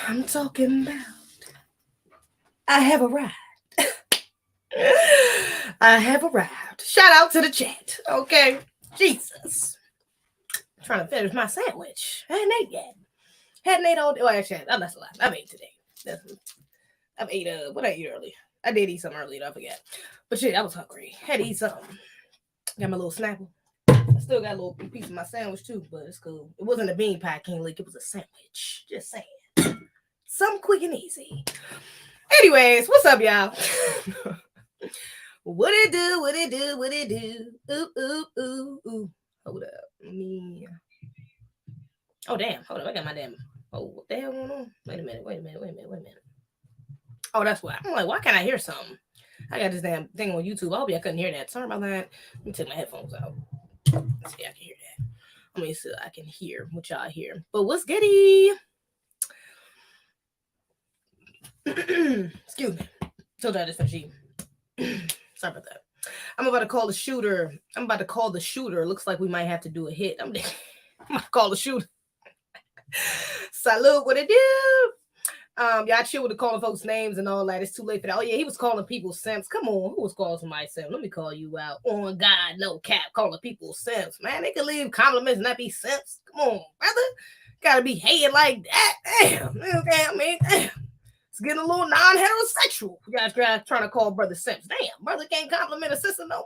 I'm talking about I have arrived. I have arrived. Shout out to the chat. Okay. Jesus. I'm trying to finish my sandwich. I hadn't ate yet. Hadn't ate all day. Well, actually, that's a lie. I've ate today. I've ate what I ate early. I did eat something early, I forget. But shit, I was hungry. Had to eat something. Got my little snapple. I still got a little piece of my sandwich too, but it's cool. It wasn't a bean pie king leak, it was a sandwich. Just saying. Something quick and easy. Anyways, what's up, y'all? What it do? What it do? What it do? Ooh, ooh, ooh, ooh. Hold up. Me. Oh, damn. Hold up. I got my damn. Oh, what the hell going on? Wait a minute. Wait a minute. Wait a minute. Wait a minute. Oh, that's why. I'm like, why can't I hear something? I got this damn thing on YouTube. I hope y'all couldn't hear that. Sorry about that. Let me take my headphones out. Let's see, I can hear that. Let me see. I can hear what y'all hear. But what's goody? Excuse me. Told y'all this for G. Sorry about that. I'm about to call the shooter. Looks like we might have to do a hit. I'm gonna call the shooter. Salute, what it do? Y'all chill with the calling folks' names and all that. It's too late for that. Oh yeah, he was calling people simps. Come on, who was calling somebody simp? Let me call you out. On God, no cap, calling people simps. Man, they can leave compliments and not be simps. Come on, brother. Gotta be hating like that. Damn. Okay, I mean, damn. It's getting a little non-heterosexual. You guys trying to call brother simps. Damn, brother can't compliment a sister no more.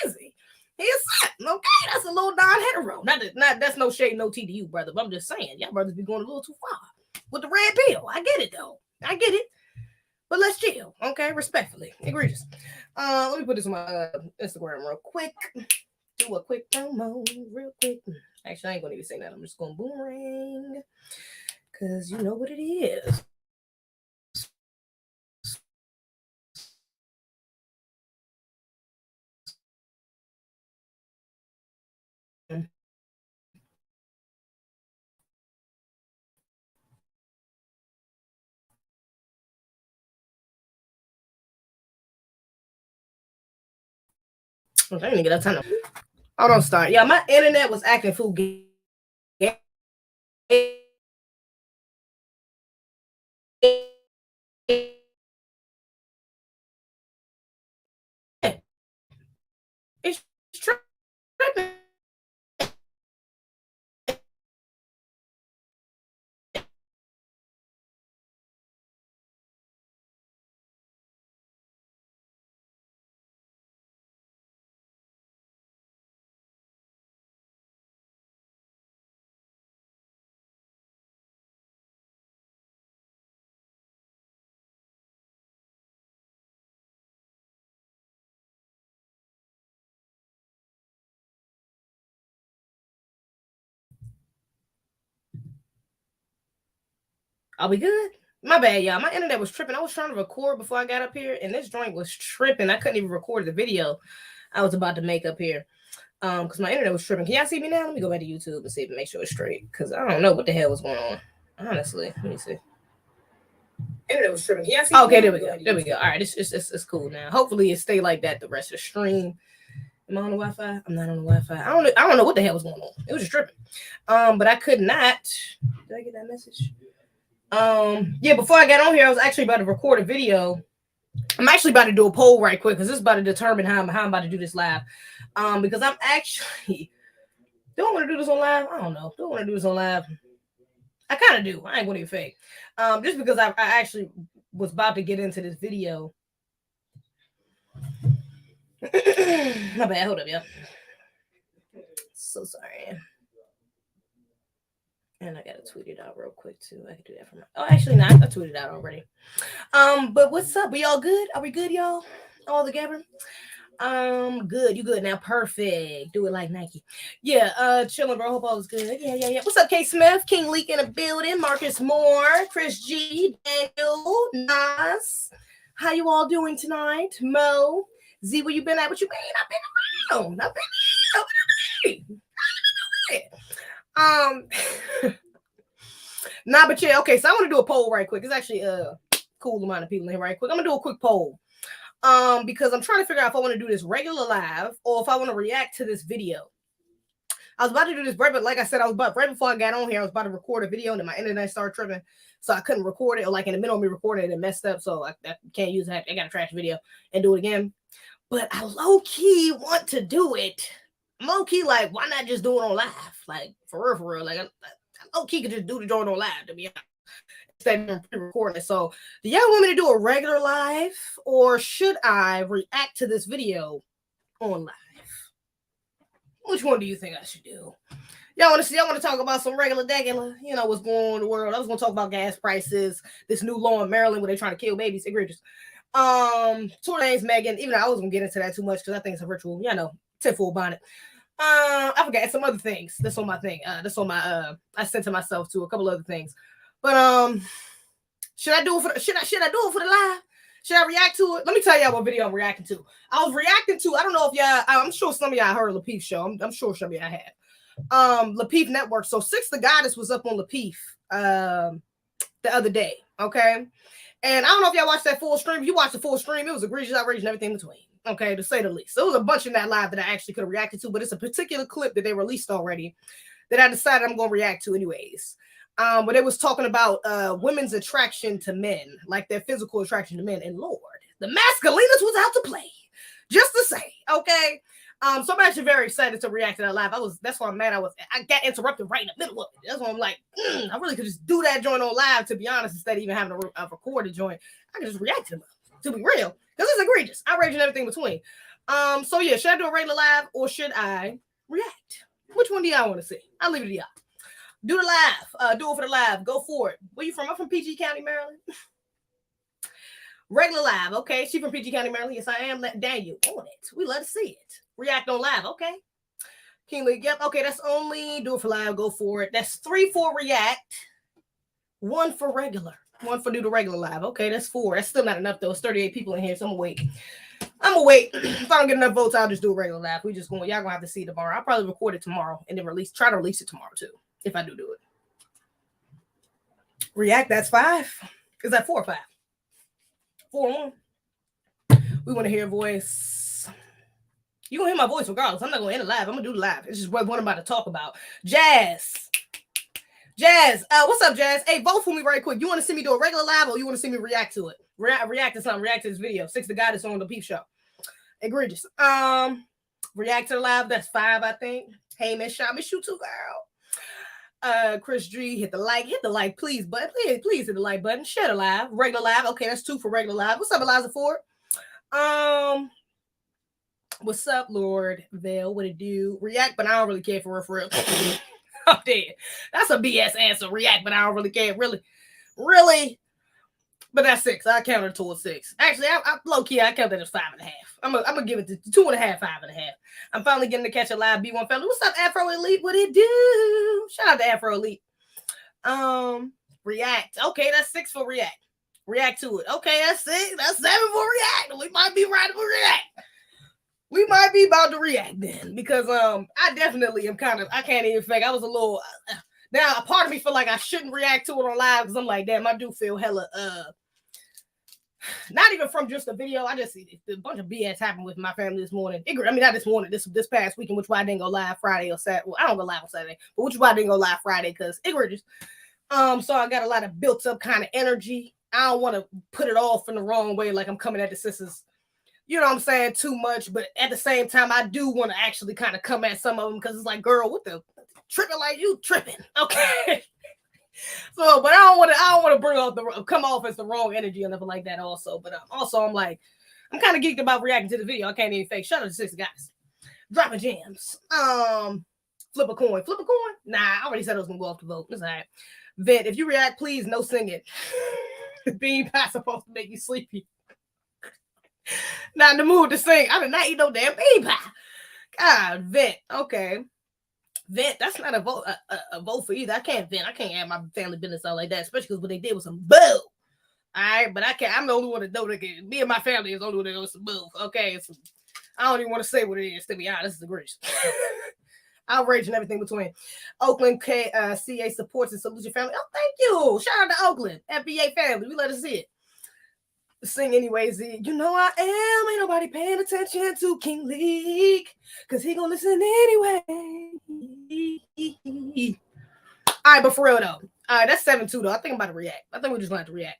That's crazy. He's a simp. Okay, that's a little non-hetero. Not that's no shade, no tea to you, brother. But I'm just saying, y'all brothers be going a little too far with the red pill. I get it though. I get it. But let's chill, okay? Respectfully. Egregious. Let me put this on my Instagram real quick. Do a quick promo real quick. Actually, I ain't gonna even say that. I'm just gonna boomerang. Cause you know what it is. I didn't get a ton of. Oh, don't start. Yeah, my internet was acting fool. It's tripping. Are we good? My bad, y'all. My internet was tripping. I was trying to record before I got up here, and this joint was tripping. I couldn't even record the video I was about to make up here. Because my internet was tripping. Can y'all see me now? Let me go back to YouTube and see if it make sure it's straight. Because I don't know what the hell was going on. Honestly. Let me see. Internet was tripping. Can y'all see okay, there we go. There we go. All right, it's cool now. Hopefully it stay like that the rest of the stream. Am I on the Wi-Fi? I'm not on the Wi-Fi. I don't know what the hell was going on. It was just tripping. But I could not. Did I get that message? Yeah, before I got on here, I was actually about to record a video. I'm actually about to do a poll right quick because this is about to determine how I'm about to do this live. Because I'm actually do I want to do this on live? I don't know. Do I want to do this on live? I kind of do. I ain't gonna be fake. Just because I actually was about to get into this video. My bad. Hold up, y'all. So sorry. And I gotta tweet it out real quick too. I can do that for my. Oh, actually, not. I tweeted it out already. But what's up? We all good? Are we good, y'all? All together? Good. You good now? Perfect. Do it like Nike. Yeah. Chilling, bro. Hope all was good. Yeah. What's up, K Smith? King Leak in the building. Marcus Moore, Chris G, Daniel, Nas. How you all doing tonight? Mo, Z, where you been at? What you been? I've been around. I've been. Nah, but yeah, okay. So I want to do a poll right quick. It's actually a cool amount of people in here right quick. I'm gonna do a quick poll. Because I'm trying to figure out if I want to do this regular live or if I want to react to this video. I was about to do this break, but like I said, right before I got on here, I was about to record a video and then my internet started tripping. So I couldn't record it, or like in the middle of me recording it, it messed up. So I can't use that. I got to trash the video and do it again. But I low-key want to do it. I'm low-key like, why not just do it on live? Like, for real. Like, I low-key could just do the joint on live, to be honest, instead of pre-recording it. So, do y'all want me to do a regular live, or should I react to this video on live? Which one do you think I should do? Y'all want to talk about some regular, what's going on in the world. I was going to talk about gas prices, this new law in Maryland where they're trying to kill babies. Egregious. Her name's Megan. Even though I wasn't gonna get into that too much because I think it's a ritual, tinfoil bonnet. I forgot some other things. That's on my thing. That's on my I sent to myself too, a couple other things. But should I do it for the should I do it for the live? Should I react to it? Let me tell y'all what video I'm reacting to. I was reacting to, I don't know if y'all, I'm sure some of y'all heard of Lapeef's show. I'm sure some of y'all have. Lapeef Network. So Six the Goddess was up on Lapeef the other day. Okay. And I don't know if y'all watched that full stream. If you watched the full stream, it was egregious, outrageous, and everything between. Okay, to say the least. So it was a bunch in that live that I actually could have reacted to, but it's a particular clip that they released already that I decided I'm going to react to anyways. But it was talking about women's attraction to men, like their physical attraction to men. And Lord, the masculinus was out to play. Just to say, okay? So I'm actually very excited to react to that live. That's why I'm mad. I got interrupted right in the middle of it. That's why I'm like, I really could just do that joint on live, to be honest, instead of even having a recorded joint. I could just react to them, to be real, because it's egregious, outrageous, and everything between. So yeah, should I do a regular live or should I react? Which one do y'all want to see? I'll leave it to y'all. Do the live. Do it for the live. Go for it. Where you from? I'm from PG County, Maryland. Regular live. Okay, she from PG County, Maryland. Yes, I am. Daniel on it. We love to see it. React on live. Okay. King League. Yep. Okay, that's only do it for live. Go for it. That's 3 for react. 1 for regular. 1 for do the regular live. Okay, that's 4. That's still not enough though. It's 38 people in here, so I'm gonna wait. If I don't get enough votes, I'll just do a regular live. Y'all gonna have to see it tomorrow. I'll probably record it tomorrow and then try to release it tomorrow too. If I do it. React, that's 5. Is that 4 or 5? 4 1. We want to hear a voice. You're going to hear my voice regardless. I'm not going to end it live. I'm going to do the live. It's just what I'm about to talk about. Jazz. What's up, Jazz? Hey, vote for me right quick. You want to see me do a regular live or you want to see me react to it? React to something. React to this video. Six the Goddess on the Peep Show. Egregious. React to the live. That's 5, I think. Hey, Miss Shaw. Miss you too, girl. Chris G, hit the like, please, but please hit the like button. Share the live, regular live. Okay, that's 2 for regular live. What's up, Eliza Ford? What's up, Lord Vale? What it do? React, but I don't really care for real. I'm dead. That's a BS answer. React, but I don't really care. Really. But that's 6. I counted towards 6. Actually, I low key, I counted as 5.5. I'm gonna give it to 2.5, 5.5. I'm finally getting to catch a live B1 family. What's up, Afro Elite? What it do? Shout out to Afro Elite. React. Okay, that's 6 for react. React to it. Okay, that's 6. That's 7 for react. We might be right for react. We might be about to react then, because I definitely am I can't even fake. I was a little now. A part of me feel like I shouldn't react to it on live because I'm like, damn, I do feel hella not even from just the video. I just see a bunch of BS happened with my family this morning. Not this morning, this past weekend, which why I didn't go live Friday or Saturday. Well, I don't go live on Saturday, but which why I didn't go live Friday because egregious. So I got a lot of built up kind of energy. I don't want to put it off in the wrong way, like I'm coming at the sisters, you know what I'm saying, too much. But at the same time, I do want to actually kind of come at some of them because it's like, girl, what the tripping like you tripping? Okay. So, but I don't want to bring up come off as the wrong energy or nothing like that. Also, but also I'm like, I'm kind of geeked about reacting to the video. I can't even fake. Shout out to 6 guys, dropping jams. Flip a coin. Nah, I already said I was gonna go off the vote. It's all right. Vent, if you react, please no singing. Bean pie supposed to make you sleepy. Not in the mood to sing. I did not eat no damn bean pie. God, vent. Okay. Vent, that's not a vote for either. I can't vent. I can't add my family business out like that, especially because what they did was some boo. All right, but I'm the only one that know that me and my family is the only one that knows some boo. Okay, I don't even want to say what it is, to be honest. It's the grease. Outrage and everything between. Oakland CA supports and salutes your family. Oh, thank you. Shout out to Oakland FBA family. We let us see it. Sing anyways. You know I am. Ain't nobody paying attention to King League, cause he gonna listen anyway. All right, but for real though. All right, that's 7-2 though. I think I'm about to react. I think we're just gonna have to react.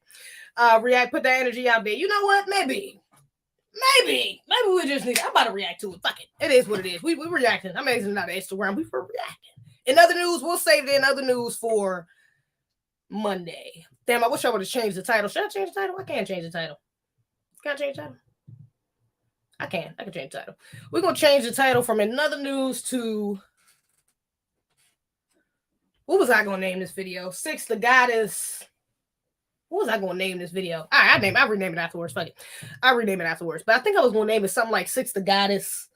React, put that energy out there. You know what? Maybe we just need. I'm about to react to it. Fuck it. It is what it is. We reacting. I'm asking not Instagram. We for reacting. In other news, we'll save it in other news for Monday. Damn, I wish I would have changed the title. Should I change the title? I can't change the title. Can I change the title? I can change the title. We're gonna change the title from another news to, what was I gonna name this video? Six the Goddess. What was I gonna name this video? All right, I rename it afterwards. Fuck it. I rename it afterwards. But I think I was gonna name it something like Six the Goddess.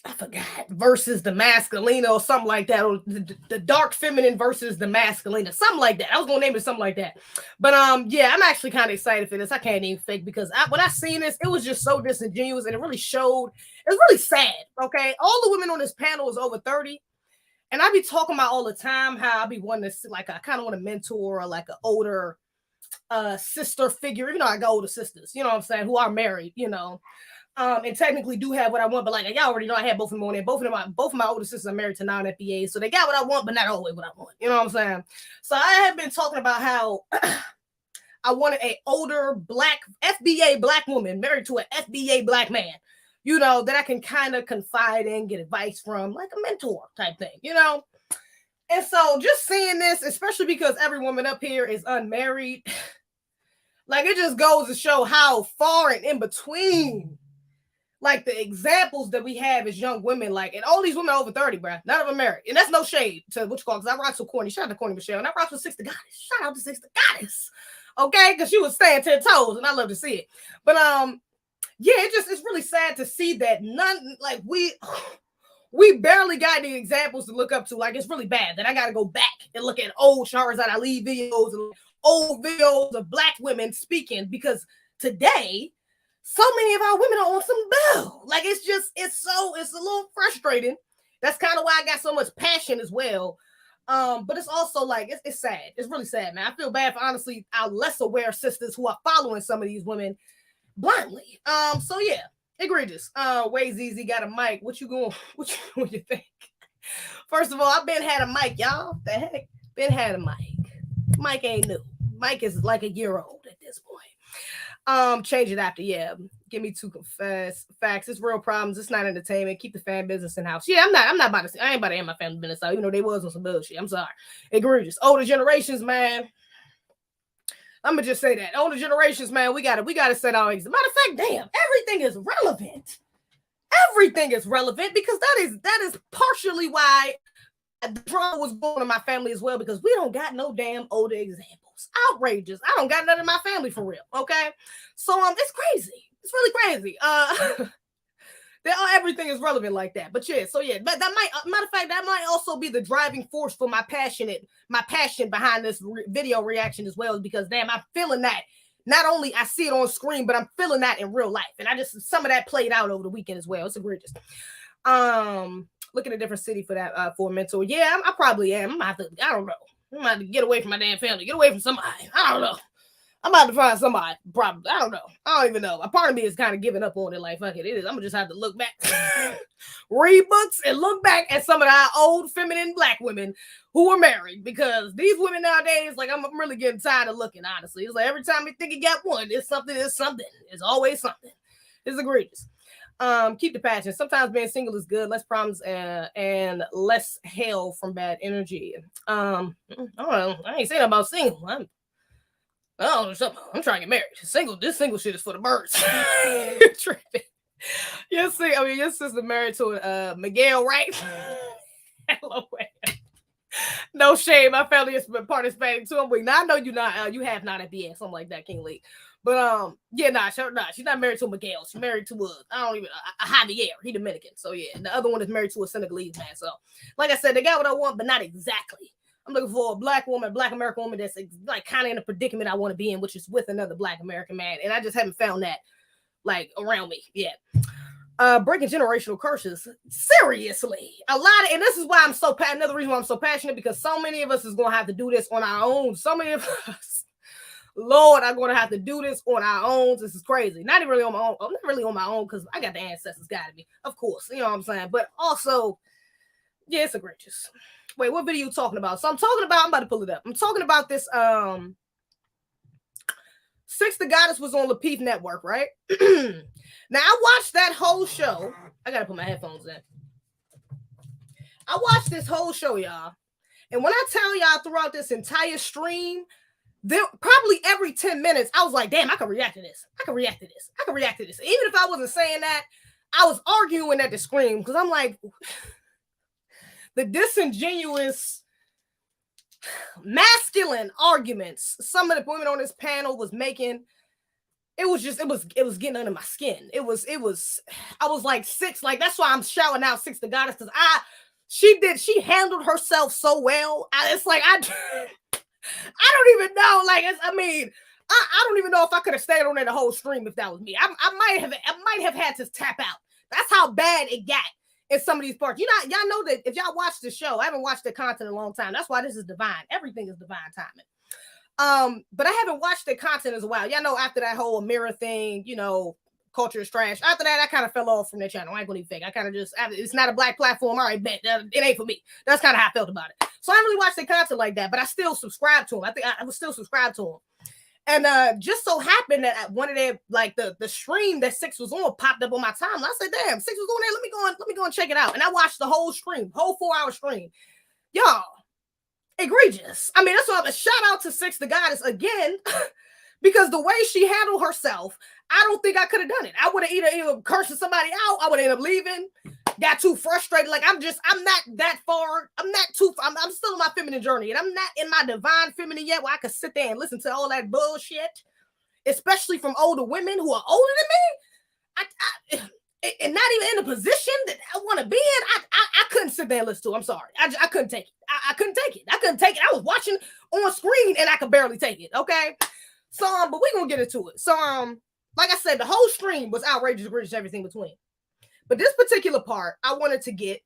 I forgot. Versus the Masculina or something like that. Or the dark feminine versus the Masculina. Something like that. I was gonna name it something like that. But yeah, I'm actually kind of excited for this. I can't even fake, because when I seen this, it was just so disingenuous, and it really showed. It's really sad. Okay. All the women on this panel is over 30. And I be talking about all the time how I be wanting to, like, I kind of want a mentor or like an older sister figure, even though I got older sisters, you know what I'm saying, who are married, you know, and technically do have what I want, but like y'all already know, I had both of them on there. Both of my older sisters are married to non-FBAs, so they got what I want, but not always what I want, you know what I'm saying? So I have been talking about how I wanted an older black FBA black woman married to an FBA black man, you know, that I can kind of confide in, get advice from, like a mentor type thing, you know? And so just seeing this, especially because every woman up here is unmarried, like it just goes to show how far and in between, like the examples that we have as young women, like, and all these women over 30, bro, none of them married. And that's no shade to what you call, because I rock with Corny. Shout out to Corny Michelle. And I rock with Six the Goddess. Shout out to Six the Goddess. Okay? Because she was staying 10 toes, and I love to see it. But yeah, it's really sad to see that none, like we barely got any examples to look up to. Like, it's really bad that I got to go back and look at old Shahrazad Ali videos and old videos of black women speaking, because today, so many of our women are on some bell. Like, it's a little frustrating. That's kind of why I got so much passion as well. But it's also like, it's sad. It's really sad, man. I feel bad for, honestly, our less aware sisters who are following some of these women blindly. So yeah, egregious. Way Zeze got a mic. What you think? First of all, I've been had a mic, y'all. The heck? Been had a mic. Mic ain't new. Mic is like a year old at this point. Change it after, yeah. Give me two confess facts. It's real problems. It's not entertainment. Keep the fan business in house. Yeah, I'm not about to. I ain't about to end my family business out, even though they was on some bullshit. I'm sorry. Egregious. Older generations, man. I'm gonna just say that older generations, man, we gotta set our exit. Matter of fact, damn, everything is relevant. Everything is relevant, because that is partially why the drama was born in my family as well, because we don't got no damn older examples. Outrageous. I don't got none in my family for real. Okay, so it's crazy. It's really crazy. Everything is relevant like that. But yeah, so yeah, but that might, matter of fact, that might also be the driving force for my passion behind this video reaction as well, because damn, I'm feeling that. Not only I see it on screen, but I'm feeling that in real life. And some of that played out over the weekend as well. It's egregious. Looking at a different city for that, for a mentor. Yeah, I probably am. I don't know. I'm about to get away from my damn family, get away from somebody. I don't know. I'm about to find somebody, probably. I don't know. I don't even know. A part of me is kind of giving up on it. Like, fuck it, it is. I'm going to just have to look back, read books, and look back at some of our old feminine black women who were married. Because these women nowadays, like, I'm really getting tired of looking, honestly. It's like every time you think you got one, it's something. It's always something. It's egregious. Keep the passion. Sometimes being single is good. Less problems and less hell from bad energy. I don't know. I ain't saying about single. I'm trying to get married. This single shit is for the birds. Tripping. Your sister married to Miguel, right? Hello. No shame. My family has been participating too. I'm weak. Now I know you not. You have not at the end, something like that, King Lee. But yeah, she's not married to Miguel. She's married to a Javier. He Dominican. So yeah, and the other one is married to a Senegalese man. So like I said, they got what I want, but not exactly. I'm looking for a black American woman that's like kind of in a predicament I want to be in, which is with another black American man. And I just haven't found that like around me yet. Breaking generational curses. Seriously. And this is why another reason why I'm so passionate, because so many of us is going to have to do this on our own. So many of us, Lord, I'm going to have to do this on our own. This is crazy. Not even really on my own. I'm not really on my own because I got the ancestors guiding me. Of course. You know what I'm saying? But also, yeah, it's egregious. Wait, what video are you talking about? So I'm about to pull it up. I'm talking about this, Six the Goddess was on Lapeef Network, right? Now, I watched that whole show. I got to put my headphones in. I watched this whole show, y'all. And when I tell y'all throughout this entire stream, there probably every 10 minutes, I was like, damn, I can react to this. I can react to this. I can react to this. Even if I wasn't saying that, I was arguing at the screen because I'm like, the disingenuous, masculine arguments some of the women on this panel was making, it was getting under my skin. I was like, Six, like, that's why I'm shouting out Six the Goddess, because she handled herself so well. I don't even know. Like, I don't even know if I could have stayed on there the whole stream if that was me. I might have had to tap out. That's how bad it got in some of these parts. Y'all know that if y'all watch the show, I haven't watched the content in a long time. That's why this is divine. Everything is divine timing. But I haven't watched the content as a while. Y'all know after that whole mirror thing, culture is trash. After that, I kind of fell off from that channel. I ain't gonna even fake. I kind of just, it's not a black platform. All right, bet it ain't for me. That's kind of how I felt about it. So I didn't really watch the content like that, but I still subscribed to him. I think I was still subscribed to him. And just so happened that one of their, like, the stream that Six was on popped up on my timeline. I said, damn, Six was on there. Let me go and check it out. And I watched the whole stream, whole 4-hour stream. Y'all, egregious. I mean, that's why I'm a shout out to Six the Goddess again, because the way she handled herself, I don't think I could have done it. I would have either cursed somebody out. I would end up leaving. Got too frustrated. Like, I'm not that far. I'm still in my feminine journey, and I'm not in my divine feminine yet where I could sit there and listen to all that bullshit, especially from older women who are older than me. And not even in a position that I want to be in. I couldn't sit there and listen to it. I'm sorry. I couldn't take it. I couldn't take it. I was watching on screen and I could barely take it. Okay. So, but we're going to get into it. So, like I said, the whole stream was outrageous, egregious, everything between. But this particular part I wanted to get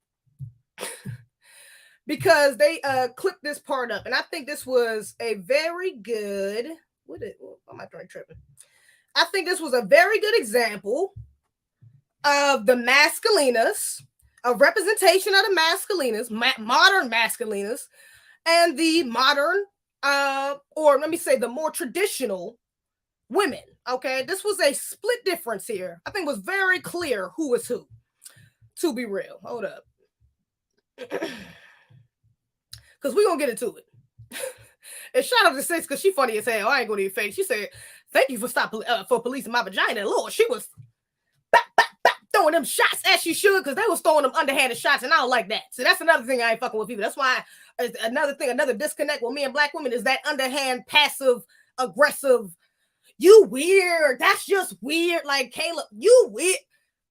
because they clipped this part up. And I think this was a very good, am I tripping? I think this was a very good example of the masculinas, of representation of the masculinas, modern masculinas, and the modern, or let me say the more traditional women. Okay, this was a split difference here. I think it was very clear who was who. To be real, hold up, because we're gonna get into it. And shout out to Six because she funny as hell. I ain't gonna even fake. She said, "Thank you for for policing my vagina." Lord, she was throwing them shots as she should, because they was throwing them underhanded shots, and I don't like that. So that's another thing I ain't fucking with people. That's why another disconnect with me and black women is that underhand, passive, aggressive. You weird. That's just weird. Like, Caleb, you weird.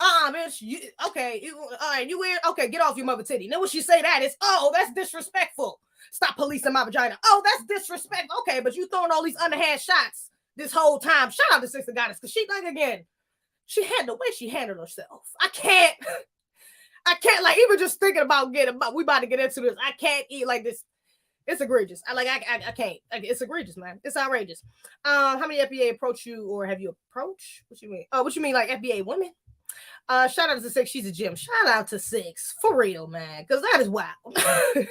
Bitch, okay. All right, you weird. Okay, get off your mother titty. Then when she say that, it's, oh, that's disrespectful. Stop policing my vagina. Oh, that's disrespectful. Okay, but you throwing all these underhand shots this whole time. Shout out to Sister Goddess, because she, like, again, she had the way she handled herself. I can't, like, even just thinking about we about to get into this. I can't eat like this. It's egregious. I can't. It's egregious, man. It's outrageous. How many FBA approach you, or have you approached? What you mean? Oh, what you mean, like FBA women? Shout out to Six. She's a gym. Shout out to Six, for real, man, because that is wild.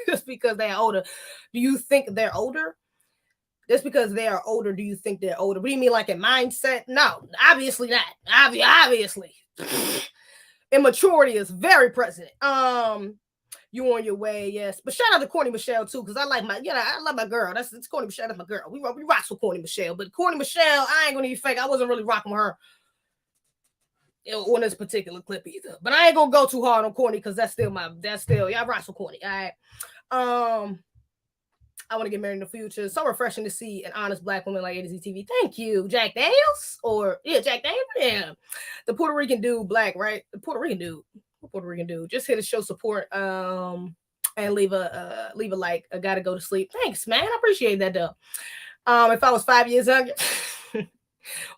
Just because they are older, do you think they're older? Just because they are older, do you think they're older? What do you mean, like a mindset? No, obviously not. Obviously, immaturity is very present. You on your way, yes. But shout out to Corny Michelle too, because I like I love my girl. It's Corny Michelle. That's my girl. We rocks with Corny Michelle, but Corny Michelle, I ain't gonna even fake. I wasn't really rocking with her on this particular clip either. But I ain't gonna go too hard on Corny, because that's still y'all rocks with Corny. All right. I want to get married in the future. So refreshing to see an honest black woman like A to Z TV. Thank you, Jack Daniels. Jack Daniels. Yeah, the Puerto Rican dude, black, right? The Puerto Rican dude. Just here to show support. And leave a like. I gotta go to sleep. Thanks, man. I appreciate that though. If I was 5 years younger,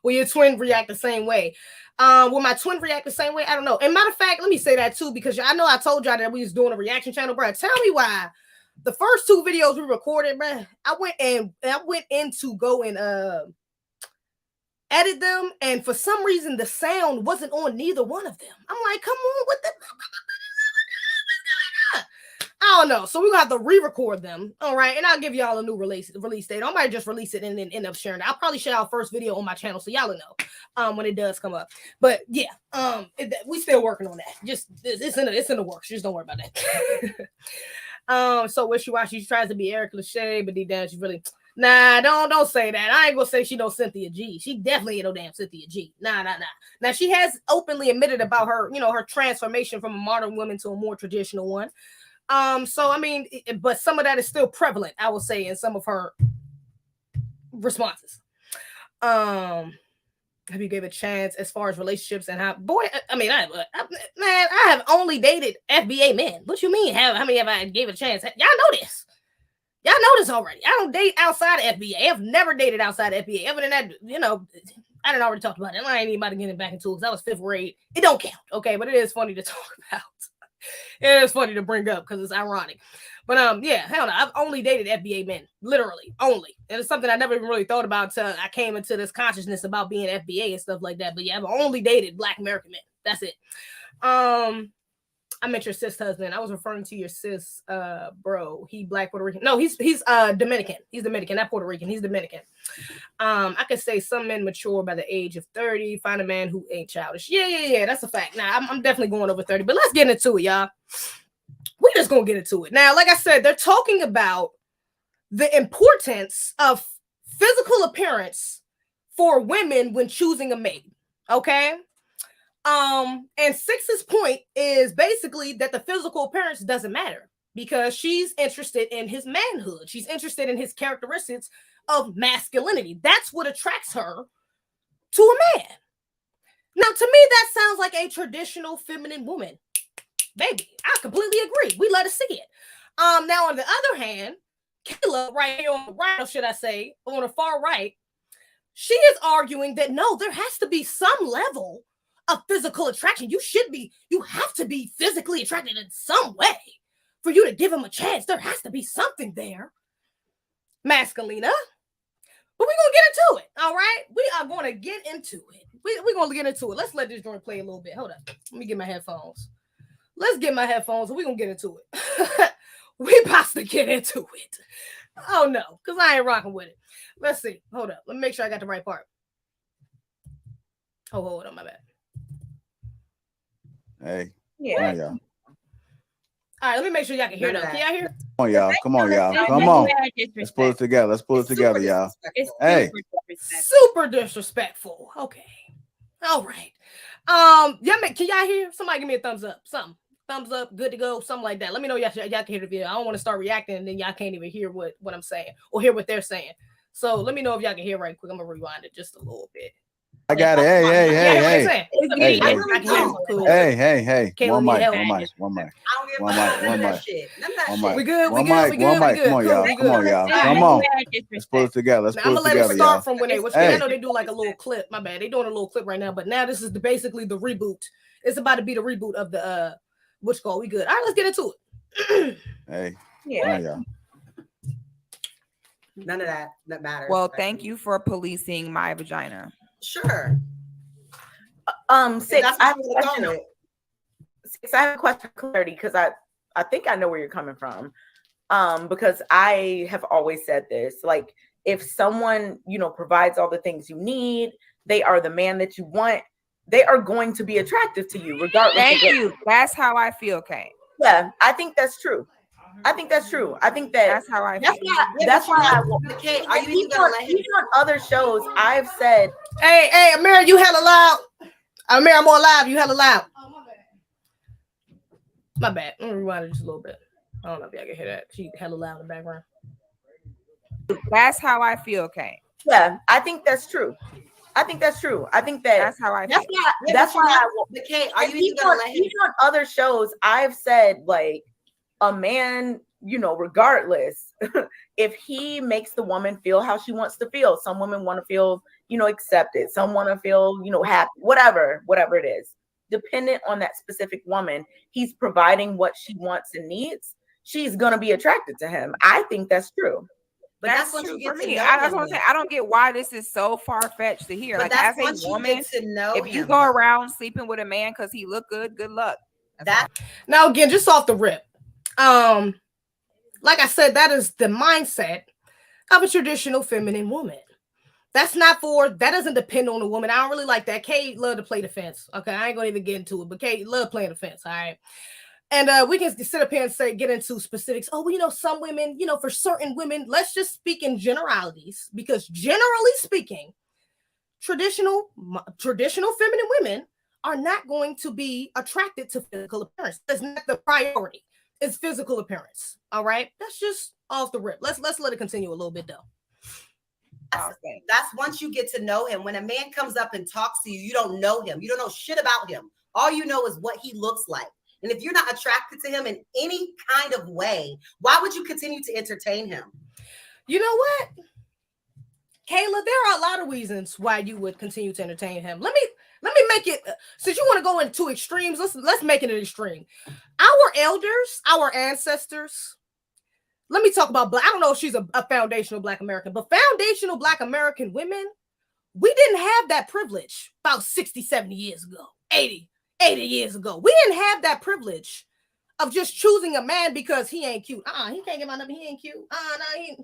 will your twin react the same way? Will my twin react the same way? I don't know. And matter of fact, let me say that too, because I know I told y'all that we was doing a reaction channel, bro. Tell me why the first 2 videos we recorded, man, I went in to go and edit them, and for some reason the sound wasn't on neither one of them. I'm like, come on, what the I don't know. So we're gonna have to re-record them. All right, and I'll give y'all a new release date. I might just release it and then end up sharing it. I'll probably share our first video on my channel so y'all will know when it does come up. But yeah, we still working on that. Just it's in the works. Just don't worry about that. So wishy-washy, she tries to be Eric Lachey, but deep down she's really don't say that. I ain't gonna say she no Cynthia G. She definitely ain't no damn Cynthia G. Nah. Now she has openly admitted about her, her transformation from a modern woman to a more traditional one. So I mean, but some of that is still prevalent, I will say, in some of her responses. Have you gave a chance as far as relationships and how? Boy, I mean, I have only dated FBA men. What you mean? How many have I gave a chance? Y'all know this. Y'all know this already. I don't date outside of FBA. I've never dated outside of FBA. Other than that, I done already talked about it. I ain't even about to get it back into it because I was 5th grade. It don't count, okay? But it is funny to talk about. It is funny to bring up because it's ironic. But yeah, hell no, I've only dated FBA men, literally only. And it's something I never even really thought about until I came into this consciousness about being FBA and stuff like that. But yeah, I've only dated Black American men. That's it. I meant your cis husband. I was referring to your cis bro. He Black Puerto Rican. No, he's Dominican. He's Dominican, not Puerto Rican. He's Dominican. I could say some men mature by the age of 30. Find a man who ain't childish. Yeah. That's a fact. Now I'm definitely going over 30. But let's get into it, y'all. We're just gonna get into it. Now, like I said, they're talking about the importance of physical appearance for women when choosing a mate. Okay. And Six's point is basically that the physical appearance doesn't matter because she's interested in his manhood. She's interested in his characteristics of masculinity. That's what attracts her to a man. Now, to me, that sounds like a traditional feminine woman. Baby, I completely agree. We let her see it. Now, on the other hand, Kayla, right here on the right, or should I say, on the far right, she is arguing that no, there has to be some level of physical attraction. You have to be physically attracted in some way for you to give him a chance. There has to be something there, Masculina. But we're gonna get into it. All right, we are going to get into it. We're gonna get into it. Let's let this joint play a little bit. Hold up, let me get my headphones. Let's get my headphones and we're gonna get into it. We about to get into it. Oh no, because I ain't rocking with it. Let's see. Hold up, let me make sure I got the right part. Oh, hold on, my bad. Hey. Yeah. Y'all. All right, let me make sure y'all can hear that. Can y'all hear? Come on, y'all. Come on, y'all. Come on. Let's pull it together. Let's pull it together, y'all. Hey. Super disrespectful. Okay. All right. Can y'all hear? Somebody give me a thumbs up. Something. Thumbs up, good to go, something like that. Let me know y'all can hear the video. I don't want to start reacting and then y'all can't even hear what I'm saying or hear what they're saying. So let me know if y'all can hear right quick. I'm gonna rewind it just a little bit. I got it. Hey. Hey. One mic. We good. Come on, y'all. Come on. Let's pull it together. I'm gonna let it start from when I know they do like a little clip. My bad. They're doing a little clip right now, but now this is basically the reboot. It's about to be the reboot of the what's called. We good. All right, let's get into it. Hey. Yeah. None of that matters. Well, thank you for policing my vagina. Sure. Six, I have a question for clarity because I think I know where you're coming from. Because I have always said this, like if someone, provides all the things you need, they are the man that you want, they are going to be attractive to you regardless. Thank you. That's how I feel, Kay. Yeah, I think that's true. I think that's how I feel. That's why Kay, are you even gonna let him? Even on other shows, I've said, hey, Amira, you hella loud. Amira, I'm on live. You hella loud. Oh, my bad. I'm gonna rewind it just a little bit. I don't know if y'all can hear that. She hella loud in the background. That's how I feel, Kay. Yeah, I think that's true. I think that's how I feel. That's why Kay, are you even gonna let him? Even on other shows, I've said like a man, regardless, if he makes the woman feel how she wants to feel. Some women want to feel, accepted. Some want to feel, happy. Whatever it is. Dependent on that specific woman, he's providing what she wants and needs. she's gonna be attracted to him. I think that's true. But that's what you get to know. I want to say I don't get why this is so far fetched to hear. But like as a woman, if you go around sleeping with a man because he look good, good luck. Now again, just off the rip, like I said, that is the mindset of a traditional feminine woman. That doesn't depend on the woman. I don't really like that. Kate love to play defense. Okay, I ain't gonna even get into it, but Kate love playing defense. All right. And we can sit up here and get into specifics. Oh, well, some women, for certain women, let's just speak in generalities, because generally speaking, traditional feminine women are not going to be attracted to physical appearance. That's not the priority. It's physical appearance. All right. That's just off the rip. Let's let it continue a little bit though. That's once you get to know him. When a man comes up and talks to you, you don't know him. You don't know shit about him. All you know is what he looks like. And if you're not attracted to him in any kind of way, why would you continue to entertain him? You know what, Kayla? There are a lot of reasons why you would continue to entertain him. Let me make it. Since you want to go into extremes, let's make it an extreme. Our elders, our ancestors. Let me talk about Black. I don't know if she's a foundational Black American, but foundational Black American women, we didn't have that privilege about 60, 70 years ago, 80 years ago. We didn't have that privilege of just choosing a man because he ain't cute. He can't get my number. He ain't cute. He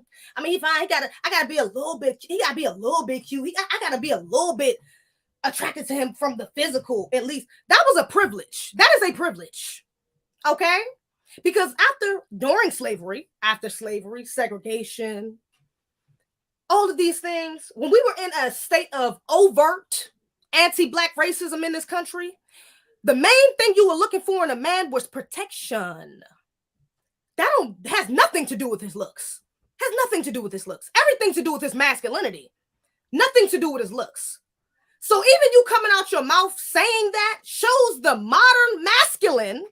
fine. I gotta be a little bit. He gotta be a little bit cute. I gotta be a little bit attracted to him from the physical, at least. That was a privilege. That is a privilege. Okay? Because during slavery, after slavery, segregation, all of these things, when we were in a state of overt anti-Black racism in this country, the main thing you were looking for in a man was protection. That has nothing to do with his looks. Has nothing to do with his looks. Everything to do with his masculinity. Nothing to do with his looks. So even you coming out your mouth saying that shows the modern masculine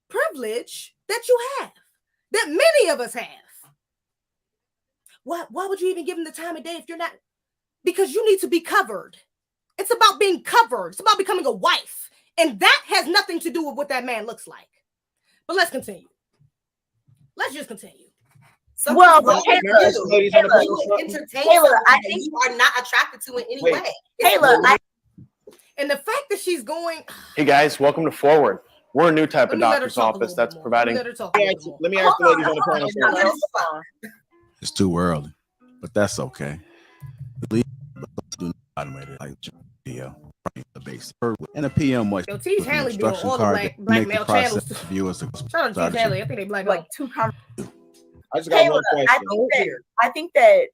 privilege that you have, that many of us have. Why would you even give him the time of day if you're not? Because you need to be covered. It's about being covered. It's about becoming a wife. And that has nothing to do with what that man looks like. But let's continue. Let's just continue. Taylor, I think you are not attracted to in any way. Taylor, and the fact that she's going. Hey guys, welcome to Forward. We're a new type of doctor's office that's providing. Let me ask the ladies on the panel. It's too early, but that's okay. Like the base and a PM was instruction card to make the process viewers. Shout out to Haley. I think they like two. I just got one question. I think that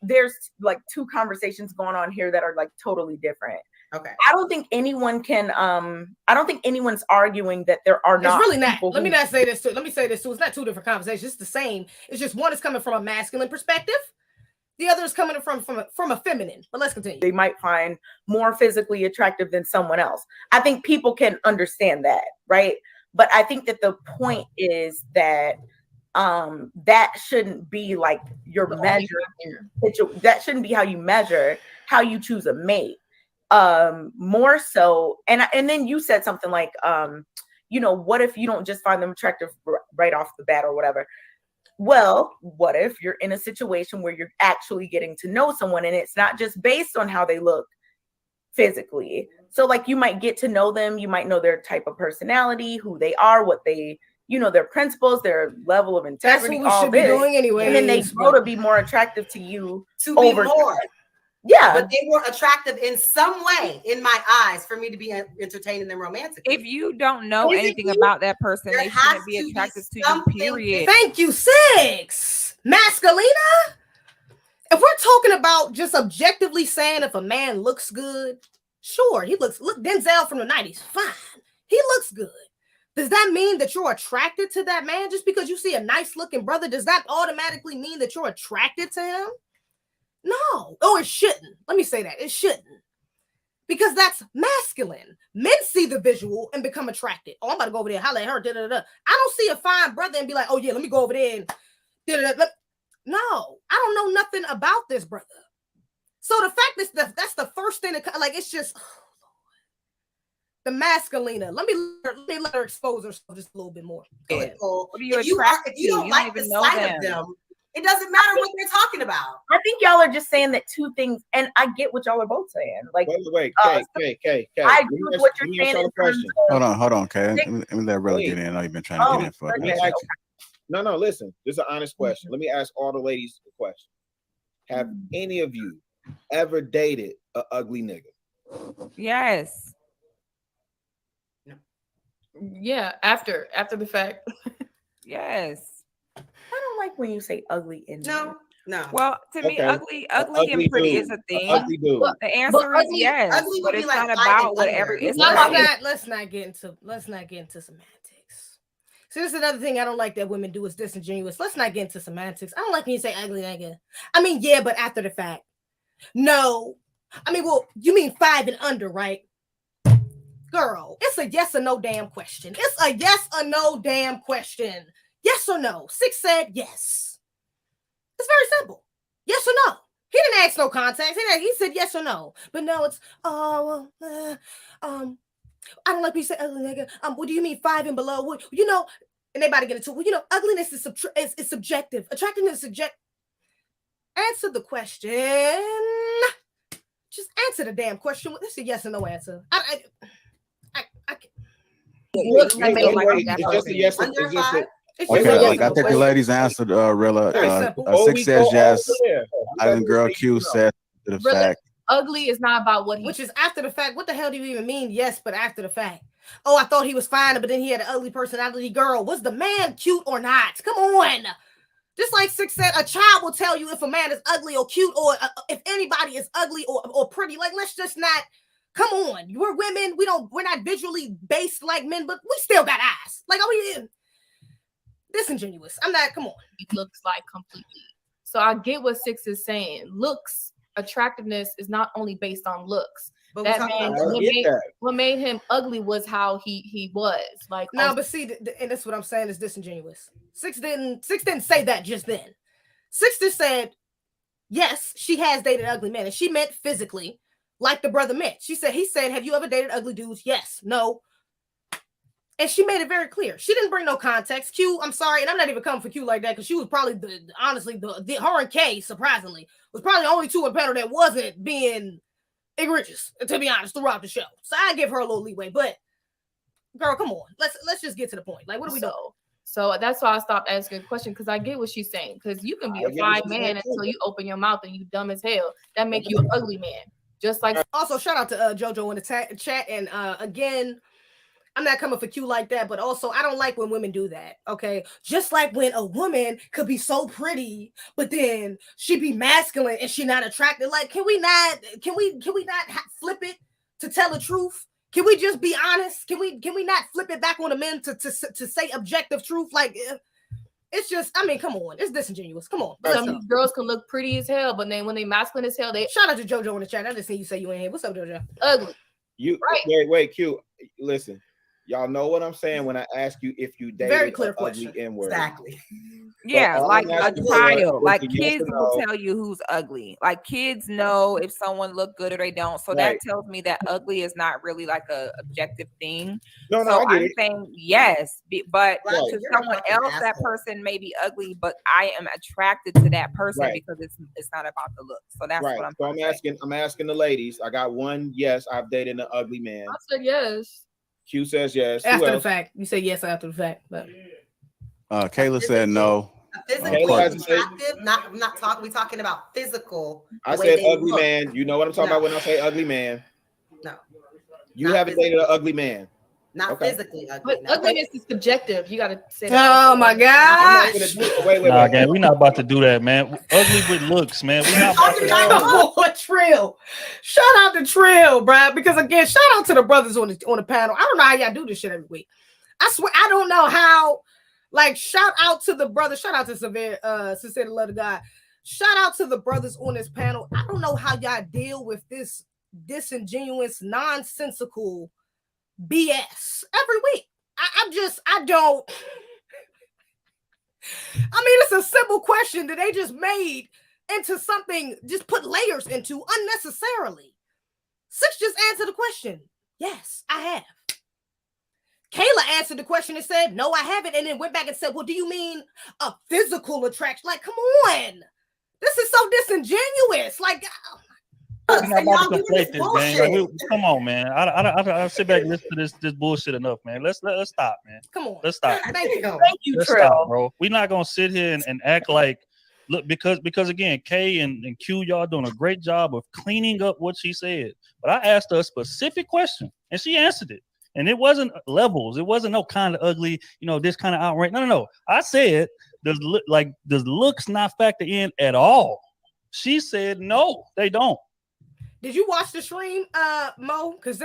there's like two conversations going on here that are like totally different. Okay. I don't think anyone can. I don't think anyone's arguing that there are not. It's really not. Let me say this too. It's not two different conversations. It's the same. It's just one is coming from a masculine perspective. The other is coming from a feminine. But let's continue. They might find more physically attractive than someone else. I think people can understand that, right? But I think that the point is that that shouldn't be like your measure. That shouldn't be how you measure how you choose a mate. More so, and then you said something like, what if you don't just find them attractive right off the bat or whatever? Well, what if you're in a situation where you're actually getting to know someone and it's not just based on how they look physically? So like you might get to know them, you might know their type of personality, who they are, what they, their principles, their level of integrity. That's what we should be doing anyway. And then they grow to be more attractive to you. To be more. Yeah. But they were attractive in some way in my eyes for me to be entertaining them romantically. If you don't know anything about that person, they shouldn't be attracted to you, period. Thank you, Six. Masculina? If we're talking about just objectively saying if a man looks good, sure, look, Denzel from the 90s, fine. He looks good. Does that mean that you're attracted to that man? Just because you see a nice looking brother, does that automatically mean that you're attracted to him? No. Oh, it shouldn't. Let me say that. It shouldn't. Because that's masculine. Men see the visual and become attracted. Oh, I'm about to go over there and holler at her. Da-da-da-da. I don't see a fine brother and be like, oh, yeah, let me go over there and da-da-da-da. No, I don't know nothing about this brother. So the fact is that's the first thing that, like, it's just, oh, the masculina. Let me let her expose herself just a little bit more. What are you attracted to? If you don't like the sight of them, it doesn't matter what they're talking about. I think y'all are just saying that two things, and I get what y'all are both saying. Like, wait, Kay. I agree with what you're saying. Hold on, Kay. Let me let Rilla get in. I know you've been trying to get in for a minute. No, listen. This is an honest question. Let me ask all the ladies a question. Have any of you ever dated an ugly nigga? Yes. Yeah, after the fact. Yes. I don't like when you say ugly in No. Well, to me, ugly and pretty is a thing. The answer is yes, but it's not about whatever. It's not. Let's not get into semantics. So this is another thing I don't like that women do is disingenuous. Let's not get into semantics. I don't like when you say ugly nigga. I mean, yeah, but after the fact. No. I mean, well, you mean 5 and under, right? Girl, it's a yes or no damn question. It's a yes or no damn question. Yes or no? 6 said yes. It's very simple. Yes or no? He didn't ask no context. He said yes or no. But no, it's I don't like when you say ugly nigga. What do you mean 5 and below? What, you know, and everybody get into it. Ugliness is subjective. Attractiveness is subjective. Answer the question. Just answer the damn question. This is a yes or no answer. It's just a yes. Okay, like I think the ladies answered, Rilla. 6 says yes. Island Girl Q said to the fact. Ugly is not about what which is after the fact. What the hell do you even mean? Yes, but after the fact. Oh, I thought he was fine, but then he had an ugly personality. Girl, was the man cute or not? Come on. Just like 6 said, a child will tell you if a man is ugly or cute, or if anybody is ugly or pretty. Like, let's just not. Come on, we're women. We're not visually based like men, but we still got eyes. Like, are we disingenuous? I'm not. Come on. It looks like completely. So I get what 6 is saying. Looks, attractiveness is not only based on looks. But that man, what made him ugly was how he was. Like, no, but see, and that's what I'm saying is disingenuous. 6 didn't say that just then. 6 just said, yes, she has dated ugly men, and she meant physically, like the brother meant. He said, have you ever dated ugly dudes? Yes, no. And she made it very clear. She didn't bring no context. Q, I'm sorry, and I'm not even coming for Q like that because she was probably honestly her and K, surprisingly, was probably the only two in panel that wasn't being egregious, to be honest, throughout the show. So I give her a little leeway, but girl, come on, let's just get to the point. Like, what are we doing? So that's why I stopped asking a question, because I get what she's saying. Because you can be a fine man until you open your mouth and you dumb as hell. That make you an ugly man. Just like also shout out to JoJo in the chat, and again, I'm not coming for Q like that, but also I don't like when women do that. Okay, just like when a woman could be so pretty, but then she be masculine and she not attractive. Like, can we not flip it to tell the truth? Can we just be honest? Can we not flip it back on the men to say objective truth? Like, it's just, I mean, come on, it's disingenuous. Come on. Some girls can look pretty as hell, but then when they masculine as hell, they shout out to JoJo in the chat. I just seen you say you ain't here. What's up, JoJo? Ugly. You right? Wait, Q. Listen. Y'all know what I'm saying when I ask you if you dated very clear question. Ugly N-word. Exactly. Yeah, so like a child. Like kids will tell you who's ugly. Like kids know if someone look good or they don't. So that tells me that ugly is not really like a objective thing. No, so I'm saying yes, but to someone else, that person may be ugly, but I am attracted to that person because it's not about the look. So that's what I'm. So I'm asking the ladies. I got one. Yes, I've dated an ugly man. I said yes. Q says yes. After the fact. You say yes after the fact. But Kayla said no. Physically attractive. I'm not talking. We're talking about physical. I said ugly man. You know what I'm talking about when I say ugly man. No. You haven't dated an ugly man. Not physically ugly. But ugliness is subjective. You gotta say that. Oh my God. Wait. Again, we're not about to do that, man. Ugly with looks, man. We're not about to do that. Trill. Shout out to Trill, bro. Because again, shout out to the brothers on the panel. I don't know how y'all do this shit every week. I swear, I don't know how. Like, shout out to the brothers. Shout out to Sincere Love of God. Shout out to the brothers on this panel. I don't know how y'all deal with this disingenuous, nonsensical BS every week. I don't. I mean, it's a simple question that they just made into something, just put layers into unnecessarily. 6 just answered the question. Yes, I have. Kayla answered the question and said, no, I haven't. And then went back and said, well, do you mean a physical attraction? Like, come on. This is so disingenuous. Like, we're not about to conflate this, gang. Like, come on, man. I sit back and listen to this bullshit enough, man. Let's stop, man. Come on. Let's stop. Thank you, let's Trill. stop, bro. We're not gonna sit here and act like look because again, Kay and Q, y'all doing a great job of cleaning up what she said. But I asked her a specific question and she answered it. And it wasn't levels. It wasn't no kind of ugly, this kind of outright. No. I said, does looks not factor in at all? She said, no, they don't. Did you watch the stream, Mo? Because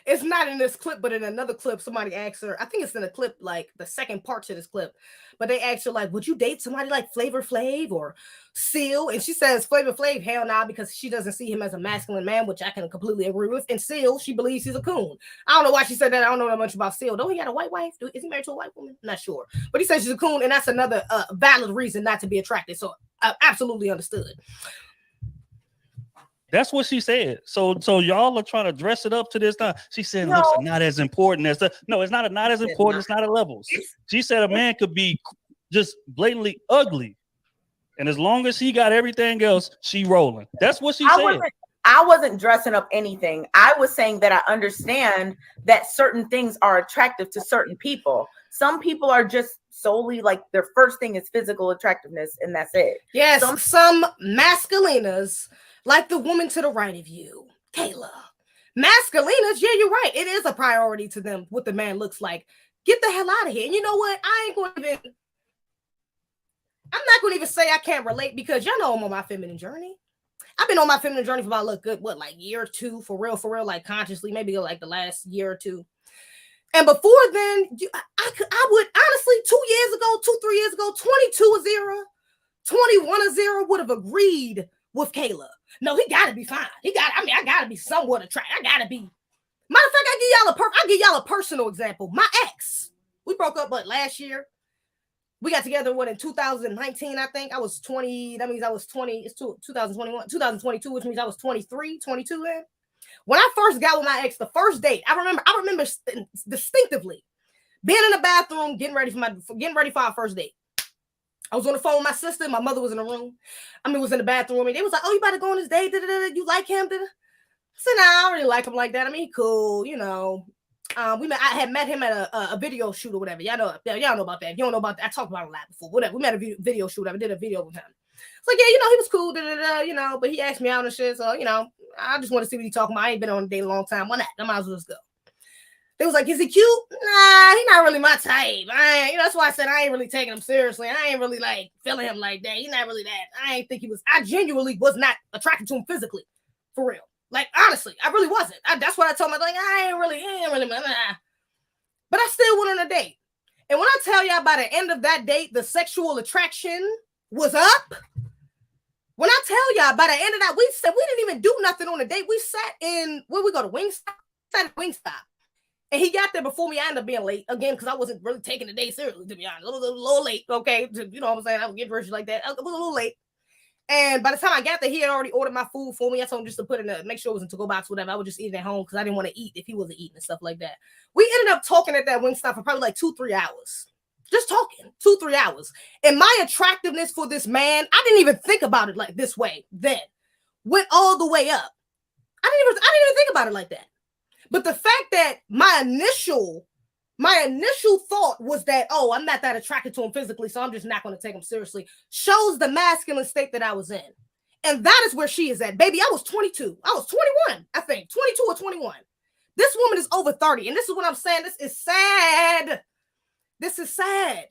it's not in this clip, but in another clip, somebody asked her, I think it's in a clip, like the second part to this clip, but they asked her, like, would you date somebody like Flavor Flav or Seal? And she says, Flavor Flav, hell nah, because she doesn't see him as a masculine man, which I can completely agree with. And Seal, she believes he's a coon. I don't know why she said that. I don't know that much about Seal. Don't he got a white wife? Is he married to a white woman? Not sure. But he says she's a coon, and that's another valid reason not to be attracted. So I absolutely understood. That's what she said. So y'all are trying to dress it up to this time. She said looks are not as important as the. No, it's not as important. It's not at levels. She said a man could be just blatantly ugly, and as long as he got everything else, she rolling. That's what she said. I wasn't dressing up anything. I was saying that I understand that certain things are attractive to certain people. Some people are just solely like their first thing is physical attractiveness, and that's it. Yes, some masculinas. Like the woman to the right of you, Kayla. Masculinas, yeah, you're right. It is a priority to them what the man looks like. Get the hell out of here. And you know what? I'm not going to even say I can't relate because y'all know I'm on my feminine journey. I've been on my feminine journey for about year or two, for real, like consciously, maybe like the last year or two. And before then, I would honestly 3 years ago, 22 21 would have agreed with Kayla. No, he gotta be fine. I gotta be somewhat attractive. I gotta be. Matter of fact, I'll give y'all a personal example. My ex, we broke up last year. We got together in 2019, I think. I was 20. That means I was 20. It's 2021, 2022, which means I was 23, 22 then. When I first got with my ex, the first date, I remember distinctively being in the bathroom, getting ready for our first date. I was on the phone with my sister. My mother was in the room. Was in the bathroom. And they was like, oh, you about to go on this date? You like him? I said, nah, I don't really like him like that. He cool, I had met him at a video shoot or whatever. Y'all know about that. If you don't know about that, I talked about it a lot before. Whatever. We met a video shoot. I did a video with him. It's like, yeah, he was cool, but he asked me out and shit. So, I just want to see what he's talking about. I ain't been on a date in a long time. Why not? I might as well just go. They was like, is he cute? Nah, he's not really my type. That's why I said I ain't really taking him seriously. I ain't really like feeling him like that. He's not really that. I genuinely was not attracted to him physically. For real. Like, honestly, I really wasn't. That's what I told him. Like, I ain't really. But I still went on a date. And when I tell y'all by the end of that date, the sexual attraction was up. When I tell y'all by the end of that, we didn't even do nothing on the date. We sat in, where we go to Wingstop? Sat at Wingstop. And he got there before me. I ended up being late again because I wasn't really taking the day seriously, to be honest. A little late, okay? You know what I'm saying? I would get dressed like that. I was a little late. And by the time I got there, he had already ordered my food for me. I told him just to put in make sure it was in to-go box, whatever. I would just eat it at home because I didn't want to eat if he wasn't eating and stuff like that. We ended up talking at that Wingstop for probably like 2-3 hours. Just talking, 2-3 hours. And my attractiveness for this man, I didn't even think about it like this way then. Went all the way up. I didn't even think about it like that. But the fact that my initial thought was that, oh, I'm not that attracted to him physically, so I'm just not going to take him seriously, shows the masculine state that I was in. And that is where she is at. Baby, I was 22. I was 21, I think. 22 or 21. This woman is over 30. And this is what I'm saying. This is sad. This is sad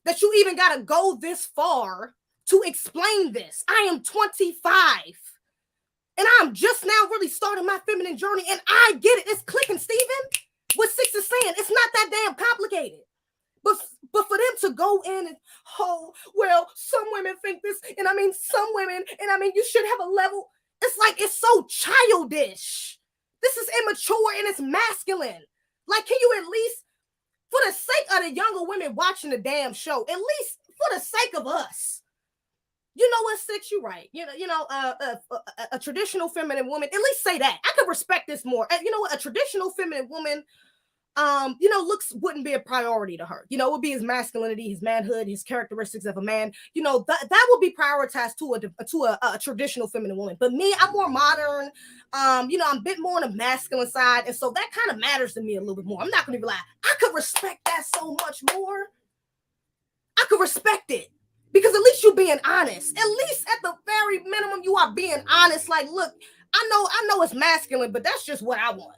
that you even got to go this far to explain this. I am 25. And I'm just now really starting my feminine journey. And I get it. It's clicking, Steven. What Six is saying, it's not that damn complicated. But for them to go in and, oh, well, some women think this. And some women, and you should have a level. It's like, it's so childish. This is immature and it's masculine. Like, can you at least, for the sake of the younger women watching the damn show, at least for the sake of us, you know what, Six, you're right. A traditional feminine woman, at least say that. I could respect this more. You know what, a traditional feminine woman looks wouldn't be a priority to her. It would be his masculinity, his manhood, his characteristics of a man. That would be prioritized to a traditional feminine woman. But me, I'm more modern. I'm a bit more on the masculine side, and so that kind of matters to me a little bit more. I'm not gonna be like, I could respect that so much more. I could respect it because at least you're being honest. At least at the very minimum, you are being honest. Like, look, I know it's masculine, but that's just what I want.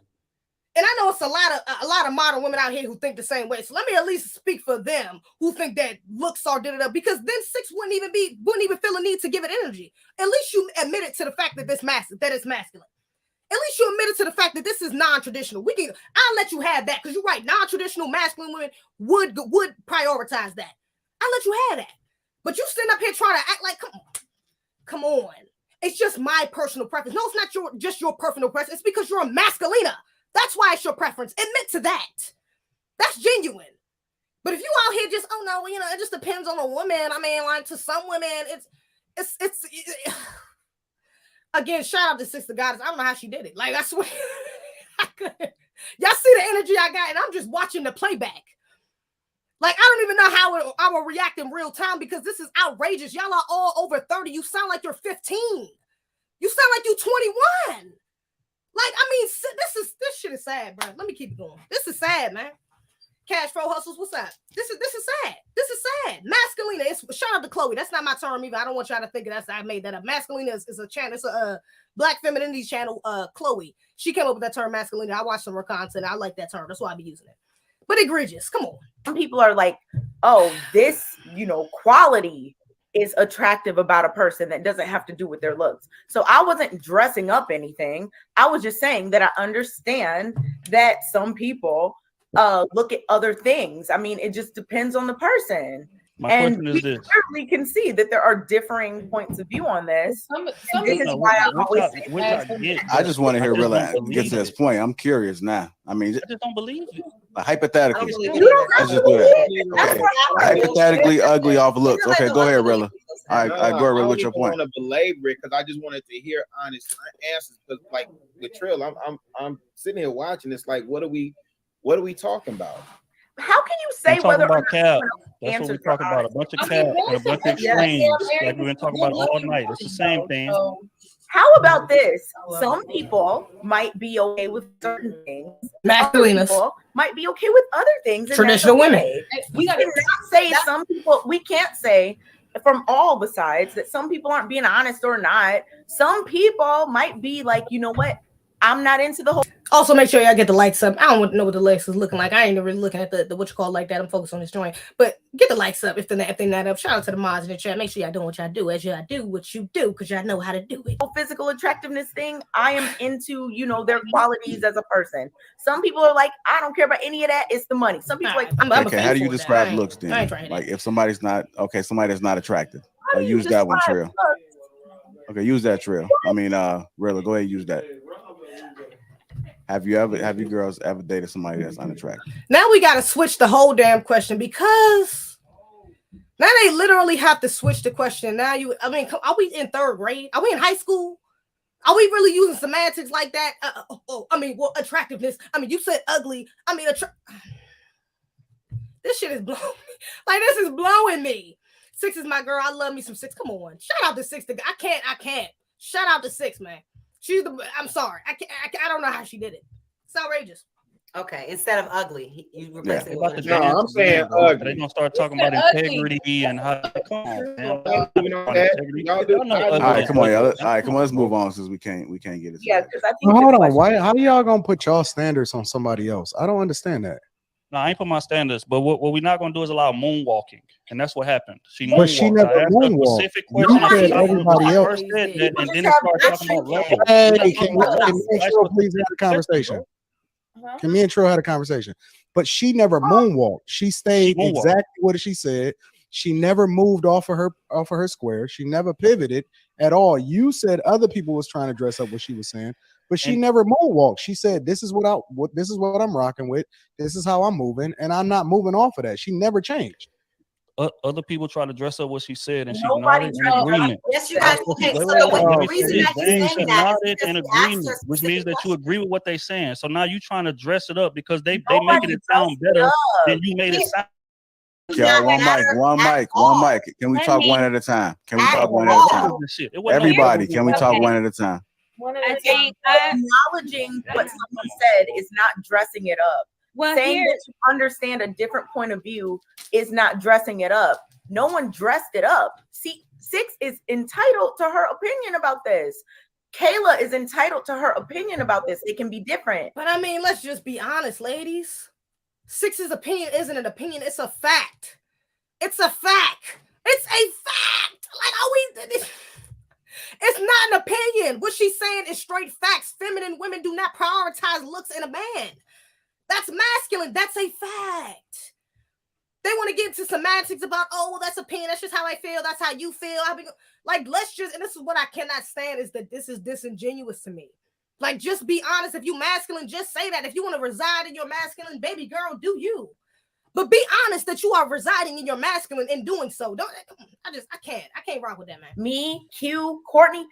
And I know it's a lot of modern women out here who think the same way. So let me at least speak for them who think that looks are da-da-da, because then Six wouldn't even feel a need to give it energy. At least you admitted to the fact that it's masculine. At least you admitted to the fact that this is non-traditional. I'll let you have that because you're right. Non-traditional masculine women would prioritize that. I'll let you have that. But you sitting up here trying to act like, come on. It's just my personal preference. No, it's not just your personal preference. It's because you're a masculina. That's why it's your preference. Admit to that. That's genuine. But if you out here just, oh no, it just depends on a woman. I mean, like to some women, it's again, shout out to Sister Goddess. I don't know how she did it. Like, I swear, y'all see the energy I got, and I'm just watching the playback. Like, I don't even know how I will react in real time because this is outrageous. Y'all are all over 30. You sound like you're 15. You sound like you're 21. Like, I mean, this shit is sad, bro. Let me keep it going. This is sad, man. Cash Flow Hustles, what's up? This is sad. This is sad. Masculina. Shout out to Chloe. That's not my term either. I don't want y'all to think I made that up. Masculina is a channel. It's a Black femininity channel. Chloe. She came up with that term, masculina. I watched some of her content. I like that term. That's why I be using it. But egregious. Come on. Some people are like, oh, this, quality is attractive about a person that doesn't have to do with their looks. So I wasn't dressing up anything. I was just saying that I understand that some people look at other things. I mean, it just depends on the person. My and question we is this. clearly can see that there are differing points of view on this. This is why I always say I just want to hear Rilla get to this point. I'm curious now. I mean, I just don't believe it. Hypothetically, let's just do that. Okay. Hypothetically ugly off looks. Okay, go ahead, Rilla. All right, go ahead, Rilla. What's your point? I don't want to belabor it because I just wanted to hear honest answers. Because, like with Trill, I'm sitting here watching this. Like, what are we talking about? How can you say whether about cap? That's what we talk about. A bunch of cap and a bunch of extremes. Like we've been talking about all night. It's the same thing. How about this? Some people might be okay with certain things. Masculinas might be okay with other things. Traditional women. We cannot say some people. We can't say from all the sides that some people aren't being honest or not. Some people might be like, you know what? I'm not into the whole. Also, make sure y'all get the likes up. I don't know what the likes is looking like. I ain't really looking at the what you call like that. I'm focused on this joint. But get the likes up if they're not up. Shout out to the mods in the chat. Make sure y'all doing what y'all do as y'all do what you do because y'all know how to do it. Physical attractiveness thing. I am into, their qualities as a person. Some people are like, I don't care about any of that. It's the money. Some people okay, how do you describe looks then? Like if somebody's not somebody that's not attractive. Use that one, Trill. Okay, use that, Trill. I mean, Rilla, go ahead and use that. Have you girls ever dated somebody that's unattractive? Now we got to switch the whole damn question because now they literally have to switch the question. Now are we in third grade? Are we in high school? Are we really using semantics like that? Attractiveness. I mean, you said ugly. I mean, this shit is blowing me. Like, this is blowing me. Six is my girl. I love me some Six. Come on. Shout out to Six. I can't. Shout out to Six, man. I'm sorry. I don't know how she did it. It's outrageous. Okay, instead of ugly, you replace it with I'm saying ugly. They're gonna start talking about integrity and how. Come on, man. All right, come on, y'all. All right, come on. Let's move on since we can't get it. Yeah, because I think. Hold on. Why? How y'all gonna put y'all standards on somebody else? I don't understand that. No, I ain't put my standards, but what we're not gonna do is allow moonwalking, and that's what happened. She never moonwalked. You said everybody else, and then it started talking about level. Hey, can me and Trill please have a conversation? Can me and Trill had a conversation? But she never moonwalked. She stayed exactly what she said. She never moved off of her square. She never pivoted at all. You said other people was trying to dress up what she was saying. But she never moonwalked. She said, "This is what I'm rocking with. This is how I'm moving, and I'm not moving off of that." She never changed. other people try to dress up what she said, and she Nobody nodded in agreement. Yes, you guys. Okay, so the reason that he's saying She that nodded is in because he asked agreement, her which means that you agree with what they're saying. So now you trying to dress it up because they Nobody making it sound dressed it better up. than you made it sound. Y'all, one mic. Can we talk one at a time? Can we talk one at a time? Everybody, can we talk one at a time? I think acknowledging what someone said is not dressing it up. Well, saying that you understand a different point of view is not dressing it up. No one dressed it up. See, Six is entitled to her opinion about this. Kayla is entitled to her opinion about this. It can be different. But I mean, let's just be honest, ladies. Six's opinion isn't an opinion, it's a fact. It's a fact. It's a fact. Like, it's not an opinion. What she's saying is straight facts. Feminine women do not prioritize looks in a man. That's masculine. That's a fact. They want to get into semantics about, oh, well, that's opinion. That's just how I feel. That's how you feel. Like, let's just, and this is what I cannot stand, is that this is disingenuous to me. Like, just be honest. If you masculine, just say that. If you want to reside in your masculine, baby girl, do you. But be honest that you are residing in your masculine and doing so. I can't rock with that, man. Me, Q, Courtney,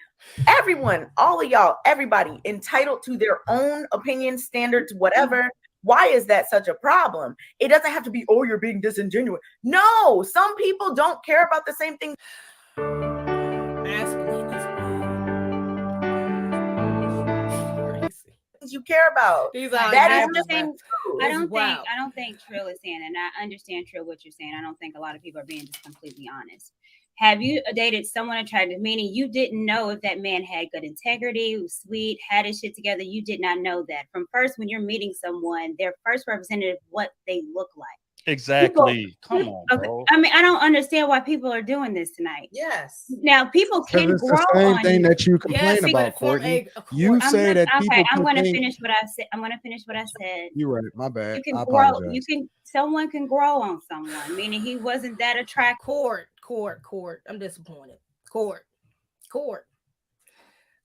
everyone, all of y'all, everybody entitled to their own opinion, standards, whatever. Why is that such a problem? It doesn't have to be, oh, you're being disingenuous. No, some people don't care about the same thing. You care about. I don't think Trill is saying, and I understand Trill what you're saying. I don't think a lot of people are being just completely honest. Have you dated someone attractive, meaning you didn't know if that man had good integrity, was sweet, had his shit together? You did not know that. From first, when you're meeting someone, their first representative, what they look like. Exactly. Come on, bro. I mean, I don't understand why people are doing this tonight. Yes. Now, people can it's grow the same on thing you. that you complain about, Courtney. You say that people. Okay, I'm going to finish what I said. You're right. My bad. You can I grow. apologize. Someone can grow on someone, meaning he wasn't that attractive. Court. I'm disappointed. Court.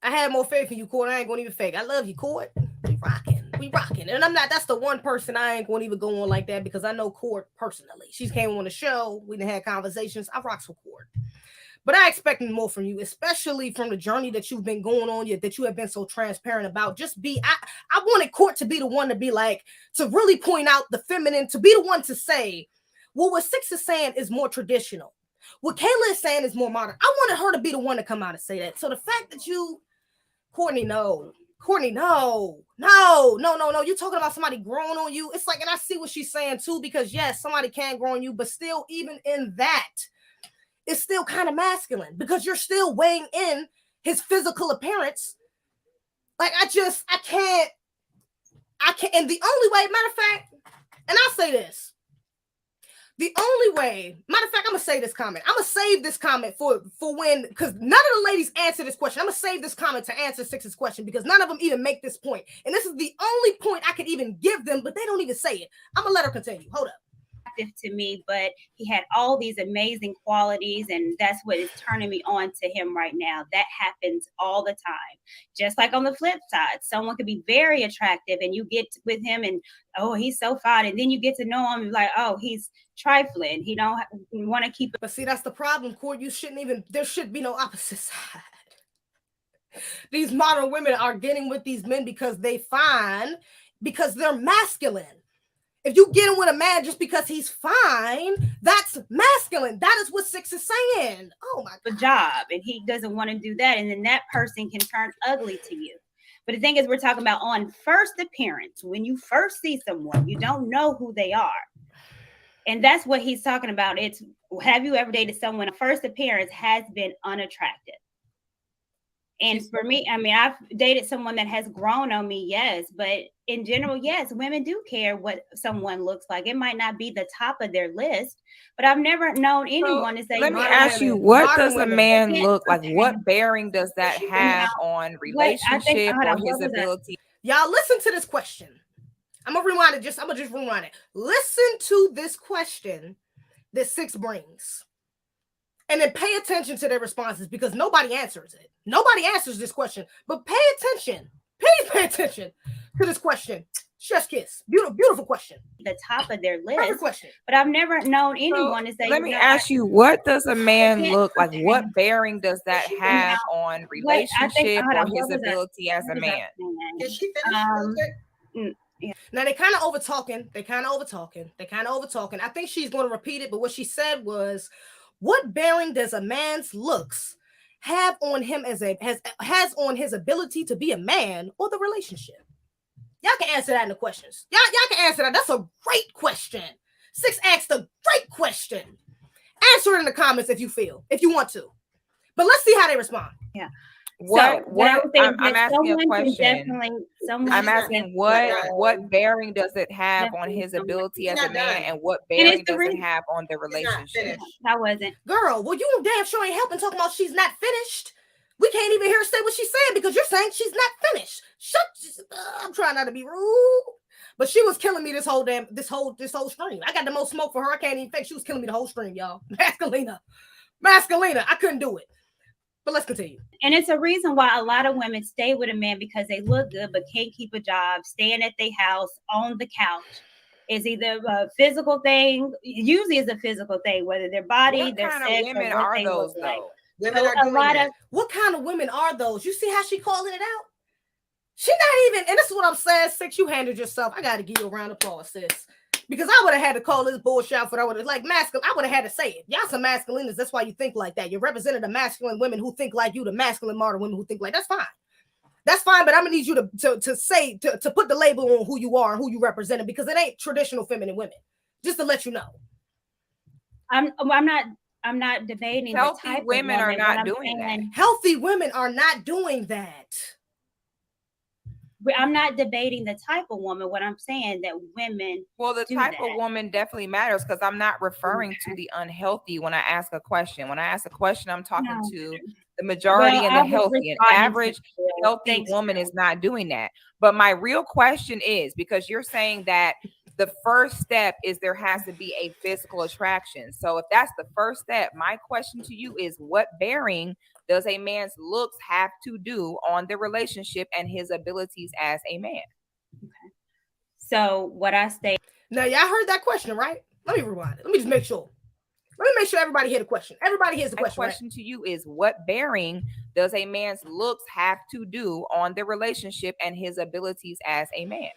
I had more faith in you, Court. I ain't gonna even fake. I love you, Court. We rocking. And I'm not, that's the one person I ain't gonna even go on like that, because I know Court personally. She's came on the show. We done had conversations. I rocks with Court. But I expected more from you, especially from the journey that you've been going on, that you have been so transparent about. I wanted Court to be the one to be like, to really point out the feminine, to be the one to say, well, what Six is saying is more traditional. What Kayla is saying is more modern. I wanted her to be the one to come out and say that. So the fact that Courtney, no. You're talking about somebody growing on you. It's like, and I see what she's saying too, because yes, somebody can grow on you, but still, even in that, it's still kind of masculine, because you're still weighing in his physical appearance. Like, I can't. And the only way, matter of fact, and I'll say this. The only way, matter of fact, I'm going to say this comment. I'm going to save this comment for when, because none of the ladies answer this question. I'm going to save this comment to answer Six's question, because none of them even make this point. And this is the only point I could even give them, but they don't even say it. I'm going to let her continue. Hold up. To me, but he had all these amazing qualities, and that's what is turning me on to him right now. That happens all the time. Just like on the flip side, someone could be very attractive and you get with him and, oh, he's so fine, and then you get to know him and like, oh, he's trifling, he don't want to keep it. But see, that's the problem, Court. There should be no opposite side. These modern women are getting with these men because they're masculine. If you get in with a man just because he's fine, that's masculine. That is what Six is saying. Oh my God. Job, and he doesn't want to do that, and then that person can turn ugly to you. But the thing is, we're talking about on first appearance. When you first see someone, you don't know who they are, and that's what he's talking about. It's, have you ever dated someone first appearance has been unattractive? And for me, I mean, I've dated someone that has grown on me, yes. But in general, yes, women do care what someone looks like. It might not be the top of their list, but I've never known anyone to say. Let me ask you, what does a man look like? What bearing does that have on relationship or his ability? Y'all listen to this question. I'm gonna rewind it. I'm gonna just rewind it. Listen to this question that Six brings. And then pay attention to their responses, because nobody answers it. Nobody answers this question, but pay attention. Please pay attention to this question. Chef's kiss. Beautiful question. The top of their list. Perfect question. But I've never known anyone to say. Let me ask you, what does a man look like? What bearing does that have on relationship or his ability as a man? Can she finish? Now they kind of over talking. I think she's going to repeat it, but what she said was, "What bearing does a man's looks have on him has on his ability to be a man or the relationship?" Y'all can answer that in the questions. Y'all can answer that. That's a great question. 6 asked a great question. Answer it in the comments if you want to. But let's see how they respond. Yeah. I'm asking a question. I'm asking what bearing does it have on his ability as a man, and what bearing does it have on the relationship? That wasn't. Girl, well, you damn sure ain't helping talking about she's not finished. We can't even hear her say what she's saying because you're saying she's not finished. I'm trying not to be rude, but she was killing me this whole stream. I got the most smoke for her. I can't even fake. She was killing me the whole stream, y'all. Masculina. I couldn't do it. But let's continue. And it's a reason why a lot of women stay with a man because they look good but can't keep a job, staying at their house on the couch. It's either a physical thing. Usually, it's a physical thing, whether their body, their sex, or what are they those look like. Women are doing that. What kind of women are those? You see how she calling it out? She not even, and this is what I'm saying, 6, you handled yourself. I got to give you a round of applause, sis. Because I would have had to call this bullshit out for I would have I would have had to say it. Y'all some masculinas, that's why you think like that. You're representing the masculine women who think like you, the masculine modern women who think like that's fine. That's fine, but I'm gonna need you to put the label on who you are and who you represent, because it ain't traditional feminine women. Just to let you know. I'm not debating. Healthy women are not doing that. Healthy women are not doing that. I'm not debating the type of woman. What I'm saying that women. Well, the type of woman definitely matters, because I'm not referring to the unhealthy when I ask a question. When I ask a question, I'm talking to the majority and the healthy. An average healthy woman is not doing that. But my real question is, because you're saying that the first step is there has to be a physical attraction. So if that's the first step, my question to you is, what bearing does a man's looks have to do on the relationship and his abilities as a man? Okay. So what I say. Now, y'all heard that question, right? Let me rewind it. Let me just make sure. Let me make sure everybody hear the question. Everybody hears the question. My question to you is, what bearing does a man's looks have to do on the relationship and his abilities as a man?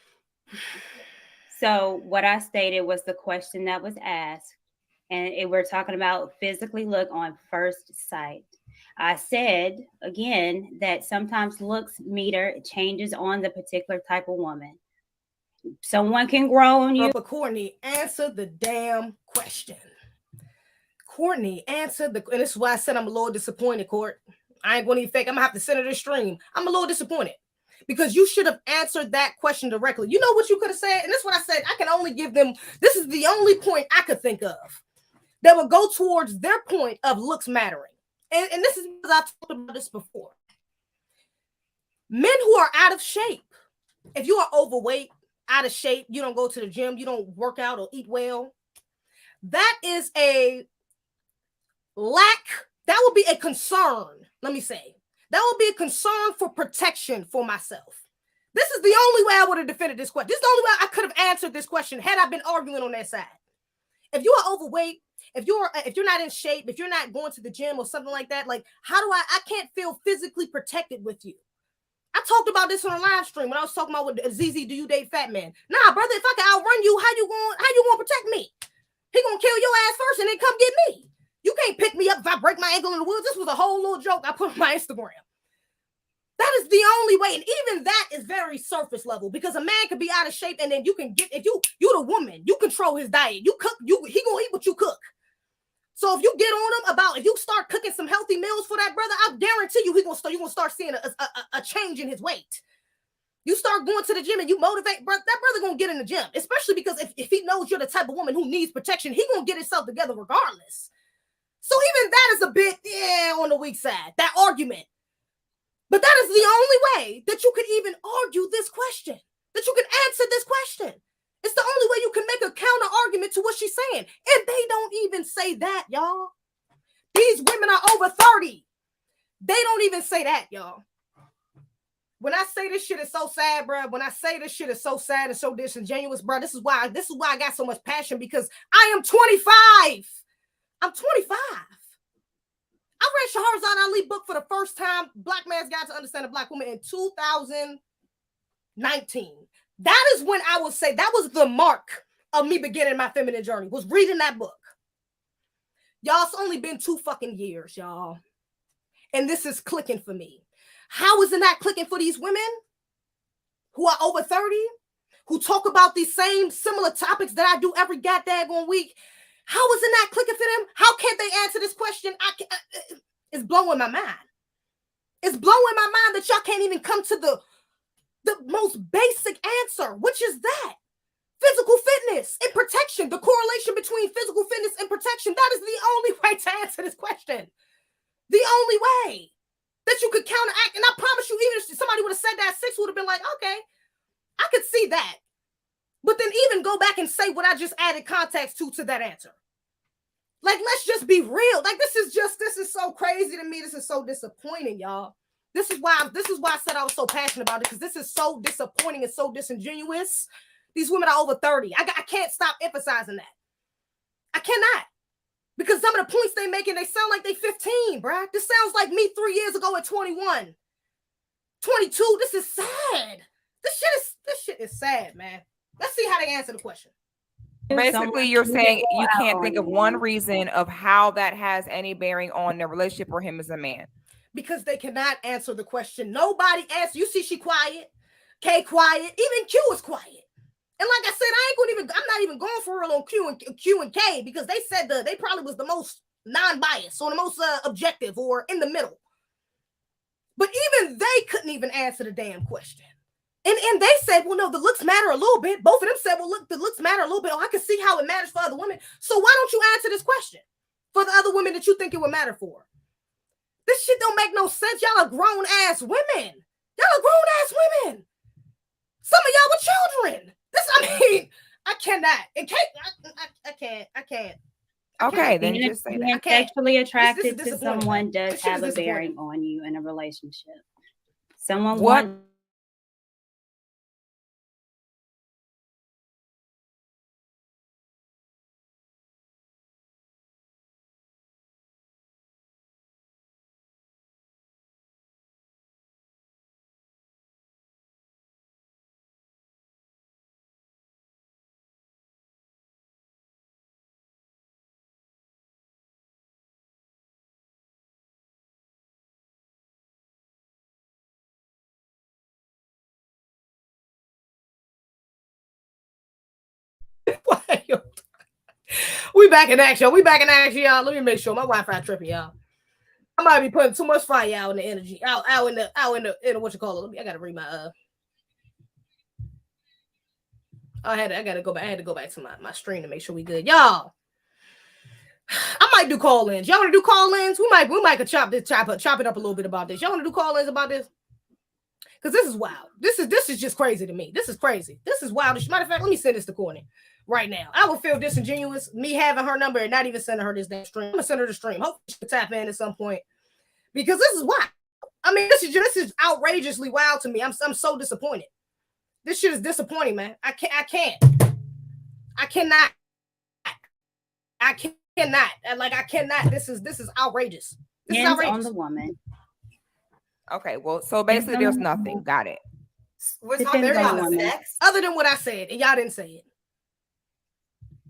So what I stated was the question that was asked, and we're talking about physically look on first sight. I said, again, that sometimes looks meter changes on the particular type of woman. Someone can grow on you. But Courtney, answer the damn question. Courtney, answer and this is why I said I'm a little disappointed, Court. I ain't going to even fake. I'm going to have to center this stream. I'm a little disappointed. Because you should have answered that question directly. You know what you could have said? And this is what I said. I can only give them, this is the only point I could think of that would go towards their point of looks mattering. And this is because I talked about this before. Men who are out of shape, if you are overweight, out of shape, you don't go to the gym, you don't work out or eat well, that is a lack, that would be a concern, let me say. That would be a concern for protection for myself. This is the only way I would have defended this question. This is the only way I could have answered this question had I been arguing on that side. If you are overweight, if you're not in shape, if you're not going to the gym or something like that, like how do I can't feel physically protected with you. I talked about this on a live stream when I was talking about with Zeze, do you date fat men? Nah, brother, if I can outrun you, how you going to protect me? He gonna kill your ass first and then come get me. You can't pick me up if I break my ankle in the woods. This was a whole little joke I put on my Instagram. That is the only way, and even that is very surface level, because a man could be out of shape, and then you can get, if you the woman, you control his diet. You cook, he gonna eat what you cook. So if you get on him about, if you start cooking some healthy meals for that brother, I guarantee you you're gonna start seeing a change in his weight. You start going to the gym and you motivate, brother, that brother gonna get in the gym, especially because if he knows you're the type of woman who needs protection, he gonna get himself together regardless. So even that is a bit, on the weak side, that argument. But that is the only way that you could even argue this question, that you can answer this question. It's the only way you can make a counter argument to what she's saying. And they don't even say that, y'all. These women are over 30. They don't even say that, y'all. When I say this shit is so sad, bro, when I say this shit is so sad and so disingenuous, bro, this is why I got so much passion, because I am 25. I'm 25. I read Shahrazad Ali book for the first time, Black Man's Guide to Understand a Black Woman, in 2019. That is when I would say that was the mark of me beginning my feminine journey, was reading that book. Y'all, it's only been 2 fucking years, y'all. And this is clicking for me. How isn't that clicking for these women who are over 30, who talk about these same similar topics that I do every goddamn week? How isn't that clicking for them? How can't they answer this question? It's blowing my mind. It's blowing my mind that y'all can't even come to the most basic answer, which is that. Physical fitness and protection, the correlation between physical fitness and protection. That is the only way to answer this question. The only way that you could counteract. And I promise you, even if somebody would have said that, 6 would have been like, okay, I could see that. But then even go back and say what I just added context to that answer. Like, let's just be real. Like, this is so crazy to me. This is so disappointing, y'all. This is why I said I was so passionate about it, because this is so disappointing and so disingenuous. These women are over 30. I can't stop emphasizing that. I cannot. Because some of the points they making, they sound like they 15, bruh. This sounds like me 3 years ago at 21. 22. This is sad. This shit is sad, man. Let's see how they answer the question. Basically, you're saying you can't think of one reason of how that has any bearing on their relationship or him as a man. Because they cannot answer the question. Nobody answers. You see, she quiet. K quiet. Even Q is quiet. And like I said, I'm not even going for real on Q and K, because they said they probably was the most non-biased or the most objective or in the middle. But even they couldn't even answer the damn question. And they said, well, no, the looks matter a little bit. Both of them said, well, look, the looks matter a little bit. Oh, I can see how it matters for other women. So why don't you answer this question for the other women that you think it would matter for? This shit don't make no sense. Y'all are grown-ass women. Y'all are grown-ass women. Some of y'all were children. I cannot. I can't. Okay, then just say that. Sexually attracted to someone does have a bearing on you in a relationship. Someone wants. We back in action, y'all. Let me make sure my Wi-Fi tripping, y'all. I might be putting too much fire out in the energy, out in the what you call it. I gotta read my I had to go back to my stream to make sure we good, y'all. I might do call-ins. Y'all want to do call-ins? We might could chop it up a little bit about this. Y'all want to do call-ins about this? Because this is wild. This is just crazy to me. This is crazy. This is wild. Matter of fact, let me send this to Courtney right now. I would feel disingenuous me having her number and not even sending her this damn stream. I'm gonna send her the stream. Hopefully she can tap in at some point, because this is wild. I mean, this is outrageously wild to me. I'm so disappointed. This shit is disappointing, man. I cannot. Like, I cannot. This is outrageous. This is outrageous on the woman. Okay, well, so basically there's nothing. Got it. We're talking about sex other than what I said, and y'all didn't say it.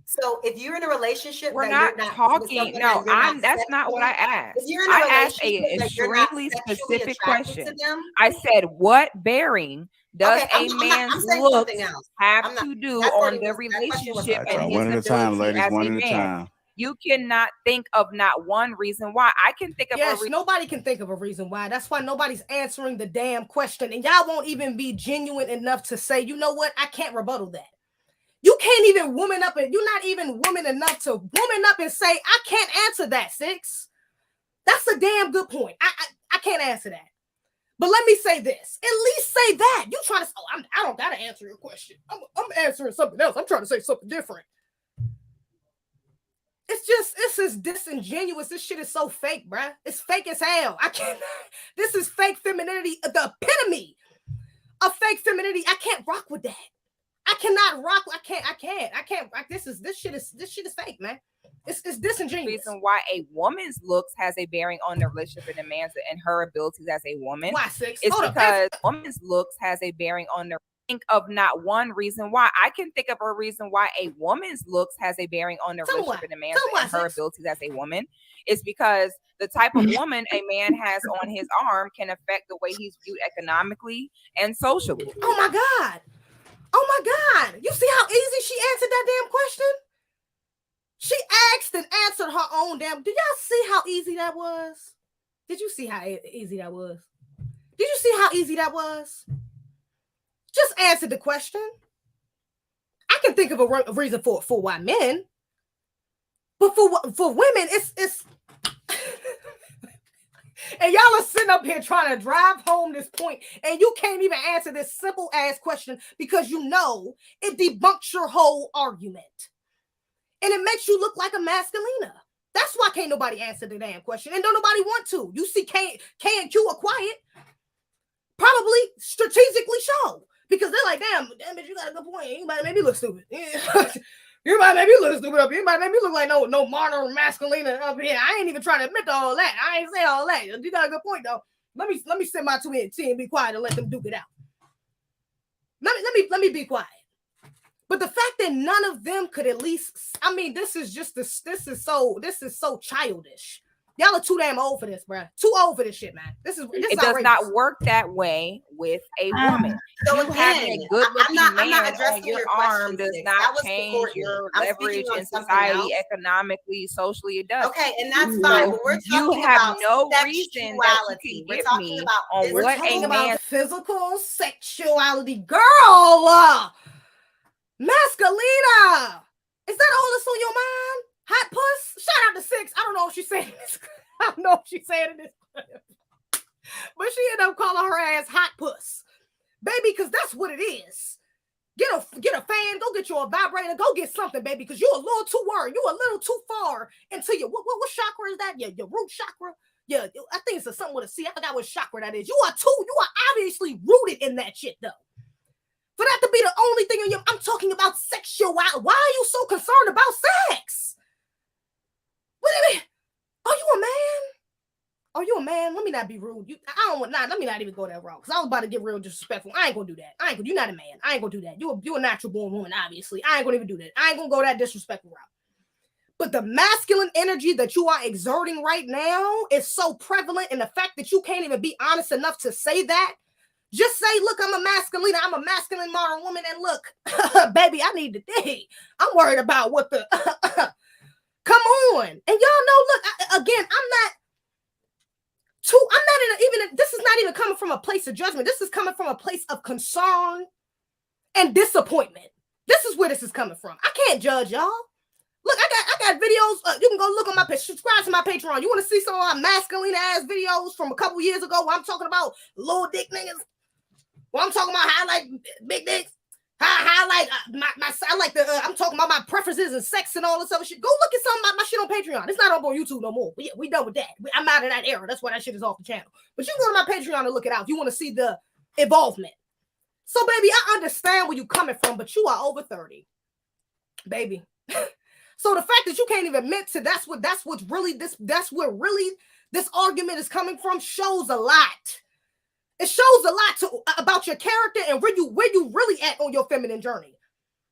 So if you're in a relationship, we're not talking. No, that's not what I asked. If you're in a I asked a extremely specific question. I said, what bearing does a man's looks have to do on the relationship and his ability as a man? You cannot think of not one reason why. I can think of nobody can think of a reason why. That's why nobody's answering the damn question. And y'all won't even be genuine enough to say, you know what? I can't rebuttal that. You can't even woman up, and you're not even woman enough to woman up and say, I can't answer that, Six. That's a damn good point. I can't answer that. But let me say this. At least say that. You trying to say, oh, I don't gotta answer your question. I'm answering something else. I'm trying to say something different. This is disingenuous. This shit is so fake, bruh. It's fake as hell. I can't. This is fake femininity, the epitome a fake femininity. I can't rock with that. I cannot rock. I can't rock. This shit is fake, man. It's disingenuous. The reason why a woman's looks has a bearing on the relationship and the man's and her abilities as a woman. Why, Six? It's because woman's looks has a bearing on the. Think of not one reason why. I can think of a reason why a woman's looks has a bearing on the relationship and the man's and her abilities as a woman. It's because the type of woman a man has on his arm can affect the way he's viewed economically and socially. Oh my God. You see how easy she answered that damn question? She asked and answered her own damn. Did y'all see how easy that was? Did you see how easy that was? Did you see how easy that was? Just answer the question. I can think of a reason for why men, but for women, it's and y'all are sitting up here trying to drive home this point, and you can't even answer this simple ass question because you know it debunks your whole argument. And it makes you look like a masculina. That's why can't nobody answer the damn question. And don't nobody want to. You see K and Q are quiet. Probably strategically so. Because they're like, damn, bitch, you got a good point. You might make me look stupid. You might make me look stupid up here. You might make me look like no modern masculina up here. I ain't even trying to admit to all that. I ain't say all that. You got a good point, though. Let me sit my 2 and 10 and be quiet and let them duke it out. Let me be quiet. But the fact that none of them could at least, I mean, this is so childish. Y'all are too damn old for this, bro. Too old for this shit, man. It does not work that way with a woman. So you having a good-looking man on your arm does not change your leverage in society, economically, socially. It does. Okay, and that's fine. But we're talking you have about no reason that you can give me on what a man. Physical sexuality, girl. Masculina. Is that all that's on your mind? Hot puss? Shout out to Six. I don't know if she's saying this. I don't know if she's saying this. But she ended up calling her ass hot puss. Baby, because that's what it is. Get a fan, go get you a vibrator, go get something, baby, because you're a little too worried. You're a little too far into your, what chakra is that? Your root chakra? Yeah, I think it's something with a C. I forgot what chakra that is. You are obviously rooted in that shit, though. For that to be the only thing in your, I'm talking about sexuality. Why are you so concerned about sex? What do you mean? Are you a man? Are you a man? Let me not be rude. Let me not even go that route. Because I was about to get real disrespectful. I ain't gonna do that. You're not a man. I ain't gonna do that. You're a natural born woman, obviously. I ain't gonna even do that. I ain't gonna go that disrespectful route. But the masculine energy that you are exerting right now is so prevalent, and the fact that you can't even be honest enough to say that. Just say, look, I'm a masculine modern woman, and look, baby, I need to date. I'm worried about what the come on. And y'all know, look, again, this is not even coming from a place of judgment. This is coming from a place of concern and disappointment. This is where this is coming from. I can't judge y'all. Look, I got videos. You can go look on my page, subscribe to my Patreon. You want to see some of my masculine ass videos from a couple years ago where I'm talking about little dick niggas? Well, I'm talking about how I like big dicks. How I like I'm talking about my preferences and sex and all this other shit. Go look at some of my shit on Patreon. It's not up on YouTube no more. But yeah, we done with that. I'm out of that era. That's why that shit is off the channel. But you can go to my Patreon and look it out if you want to see the involvement. So, baby, I understand where you're coming from, but you are over 30, baby. So the fact that you can't even admit to that's where really this argument is coming from shows a lot. It shows a lot about your character and where you really at on your feminine journey.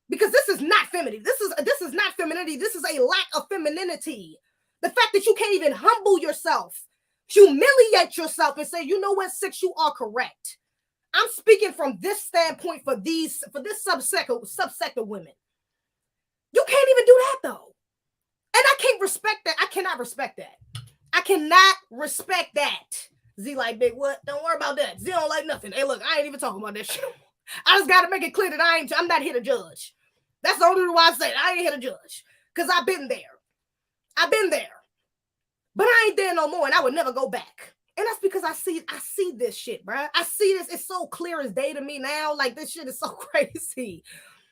Because this is not femininity. This is not femininity. This is a lack of femininity. The fact that you can't even humble yourself, humiliate yourself, and say, you know what, Six, you are correct. I'm speaking from this standpoint for this subsector women. You can't even do that though. And I can't respect that. I cannot respect that. I cannot respect that. Z like, big what? Don't worry about that. Z don't like nothing. Hey, look, I ain't even talking about that shit. I just got to make it clear that I'm not here to judge. That's the only reason why I say it. I ain't here to judge. Because I've been there. But I ain't there no more, and I would never go back. And that's because I see this shit, bro. I see this. It's so clear as day to me now. Like, this shit is so crazy.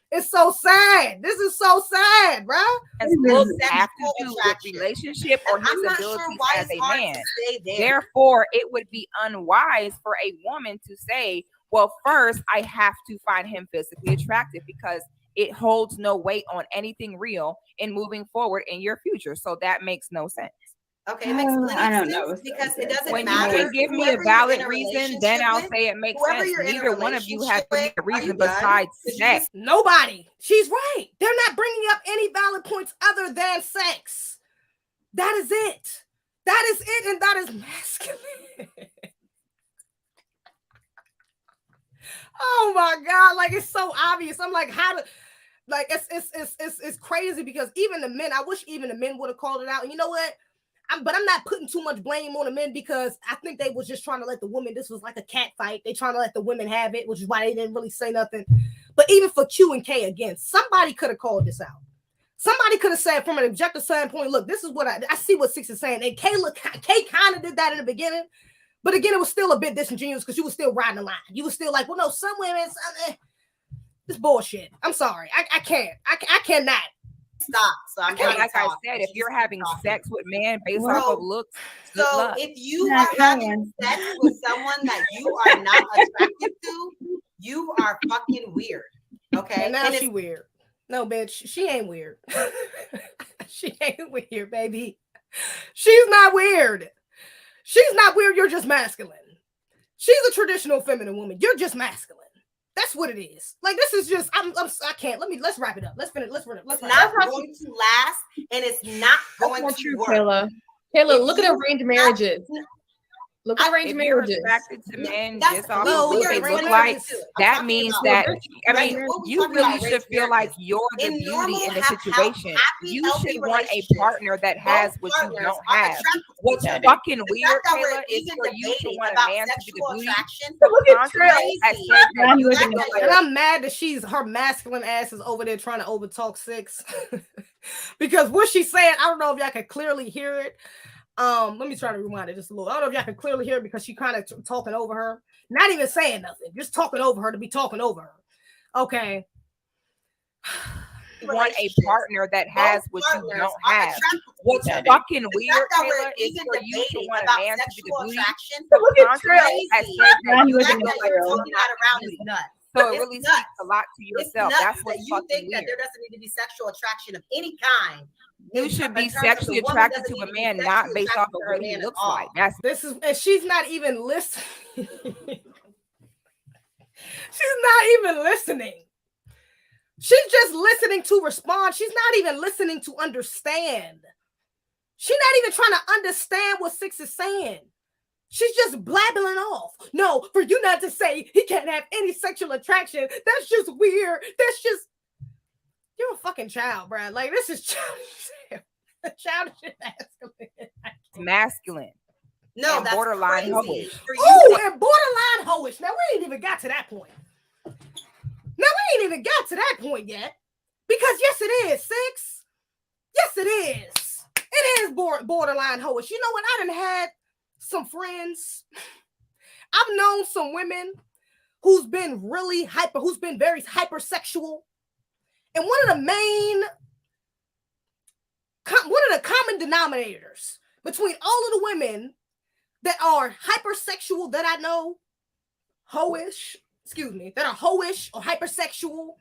It's so sad. This is so sad, bro. Has looks have to do with relationship or his abilities as a man. Therefore, it would be unwise for a woman to say, well, first I have to find him physically attractive, because it holds no weight on anything real in moving forward in your future. So that makes no sense. Okay, it makes plenty of sense because it doesn't matter. When you can give me a valid reason, then I'll say it makes sense. Neither one of you has to be a reason besides sex. Nobody. She's right. They're not bringing up any valid points other than sex. That is it. That is it, and that is masculine. Oh my God! Like, it's so obvious. I'm like, how to? Like, it's crazy because even the men. I wish even the men would have called it out. And you know what? But I'm not putting too much blame on the men because I think they was just trying to let the women, this was like a cat fight. They trying to let the women have it, which is why they didn't really say nothing. But even for Q and K, again, somebody could have called this out. Somebody could have said from an objective standpoint, look, this is what I see what Six is saying. And K kind of did that in the beginning. But again, it was still a bit disingenuous because you were still riding the line. You were still like, well, no, some women, it's bullshit. I'm sorry. I can't. I cannot. Stop. So I'm like I said, if you're having sex with men based off of looks, so if you are having sex with someone that you are not attracted to, you are fucking weird. Okay. And now she weird. No, bitch, she ain't weird. She ain't weird, baby. She's not weird. She's not weird. You're just masculine. She's a traditional feminine woman. You're just masculine. That's what it is. Like, this is just, I can't. Let's wrap it up. Let's finish. It's not going to last, and it's not going to work. Kayla, look at arranged marriages. Look at arranged marriages. Attracted to men just off of what they look like. That means that, I mean, you really should feel like you're the beauty in the situation. You should want a partner that has what you don't have. What's fucking weird, Kayla, is for you to want a man to be the beauty. And I'm mad that her masculine ass is over there trying to overtalk Six. Because what she's saying, I don't know if y'all can clearly hear it. Let me try to rewind it just a little. I don't know if y'all can clearly hear it because she kind of talking over her, not even saying nothing, just talking over her to be talking over her. Okay. You want a partner that has what you don't have. What's fucking weird, Kayla, is for you to want a man to be the beauty. Look at Trey. So it really speaks a lot to yourself. That's what's you fucking think weird. that there doesn't need to be sexual attraction of any kind. You should be sexually attracted to a man, not based off of what he looks like. And she's not even listening. She's not even listening. She's just listening to respond. She's not even listening to understand. She's not even trying to understand what Six is saying. She's just blabbling off. No, for you not to say he can't have any sexual attraction, that's just weird. That's just, you're a fucking child, bro. Like, this is childish. Childish masculine. Masculine. No, that's borderline hoish. Oh, and borderline hoish. Now, we ain't even got to that point. Yet. Because yes, it is, Six. Yes, it is. It is borderline hoish. You know what? I done had some friends. I've known some women who's been very hypersexual. And one of the common denominators between all of the women that are hypersexual that I know, that are hoish or hypersexual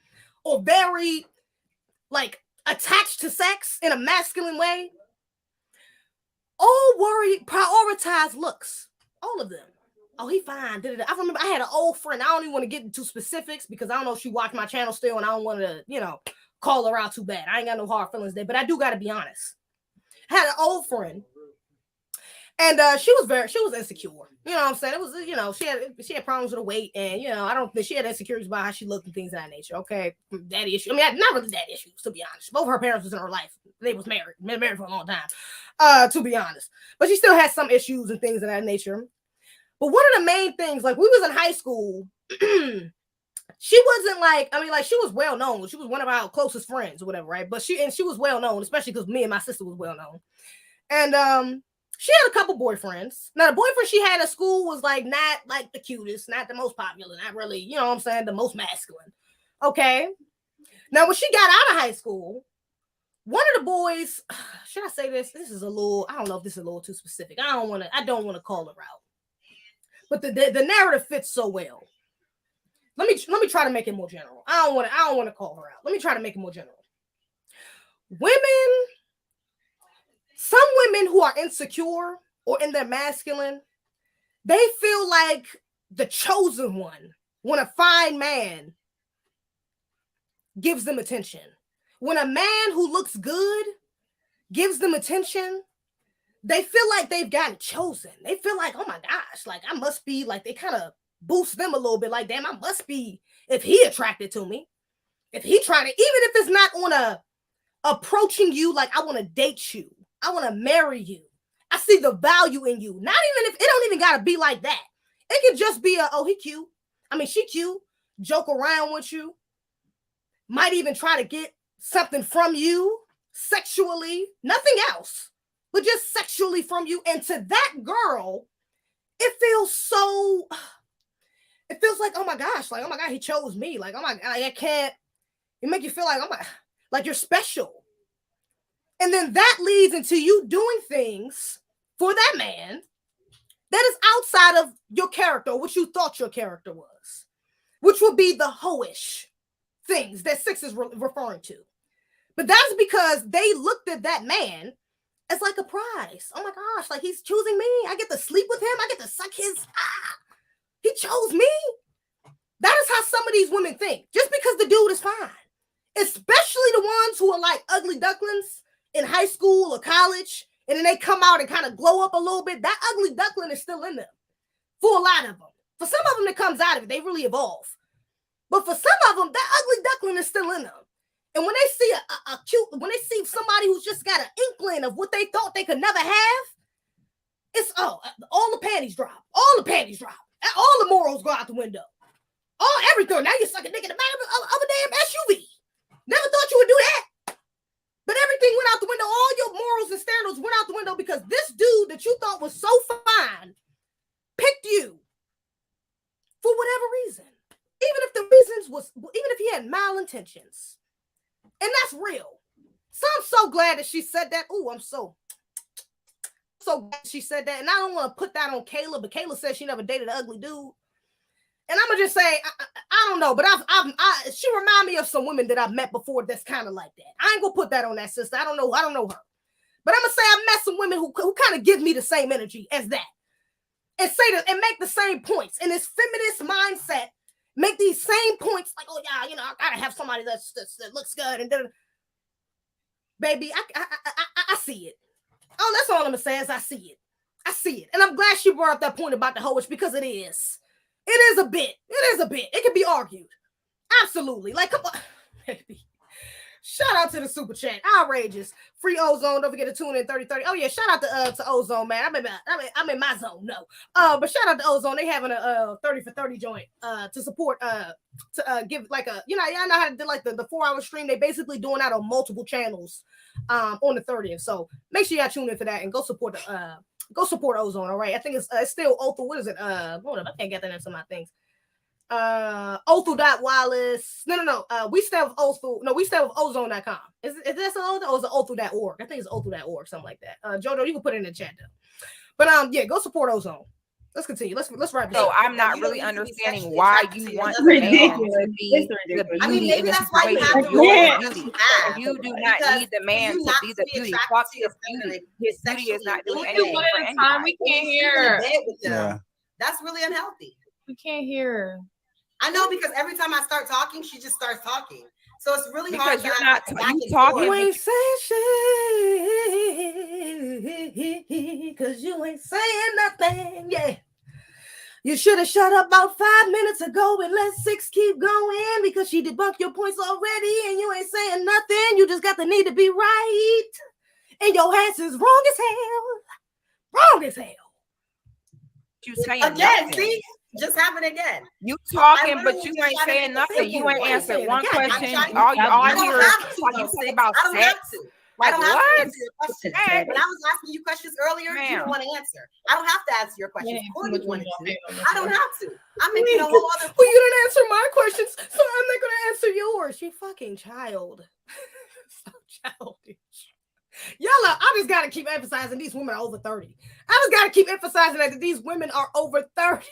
or very like attached to sex in a masculine way, all prioritize looks. All of them. Oh, he fine. I remember I had an old friend. I don't even want to get into specifics because I don't know if she watched my channel still, and I don't want to, call her out too bad. I ain't got no hard feelings there, but I do got to be honest. I had an old friend, and she was insecure. You know what I'm saying? It was, she had problems with her weight, and I don't think she had insecurities about how she looked and things of that nature. Okay, that issue. I mean, not really that issue, to be honest. Both her parents was in her life. They was been married for a long time, to be honest. But she still had some issues and things of that nature. But one of the main things, like, we was in high school, she wasn't she was well known. She was one of our closest friends or whatever, right? But she was well known, especially because me and my sister was well known. And she had a couple boyfriends. Now, the boyfriend she had at school was not like the cutest, not the most popular, not really, the most masculine. Okay. Now, when she got out of high school, one of the boys, should I say this? This is a little, I don't know if this is a little too specific. I don't want to call her out. But the narrative fits so well. Let me try to make it more general. I don't want to call her out. Let me try to make it more general. Some women who are insecure or in their masculine, they feel like the chosen one when a fine man gives them attention. When a man who looks good gives them attention, they feel like they've gotten chosen. They feel like, oh my gosh, like I must be, like they kind of boost them a little bit, like, damn, I must be, if he attracted to me, if he trying to, even if it's not on a approaching you like I want to date you, I want to marry you, I see the value in you. Not even if it don't even gotta be like that. It could just be oh, he cute. I mean, she cute, joke around with you, might even try to get something from you sexually, nothing else, but just sexually from you. And to that girl, it feels like, oh my gosh, like, oh my God, he chose me. Like, oh my God, I can't, it make you feel like, oh my, like you're special. And then that leads into you doing things for that man that is outside of your character, what you thought your character was, which would be the hoish things that Six is referring to. But that's because they looked at that man as like a prize. Oh my gosh, like he's choosing me. I get to sleep with him. I get to suck his, he chose me. That is how some of these women think, just because the dude is fine. Especially the ones who are like ugly ducklings in high school or college, and then they come out and kind of glow up a little bit. That ugly duckling is still in them for a lot of them. For some of them that comes out of it, they really evolve. But for some of them, that ugly duckling is still in them. And when they see a cute, when they see somebody who's just got an inkling of what they thought they could never have, it's all the panties drop. All the panties drop. All the morals go out the window. All everything. Now you're sucking dick in the back of a damn SUV. Never thought you would do that. But everything went out the window. All your morals and standards went out the window because this dude that you thought was so fine picked you for whatever reason. Even if he had malintentions. And that's real. So I'm so glad that she said that. Ooh, I'm so glad she said that. And I don't want to put that on Kayla, but Kayla said she never dated an ugly dude. And I'm gonna just say, I don't know, but she remind me of some women that I've met before that's kind of like that. I ain't gonna put that on that sister. I don't know her. But I'm gonna say I've met some women who kind of give me the same energy as that. And say that and make the same points. And this feminist mindset make these same points like, oh yeah, I gotta have somebody that looks good and then, baby, I see it. Oh, that's all I'm gonna say is I see it. And I'm glad she brought up that point about the hoish because it is a bit. It can be argued. Absolutely. Like, come on, baby. Shout out to the super chat. Outrageous. Free Ozone. Don't forget to tune in 3030. Oh yeah, shout out to Ozone, man. I'm in my zone. No. But shout out to Ozone. They having a 30 for 30 joint to support to give like a, y'all know how to do like the 4-hour stream. They basically doing that on multiple channels on the 30th. So make sure y'all tune in for that and go support Ozone. All right. I think it's still Othel. What is it? Hold up, I can't get that into my things. Othel.Wallace. No. We stay with Othel. No, we stay with ozone.com. Is that so? Or is it Othel.org? I think it's Othel.org, something like that. Jojo, you can put it in the chat though. But yeah, go support Ozone. Let's continue. Let's wrap this up. So I'm not really understanding why you want the man to be the beauty. I mean, maybe that's why you have to beauty. You do not need the man to be the beauty. Fuck his beauty. His beauty is not doing anything for anybody. We can't hear. Yeah. That's really unhealthy. We can't hear. I know, because every time I start talking, she just starts talking. So it's really because hard. You're not talking. You ain't saying shit because you ain't saying nothing. Yeah. You should have shut up about 5 minutes ago and let Six keep going because she debunked your points already and you ain't saying nothing. You just got the need to be right. And your ass is wrong as hell. Wrong as hell. You saying again, nothing. See? Just happened again. You talking, but you ain't saying nothing. You ain't answered one question. All you hear is talking about sex. I don't have what? to answer your question. When I was asking you questions earlier, you didn't want to answer. I don't have to answer your questions. I don't have to. I'm making a whole other. Well, you didn't answer my questions, so I'm not going to answer yours. worse, you fucking child. So childish. Y'all, I just gotta keep emphasizing these women are over 30. I just gotta keep emphasizing that these women are over 30.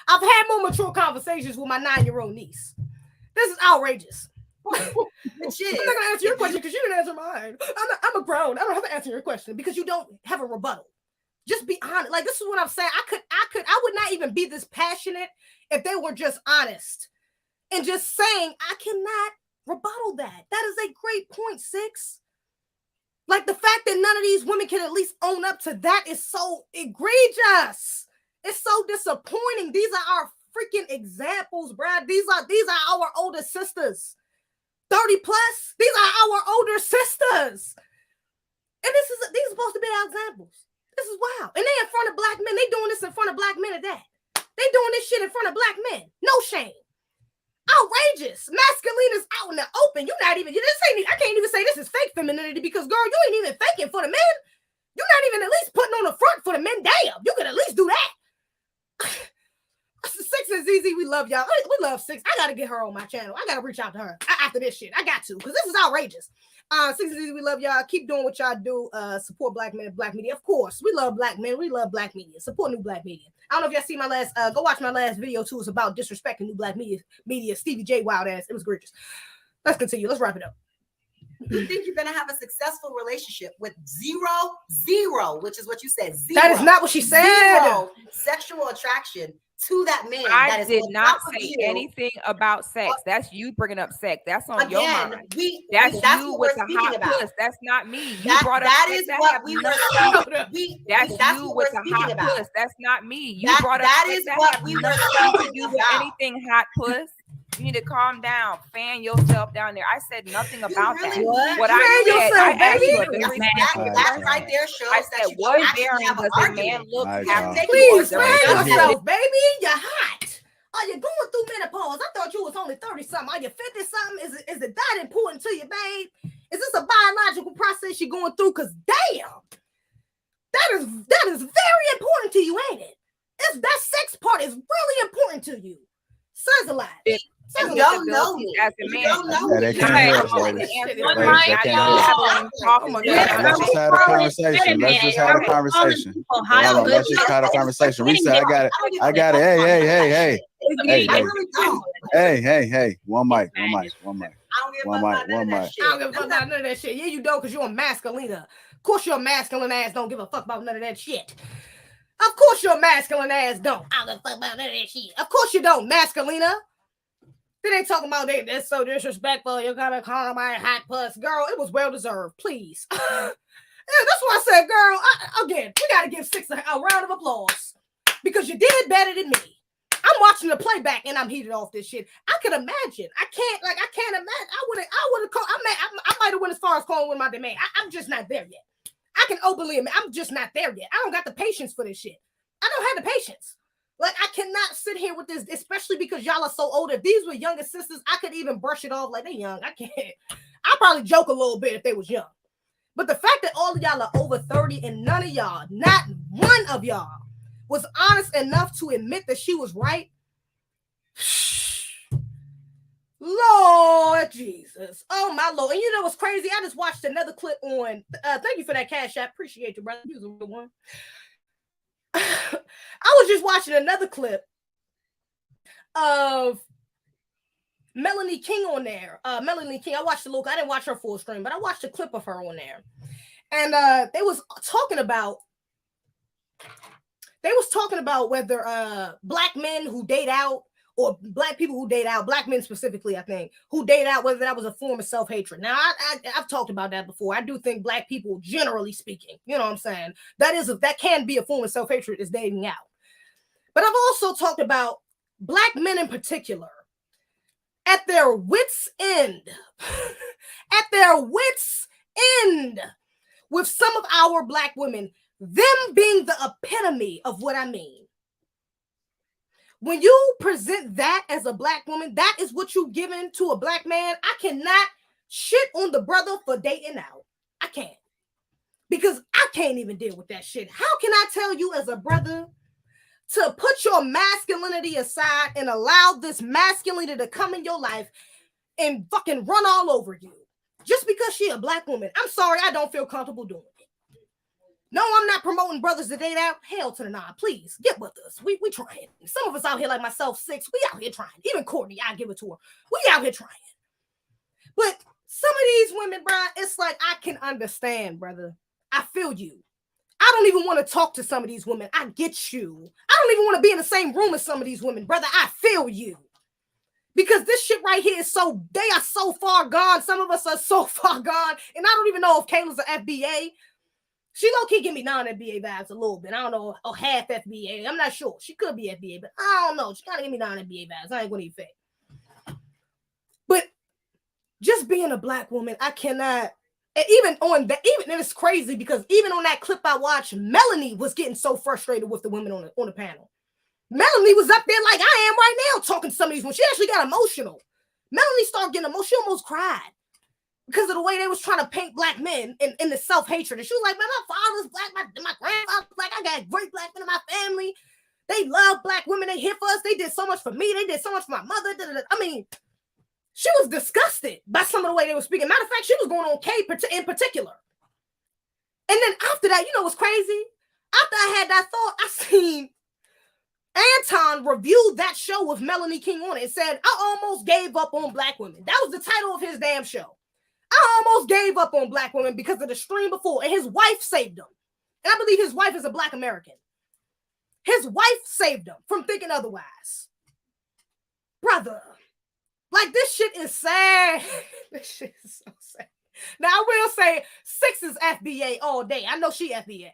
I've had more mature conversations with my 9-year-old niece. This is outrageous. I'm not gonna answer your question because you didn't answer mine. I'm a grown. I don't have to answer your question because you don't have a rebuttal. Just be honest. Like, this is what I'm saying. I would not even be this passionate if they were just honest and just saying, I cannot rebuttal that. That is a great point, Six. Like, the fact that none of these women can at least own up to that is so egregious. It's so disappointing. These are our freaking examples, Brad. These are our older sisters. 30 plus. These are our older sisters. And these are supposed to be our examples. This is wild. And they in front of black men. They doing this in front of black men at that. They doing this shit in front of black men. No shame. Outrageous. Masculine is out in the open. You're not even, I can't even say this is fake femininity because, girl, you ain't even faking for the men. You're not even at least putting on the front for the men. Damn, you could at least do that. Six and Zeze, we love y'all. We love Six. I gotta get her on my channel. I gotta reach out to her after this shit. I got to, because this is outrageous. Six and Zeze, we love y'all. Keep doing what y'all do. Support black men and black media. Of course, we love black men. We love black media. Support new black media. I don't know if y'all see my last, go watch my last video too. It's about disrespecting new black media. Stevie J wild ass. It was gorgeous. Let's continue. Let's wrap it up. You think you're gonna have a successful relationship with zero, which is what you said. Zero. That is not what she said. Zero sexual attraction to that man. I did not say anything about sex. That's you bringing up sex. That's on your mind. That's you with the hot puss. That's not me. You brought up that sex. is what we were That's you with the hot puss. That's not me. You brought up that sex. is what we were speaking do with anything hot puss. You need to calm down, fan yourself down there. I said nothing about that. What I said, I asked you a very that right there shows I said, what bearing does a man look have? Please fan yourself, baby. You're hot. Are you going through menopause? I thought you was only 30-something. Are you 50-something? Is it that important to you, babe? Is this a biological process you're going through? Because damn, that is very important to you, ain't it? That sex part is really important to you. Says a lot. You don't know me. As a man. Yeah, they can't hear us, ladies. Let's just have a conversation. Let's just have a conversation. Hold on, let's just have a conversation. Reset. I got it. Hey. One mic. I don't give a fuck about none of that shit. Yeah, you don't, because you're a masculina. Of course your masculine ass don't give a fuck about none of that shit. Of course your masculine ass don't. I don't give a fuck about none of that shit. Of course you don't, masculina. They ain't talking about that's so disrespectful. You're gonna call my hot puss. Girl, it was well deserved. Please. Yeah, that's why I said, girl, again, we gotta give Six a round of applause. Because you did better than me. I'm watching the playback and I'm heated off this shit. I can imagine. I can't imagine. I would have called. I might have went as far as calling with my demand. I'm just not there yet. I can openly admit I'm just not there yet. I don't got the patience for this shit. I don't have the patience. Like, I cannot sit here with this, especially because y'all are so old. If these were younger sisters, I could even brush it off like they young. I can't. I'd probably joke a little bit if they was young. But the fact that all of y'all are over 30 and none of y'all, not one of y'all, was honest enough to admit that she was right. Lord Jesus. Oh, my Lord. And you know what's crazy? I just watched another clip on, thank you for that cash app. Appreciate you, brother. You was a real one. I was just watching another clip of Melanie King on there. Melanie King, I watched the look. I didn't watch her full stream, but I watched a clip of her on there. And they was talking about whether black men who date out, or black people who date out, black men specifically, I think, who date out, whether that was a form of self-hatred. Now, I've talked about that before. I do think black people, generally speaking, you know what I'm saying, that can be a form of self-hatred, is dating out. But I've also talked about black men in particular, at their wits' end, with some of our black women, them being the epitome of what I mean. When you present that as a black woman, that is what you giving to a black man. I cannot shit on the brother for dating out. I can't. Because I can't even deal with that shit. How can I tell you as a brother, to put your masculinity aside and allow this masculinity to come in your life and fucking run all over you just because she a black woman. I'm sorry, I don't feel comfortable doing it. No, I'm not promoting brothers to date out. Hell to the nah. Please get with us. We trying. Some of us out here like myself, 6. We out here trying. Even Courtney, I give it to her. We out here trying. But some of these women, bro, it's like I can understand, brother. I feel you. I don't even want to talk to some of these women. I get you. I don't even want to be in the same room as some of these women, brother. I feel you. Because this shit right here is they are so far gone. Some of us are so far gone. And I don't even know if Kayla's an FBA. She low-key give me non-FBA vibes a little bit. I don't know, or half FBA. I'm not sure. She could be FBA, but I don't know. She kind of give me non-FBA vibes. I ain't going to even fake. But just being a black woman, I cannot. And even and it's crazy because even on that clip I watched, Melanie was getting so frustrated with the women on the panel. Melanie was up there like I am right now talking to some of these women. She actually got emotional. Melanie started getting emotional. She almost cried because of the way they was trying to paint black men in the self-hatred. And she was like, man, my father's black, my grandfather's black. I got great black men in my family. They love black women. They here for us. They did so much for me. They did so much for my mother. I mean, she was disgusted by some of the way they were speaking. Matter of fact, she was going on K in particular. And then after that, you know what's crazy? After I had that thought, I seen Anton reviewed that show with Melanie King on it and said, I almost gave up on black women. That was the title of his damn show. I almost gave up on black women because of the stream before, and his wife saved him. And I believe his wife is a black American. His wife saved him from thinking otherwise. Brother, like this shit is sad. This shit is so sad. Now I will say 6 is FBA all day. I know she FBA.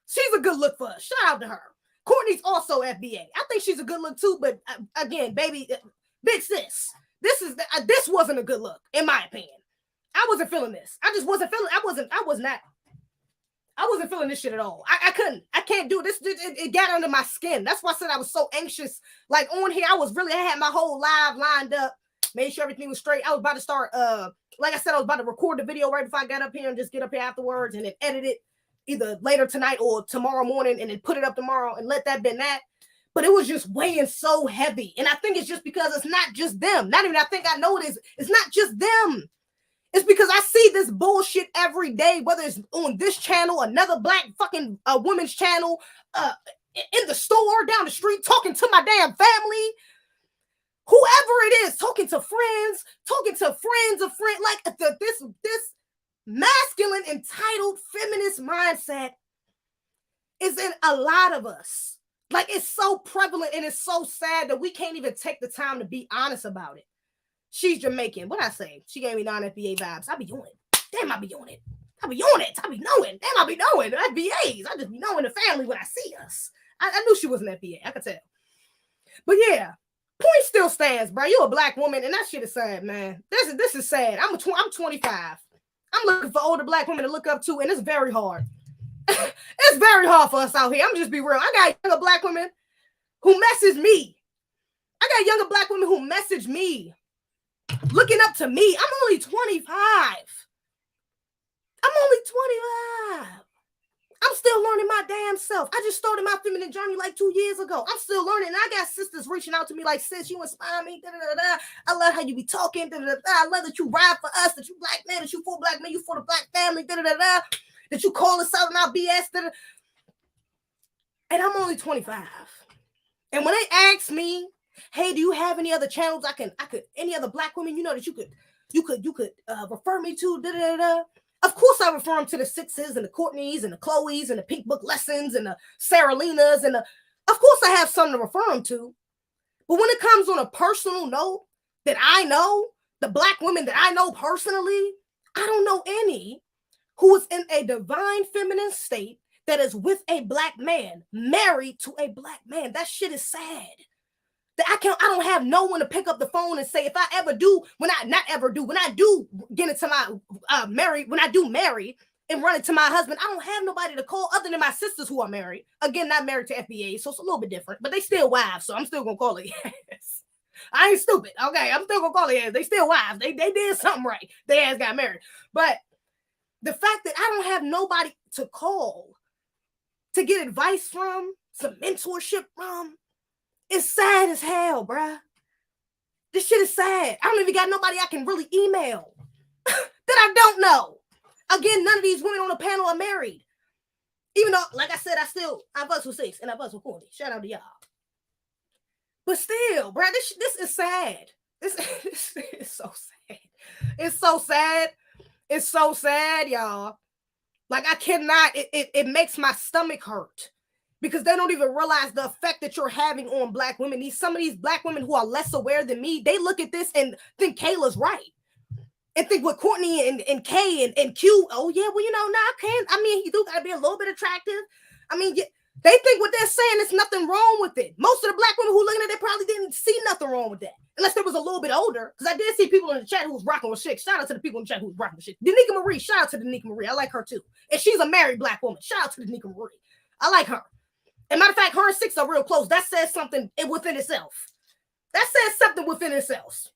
She's a good look for us. Shout out to her. Courtney's also FBA. I think she's a good look too, but again, baby, big sis. This wasn't a good look, in my opinion. I wasn't feeling this. I just wasn't feeling. I wasn't feeling this shit at all. I can't do this. It got under my skin. That's why I said I was so anxious. Like on here, I had my whole live lined up, made sure everything was straight. I was about to start. Like I said, I was about to record the video right before I got up here and just get up here afterwards and then edit it either later tonight or tomorrow morning and then put it up tomorrow and let that be that. But it was just weighing so heavy. And I think it's just because it's not just them. Not even I think I know it is. It's not just them. It's because I see this bullshit every day, whether it's on this channel, another black fucking woman's channel, in the store, down the street, talking to my damn family, whoever it is, talking to friends of friends, like this masculine, entitled, feminist mindset is in a lot of us. Like it's so prevalent and it's so sad that we can't even take the time to be honest about it. She's Jamaican. What I say? She gave me non-FBA vibes. I be on it. Damn, I be on it. I be on it. I be knowing. Damn, I be knowing. FBAs. I just be knowing the family when I see us. I knew she was an FBA. I could tell. But yeah, point still stands, bro. You a black woman, and that shit is sad, man. This is sad. I'm 25. I'm looking for older black women to look up to, and it's very hard. It's very hard for us out here. I'm just be real. I got younger black women who message me. I got younger black women who message me. Looking up to me. I'm only 25. I'm still learning my damn self. I just started my feminine journey like 2 years ago. I'm still learning. And I got sisters reaching out to me like, sis, you inspire me. Da, da, da, da. I love how you be talking. Da, da, da, da. I love that you ride for us, that you black man, that you for black men, you for the black family. Da, da, da, da. That you call us out on our BS. Da, da. And I'm only 25. And when they ask me, hey, do you have any other channels I could any other black women you know that you could refer me to? Da, da, da, da. Of course, I refer them to the 6s and the Courtneys and the Chloes and the Pink Book Lessons and the Sarah Lenas and of course I have some to refer them to. But when it comes on a personal note that I know, the black women that I know personally, I don't know any who is in a divine feminine state that is with a black man, married to a black man. That shit is sad. That I don't have no one to pick up the phone and say, if I ever do, when I do get into my when I do marry and run into my husband, I don't have nobody to call other than my sisters who are married. Again, not married to FBA, so it's a little bit different, but they still wives, so I'm still gonna call it yes. I ain't stupid, okay? I'm still gonna call it yes. They still wives. They did something right. They ass got married. But the fact that I don't have nobody to call to get advice from, some mentorship, it's sad as hell, bruh. This shit is sad. I don't even got nobody I can really email that I don't know. Again, none of these women on the panel are married. Even though, like I said, I bust with 6 and I bust with 40. Shout out to y'all. But still, bruh, this is sad. This is so sad. It's so sad. It's so sad, y'all. Like, I cannot, it makes my stomach hurt. Because they don't even realize the effect that you're having on Black women. Some of these Black women who are less aware than me, they look at this and think Kayla's right. And think with Courtney and Kay and Q, oh yeah, well, you do gotta be a little bit attractive. I mean, they think what they're saying is nothing wrong with it. Most of the Black women who looking at it probably didn't see nothing wrong with that. Unless they was a little bit older. Because I did see people in the chat who was rocking with chicks. Shout out to the people in the chat who was rocking with chicks. Danica Marie, shout out to Danica Marie. I like her too. And she's a married Black woman. Shout out to Danica Marie. I like her. And matter of fact, her and 6 are real close. That says something within itself. That says something within itself.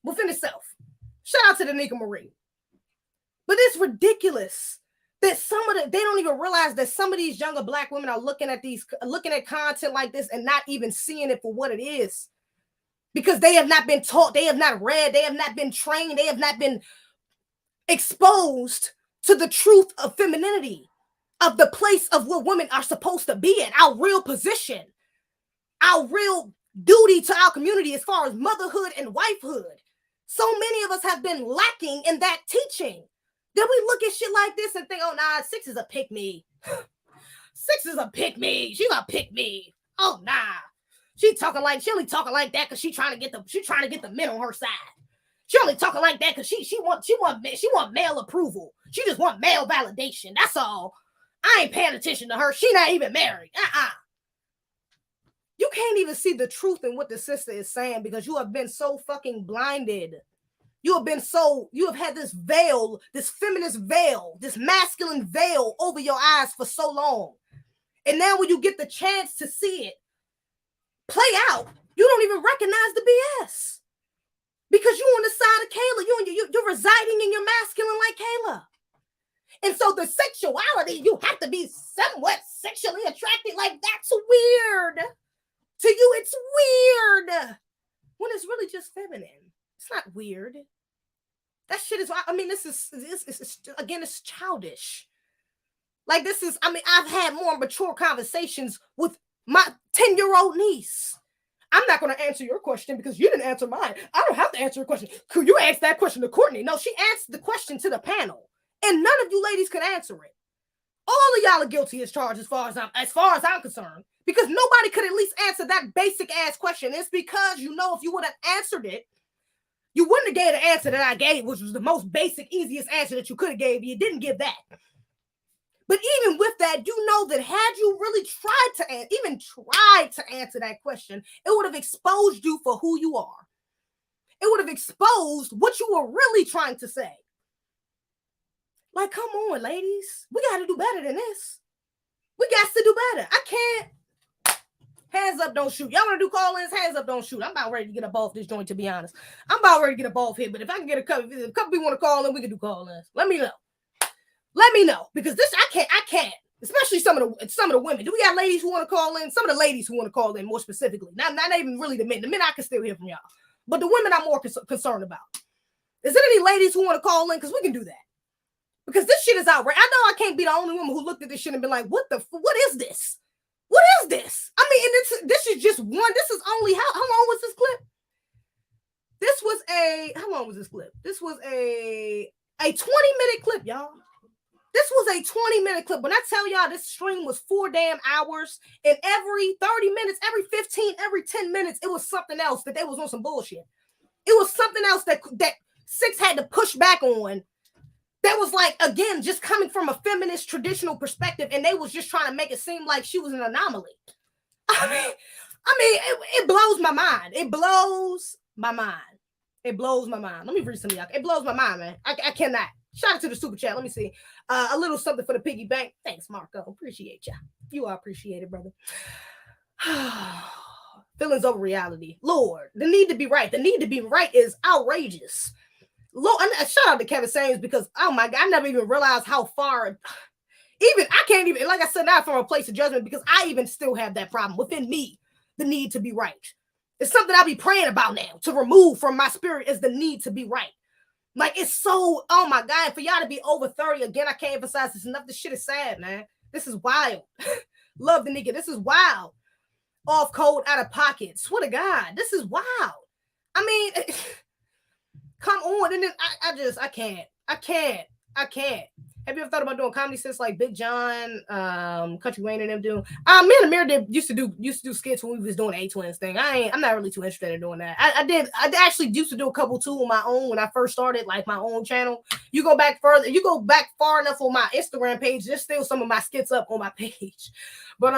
Shout out to Danica Marie. But it's ridiculous that they don't even realize that some of these younger Black women are looking at content like this and not even seeing it for what it is. Because they have not been taught, they have not read, they have not been trained, they have not been exposed to the truth of femininity. Of the place of where women are supposed to be in, our real position, our real duty to our community as far as motherhood and wifehood. So many of us have been lacking in that teaching. Then we look at shit like this and think, oh, nah, 6 is a pick me. 6 is a pick me. She's a pick me. Oh, nah. She only talking like that because she trying to get the men on her side. She only talking like that because she want male approval. She just want male validation. That's all. I ain't paying attention to her. She not even married. You can't even see the truth in what the sister is saying because you have been so fucking blinded. You have had this veil, this feminist veil, this masculine veil over your eyes for so long. And now when you get the chance to see it play out, you don't even recognize the BS. Because you're on the side of Kayla. You're residing in your masculine like Kayla. And so the sexuality, you have to be somewhat sexually attracted. Like, that's weird. To you, it's weird. When it's really just feminine. It's not weird. That shit is, it's childish. Like, I've had more mature conversations with my 10-year-old niece. I'm not going to answer your question because you didn't answer mine. I don't have to answer your question. Could you ask that question to Courtney? No, she answered the question to the panel. And none of you ladies can answer it. All of y'all are guilty as charged as far as I'm concerned. Because nobody could at least answer that basic ass question. It's because, if you would have answered it, you wouldn't have gave the answer that I gave, which was the most basic, easiest answer that you could have gave. You didn't give that. But even with that, you know that had you really tried to answer that question, it would have exposed you for who you are. It would have exposed what you were really trying to say. Like, come on, ladies. We got to do better than this. We got to do better. I can't. Hands up, don't shoot. Y'all want to do call-ins? Hands up, don't shoot. I'm about ready to get up off this joint, to be honest. I'm about ready to get up off here. But if I can get a couple people want to call in, we can do call-ins. Let me know. Because this, I can't. Especially some of the women. Do we got ladies who want to call in? Some of the ladies who want to call in more specifically. Not even really the men. The men I can still hear from y'all. But the women I'm more concerned about. Is there any ladies who want to call in? Because we can do that. Because this shit is outrageous. I know I can't be the only woman who looked at this shit and been like, what is this? What is this? I mean, and this is just one. This is only, how long was this clip? How long was this clip? This was a 20-minute clip, y'all. This was a 20-minute clip. When I tell y'all this stream was 4 damn hours, and every 30 minutes, every 15, every 10 minutes, it was something else that they was on some bullshit. It was something else that 6 had to push back on. That was like, again, just coming from a feminist traditional perspective, and they was just trying to make it seem like she was an anomaly. I mean, it blows my mind. It blows my mind. Let me read some of y'all. It blows my mind, man. I cannot. Shout out to the super chat. Let me see. A little something for the piggy bank. Thanks, Marco. Appreciate you. You are appreciated, brother. Feelings over reality. Lord, the need to be right. The need to be right is outrageous. Lord, shout out to Kevin Samuels because, oh my God, I never even realized how far Even I can't even, like I said, not from a place of judgment, because I even still have that problem within me, the need to be right. It's something I'll be praying about now to remove from my spirit is the need to be right. Like, it's so, oh my God, for y'all to be over 30, again, I can't emphasize this enough. This shit is sad, man. This is wild. Love the nigga. This is wild. Off code, out of pocket. Swear to God, this is wild. I mean, come on. And then I can't. Have you ever thought about doing comedy since like Big John, Country Wayne and them doing? Me and Amir used to do skits when we was doing the A-Twins thing. I'm not really too interested in doing that. I actually used to do a couple too on my own when I first started like my own channel. You go back further, you go back far enough on my Instagram page, there's still some of my skits up on my page. But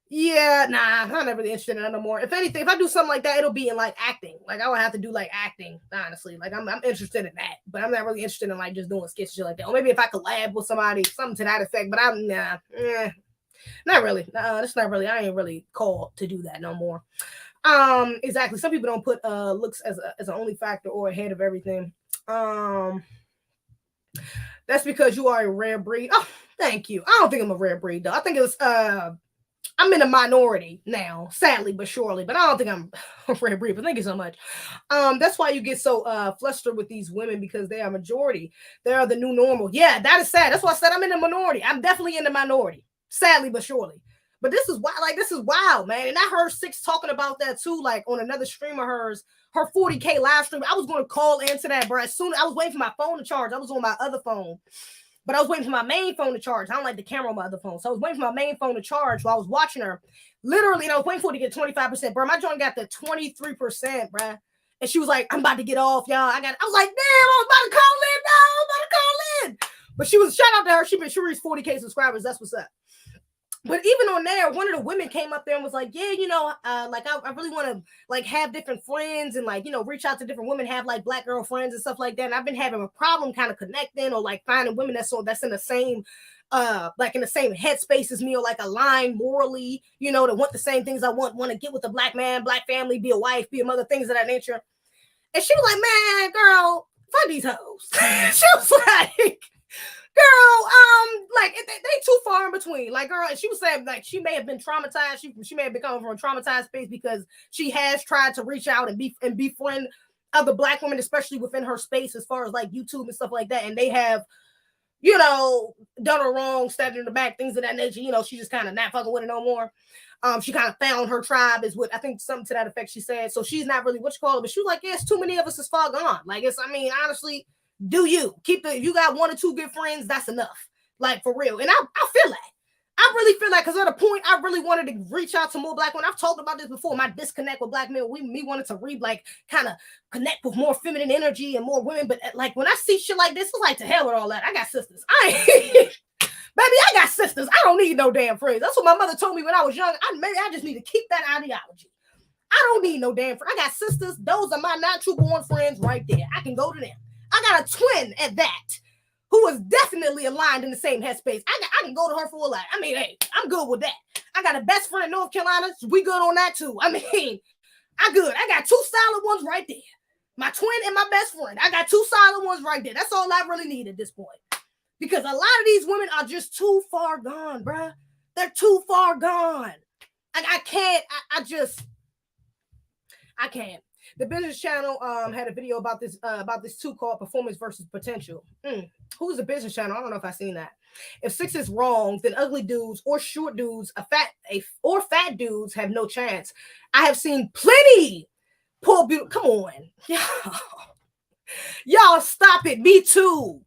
yeah, nah, I'm not really interested in that no more. If anything, if I do something like that, it'll be in like acting. Like I would have to do like acting, honestly. Like I'm interested in that, but I'm not really interested in like just doing skits shit like that. Or maybe if I collab with somebody, something to that effect. But I'm not really. That's not really. I ain't really called to do that no more. Exactly. Some people don't put looks as an only factor or ahead of everything. That's because you are a rare breed. Oh, thank you. I don't think I'm a rare breed though. I think it's I'm in a minority now, sadly but surely, but I don't think I'm a rare breed, but thank you so much. That's why you get so flustered with these women, because they are majority. They are the new normal. Yeah, that is sad. That's why I said I'm in the minority. I'm definitely in the minority, sadly but surely. But this is wild. Like, this is wild, man. And I heard Six talking about that too, like on another stream of hers, her 40K live stream. I was going to call into that, bro. As soon as I was waiting for my phone to charge, I was on my other phone. But I was waiting for my main phone to charge. I don't like the camera on my other phone. So I was waiting for my main phone to charge while I was watching her. Literally, and I was waiting for it to get 25%. Bro, my joint got the 23%, bro. And she was like, I'm about to get off, y'all. I was like, damn, I was about to call in. No, I was about to call in. But she was, shout out to her. She reached 40K subscribers. That's what's up. But even on there, one of the women came up there and was like, yeah, you know, like I really want to like have different friends and like, you know, reach out to different women, have like black girl friends and stuff like that. And I've been having a problem kind of connecting or like finding women that's in the same, like in the same headspace as me, or like aligned morally, you know, to want the same things I want to get with a black man, black family, be a wife, be a mother, things of that nature. And she was like, man, girl, fuck these hoes. She was like, girl, like they too far in between. Like, girl, and she was saying like she may have been traumatized. She may have been coming from a traumatized space because she has tried to reach out and befriend other black women, especially within her space, as far as like YouTube and stuff like that. And they have, you know, done her wrong, stabbed in the back, things of that nature. You know, she just kind of not fucking with it no more. She kind of found her tribe, is what I think, something to that effect she said. So she's not really what you call it, but she was like, yeah, it's too many of us is far gone. Like, it's, I mean, honestly, do you you got one or two good friends, that's enough, like, for real. And I feel that. I really feel that, because at a point I really wanted to reach out to more black women. I've talked about this before, my disconnect with black men. Me wanted to kind of connect with more feminine energy and more women. But like when I see shit like this, it's like, to hell with all that. I got sisters. Baby, I got sisters. I don't need no damn friends. That's what my mother told me when I was young. I just need to keep that ideology. I don't need no damn friends. I got sisters. Those are my natural born friends right there. I can go to them. I got a twin at that, who is definitely aligned in the same headspace. I can go to her for a lot. I mean, hey, I'm good with that. I got a best friend in North Carolina. We good on that too. I mean, I good. I got two solid ones right there. My twin and my best friend. I got two solid ones right there. That's all I really need at this point. Because a lot of these women are just too far gone, bruh. They're too far gone. I can't. I can't. The business channel had a video about this too, called Performance versus Potential. Who's the business channel? I don't know if I've seen that. If Six is wrong, then ugly dudes or short dudes, or fat dudes have no chance. I have seen plenty poor beauty. Come on, y'all stop it. Me too.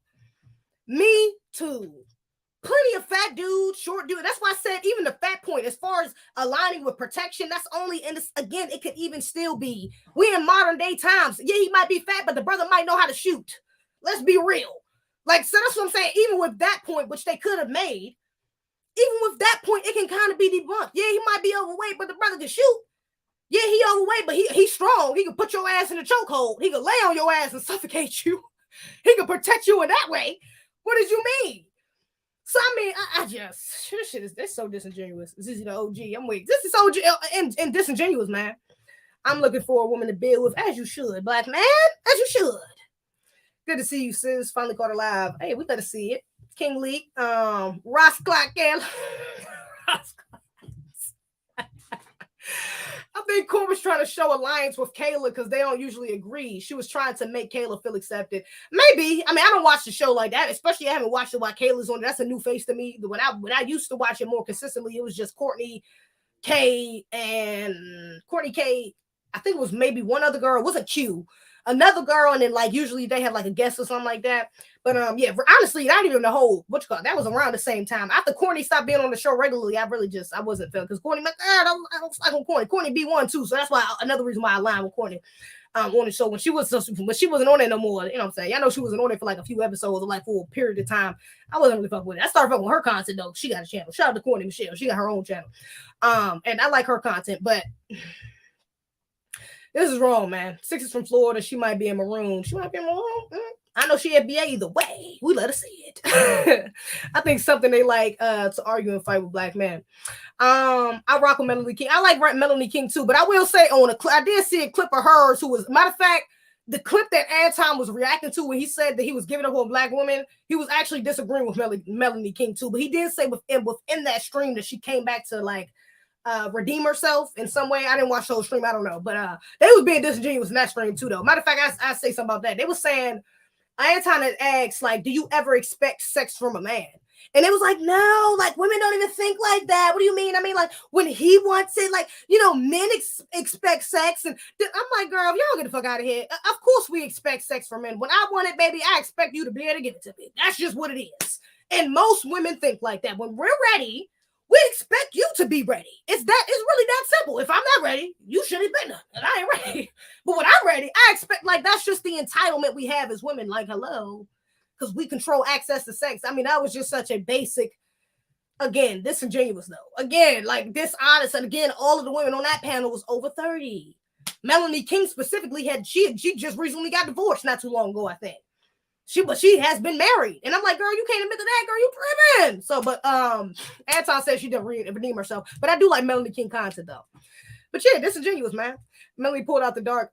Plenty of fat dudes, short dudes. That's why I said even the fat point, as far as aligning with protection, that's only in this. Again, it could even still be. We in modern day times. Yeah, he might be fat, but the brother might know how to shoot. Let's be real. Like, so that's what I'm saying. Even with that point, which they could have made, even with that point, it can kind of be debunked. Yeah, he might be overweight, but the brother can shoot. Yeah, he overweight, but he's strong. He can put your ass in a chokehold. He can lay on your ass and suffocate you. He can protect you in that way. What did you mean? So I mean, I just, this shit is so disingenuous. This is the OG. I'm waiting. This is OG and disingenuous, man. I'm looking for a woman to build with, as you should, black man, as you should. Good to see you, sis. Finally caught her live. Hey, we better see it. King Lee, Ross Clark, I think Court was trying to show alliance with Kayla because they don't usually agree. She was trying to make Kayla feel accepted. Maybe. I mean, I don't watch the show like that, especially I haven't watched it while Kayla's on it. That's a new face to me. When I used to watch it more consistently, it was just Courtney K. I think it was maybe one other girl. It wasn't Q. Another girl, and then like usually they have like a guest or something like that. But yeah, honestly, not even the whole that was around the same time. After Courtney stopped being on the show regularly, I wasn't feeling because Courtney, I don't like on Courtney. Courtney B1 too, so that's why another reason why I aligned with Courtney on the show when she wasn't on it no more. You know what I'm saying? I know she wasn't on it for like a few episodes or like for a period of time. I wasn't really fucking with it. I started fucking with her content though. She got a channel. Shout out to Courtney Michelle. She got her own channel. And I like her content, but this is wrong, man. Six is from Florida. She might be in maroon. I know she NBA either way. We let her see it. I think something they like to argue and fight with black men. I rock with Melanie King. I like Melanie King too, but I will say I did see a clip of hers who was, matter of fact, the clip that Anton was reacting to when he said that he was giving up on black women, he was actually disagreeing with Melanie King too. But he did say within that stream that she came back to like redeem herself in some way. I didn't watch the whole stream. I don't know. But they was being disingenuous in that stream too, though. Matter of fact, I say something about that. They were saying, Anton had asked, like, do you ever expect sex from a man? And it was like, no, like women don't even think like that. What do you mean? I mean, like when he wants it, like, men expect sex. And I'm like, girl, if y'all get the fuck out of here. Of course we expect sex from men. When I want it, baby, I expect you to be able to give it to me. That's just what it is. And most women think like that. When we're ready, we expect you to be ready. It's really that simple. If I'm not ready, you shouldn't be nothing. And I ain't ready. But when I'm ready, I expect, like, that's just the entitlement we have as women. Like, hello, because we control access to sex. I mean, that was just such a basic, again, disingenuous though. Again, like dishonest. And again, all of the women on that panel was over 30. Melanie King specifically she just recently got divorced not too long ago, I think. She has been married. And I'm like, girl, you can't admit to that, girl. You tripping. So, but Anton said she didn't redeem herself. But I do like Melanie King content though. But yeah, disingenuous, man. Melanie pulled out the dark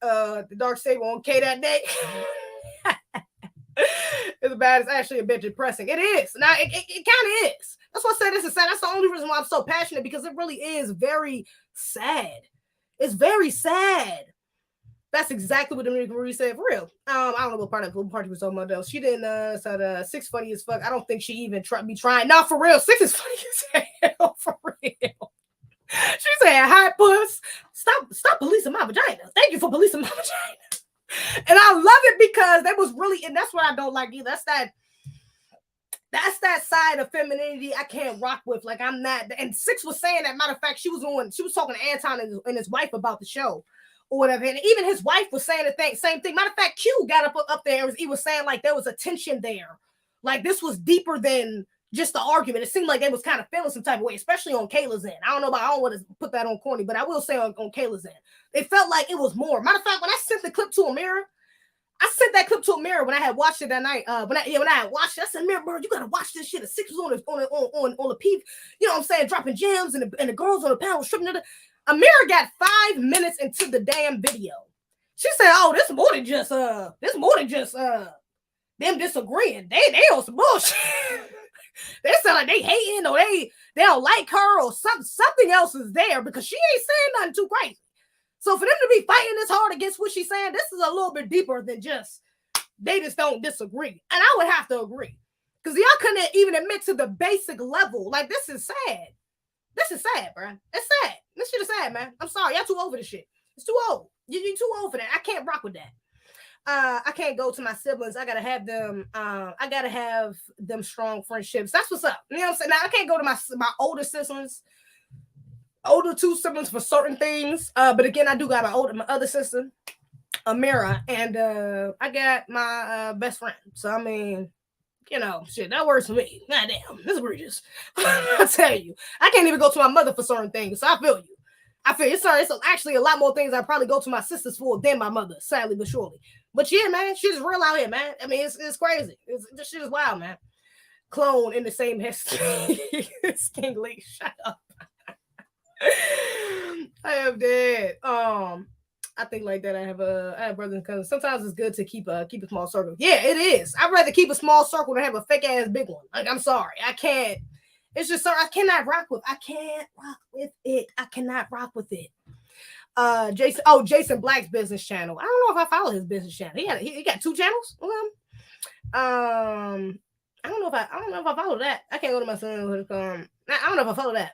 saber on K that day. It's bad. It's actually a bit depressing. It is. Now it kind of is. That's why I said this is sad. That's the only reason why I'm so passionate, because it really is very sad. It's very sad. That's exactly what Dominique Marie said, for real. I don't know what party was talking about though. She didn't said Six funny as fuck. I don't think she even be trying. No, for real. Six is funny as hell, for real. She said, "Hi, puss. Stop policing my vagina. Thank you for policing my vagina." And I love it because they was really, and that's what I don't like either. That's that side of femininity I can't rock with. Like, I'm not. And Six was saying that. Matter of fact, she was talking to Anton and his wife about the show or whatever. And even his wife was saying the same thing. Matter of fact, Q got up there and he was saying like there was a tension there. Like this was deeper than just the argument. It seemed like they was kind of feeling some type of way, especially on Kayla's end. I don't want to put that on corny, but I will say on Kayla's end, it felt like it was more. Matter of fact, when I sent the clip to Amira, I sent that clip to Amira when I had watched it that night. When I had watched it, I said, "Amira, bro, you gotta watch this shit." The Six was on the peak, you know what I'm saying, dropping gems, and the girls on the panel stripping it. Amira got 5 minutes into the damn video. She said, "Oh, this more than just them disagreeing. They on some bullshit." They sound like they hating or they don't like her or something else is there, because she ain't saying nothing too crazy. So for them to be fighting this hard against what she's saying, this is a little bit deeper than just they just don't disagree. And I would have to agree, because y'all couldn't even admit to the basic level. Like, this is sad. This is sad, bro. It's sad. This shit is sad, man. I'm sorry. Y'all too old for this shit. It's too old. You're too old for that. I can't rock with that. I can't go to my siblings. I gotta have them strong friendships. That's what's up. You know what I'm saying? Now I can't go to my older two siblings for certain things. But again, I do got my other sister, Amira, and I got my best friend. So I mean, you know, shit, that works for me. Goddamn, this is egregious. I tell you, I can't even go to my mother for certain things. So I feel you. It's actually a lot more things I probably go to my sisters for than my mother, sadly but surely. But yeah, man, shit is real out here, man. I mean, it's crazy. This shit is wild, man. Clone in the same history. It's King Lee. Shut up. I am dead. I think like that. I have brothers and cousins. Sometimes it's good to keep a small circle. Yeah, it is. I'd rather keep a small circle than have a fake ass big one. Like, I'm sorry, I can't. It's just I cannot rock with. I can't rock with it. I cannot rock with it. Jason Black's business channel. I don't know if I follow his business channel. He got 2 channels. I don't know if I follow that. I can't go to my son. I don't know if I follow that.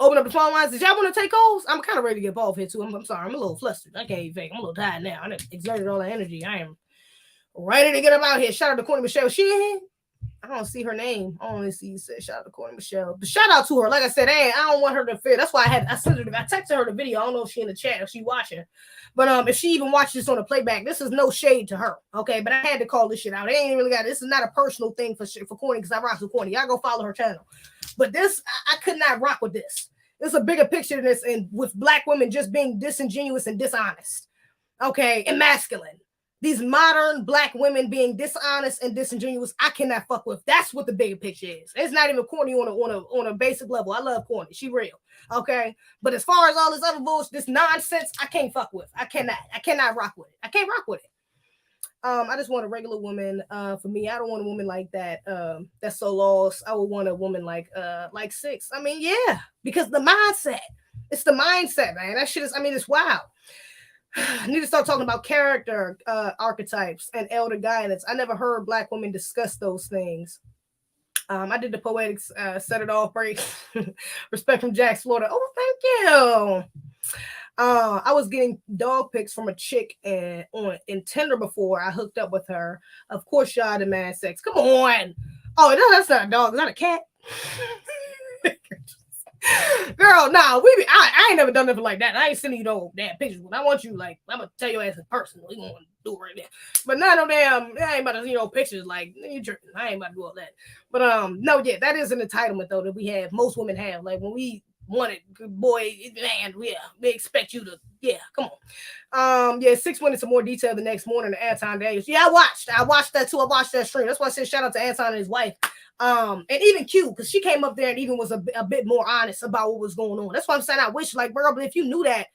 Open up the phone lines. Did y'all want to take calls? I'm kind of ready to get involved here too. I'm sorry. I'm a little flustered. I can't even fake. I'm a little tired now. I exerted all that energy. I am ready to get up out here. Shout out to Courtney Michelle. She in here? I don't see her name. I only see you said shout out to Courtney Michelle. But shout out to her. Like I said, I don't want her to fit. That's why I texted her the video. I don't know if she in the chat, if she watching. But if she even watches this on the playback, this is no shade to her. Okay. But I had to call this shit out. It ain't really this is not a personal thing for Courtney because I rock with Courtney. Y'all go follow her channel. But this, I could not rock with this. There's a bigger picture than this, and with Black women just being disingenuous and dishonest. Okay, and masculine. These modern Black women being dishonest and disingenuous, I cannot fuck with. That's what the bigger picture is. It's not even corny on a basic level. I love corny. She real. Okay. But as far as all this other bullshit, this nonsense, I can't fuck with. I cannot rock with it. I can't rock with it. I just want a regular woman. For me, I don't want a woman like that. That's so lost. I would want a woman like Six. I mean, yeah, because the mindset. It's the mindset, man. That shit is. I mean, it's wild. I need to start talking about character archetypes and elder guidance. I never heard Black women discuss those things. I did the poetics, set it off break. Respect from Jack's Florida. Oh, thank you. I was getting dog pics from a chick in Tinder before I hooked up with her. Of course, y'all demand sex. Come on. Oh, no, that's not a dog. Is that a cat? Girl, nah, I ain't never done nothing like that. I ain't sending you no damn pictures. When I want you, like, I'm gonna tell your ass in person. We gonna do it right there. But not no damn, I ain't about to see no pictures like you jerking. I ain't about to do all that. But no, yeah, that is an entitlement though that we have. Most women have. Like when we want it, boy, man, yeah, they expect you to, yeah, come on. Yeah, Six went into more detail the next morning to Anton Daniels. Yeah, I watched that too. I watched that stream. That's why I said shout out to Anton and his wife. And even Q, because she came up there and even was a bit more honest about what was going on. That's why I'm saying I wish, like, bro, but if you knew that,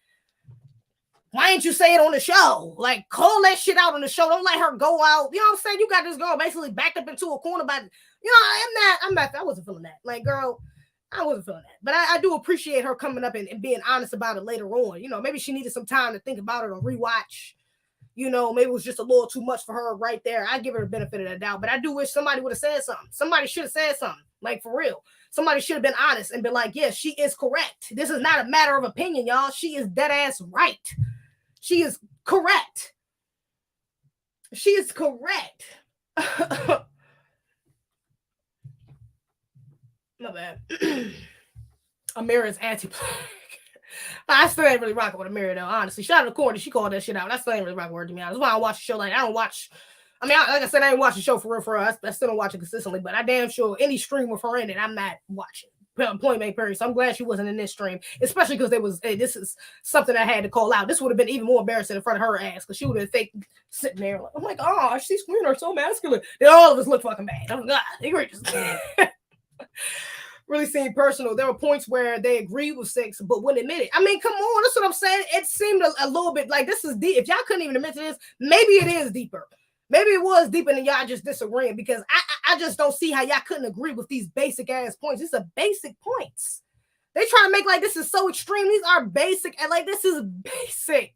why didn't you say it on the show? Like, call that shit out on the show. Don't let her go out. You know what I'm saying? You got this girl basically backed up into a corner by, you know, I wasn't feeling that. Like, girl, I wasn't feeling that. But I do appreciate her coming up and being honest about it later on. You know, maybe she needed some time to think about it or rewatch. You know, maybe it was just a little too much for her right there. I give her the benefit of the doubt, but I do wish somebody would have said something. Somebody should have said something, like for real. Somebody should have been honest and been like, yes, she is correct. This is not a matter of opinion, y'all. She is dead ass right. She is correct. She is correct. My bad. Amira's anti-black. I still ain't really rocking with Amira though, honestly. Shout out to Courtney, she called that shit out. I still ain't really rocking with her, to be honest. That's why I watch the show. Like, I don't watch. I mean, like I said, I ain't watch the show for real. I still don't watch it consistently, but I damn sure any stream with her in it, I'm not watching. Point blank period. So I'm glad she wasn't in this stream, especially because there was. Hey, this is something I had to call out. This would have been even more embarrassing in front of her ass because she would have fake sitting there like, I'm like, oh, she's women are so masculine. Then all of us look fucking bad. I'm like, egregious. Really seemed personal. There were points where they agreed with Six, but wouldn't admit it. I mean, come on, that's what I'm saying. It seemed a little bit like this is deep. If y'all couldn't even admit to this, maybe it is deeper. Maybe it was deeper than y'all just disagreeing because I just don't see how y'all couldn't agree with these basic ass points. These are basic points. They try to make like this is so extreme. These are basic and like this is basic.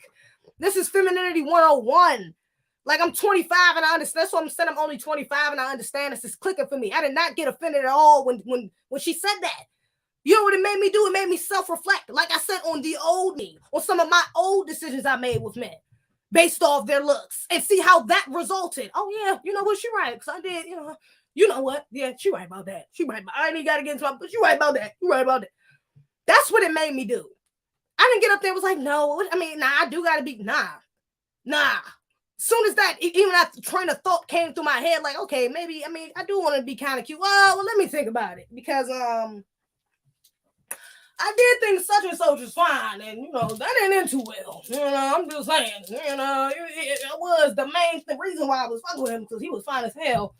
This is femininity 101. Like I'm 25 and I understand. That's what I'm saying. I'm only 25 and I understand this is clicking for me. I did not get offended at all when she said that. You know what it made me do? It made me self-reflect. Like I said, on the old me, on some of my old decisions I made with men based off their looks and see how that resulted. Oh yeah, you know what? She right. Because I did, you know what? Yeah, she right about that. She right about I ain't even got to get into my, but she right about that. You right about that. That's what it made me do. I didn't get up there and was like, no, I mean, I do got to be, nah. Soon as that, even that train of thought came through my head, like, okay, maybe, I mean, I do want to be kind of cute. Well, let me think about it because I did think such and such was fine, and that ain't into well. I'm just saying, it was the main reason why I was fucking with him because he was fine as hell,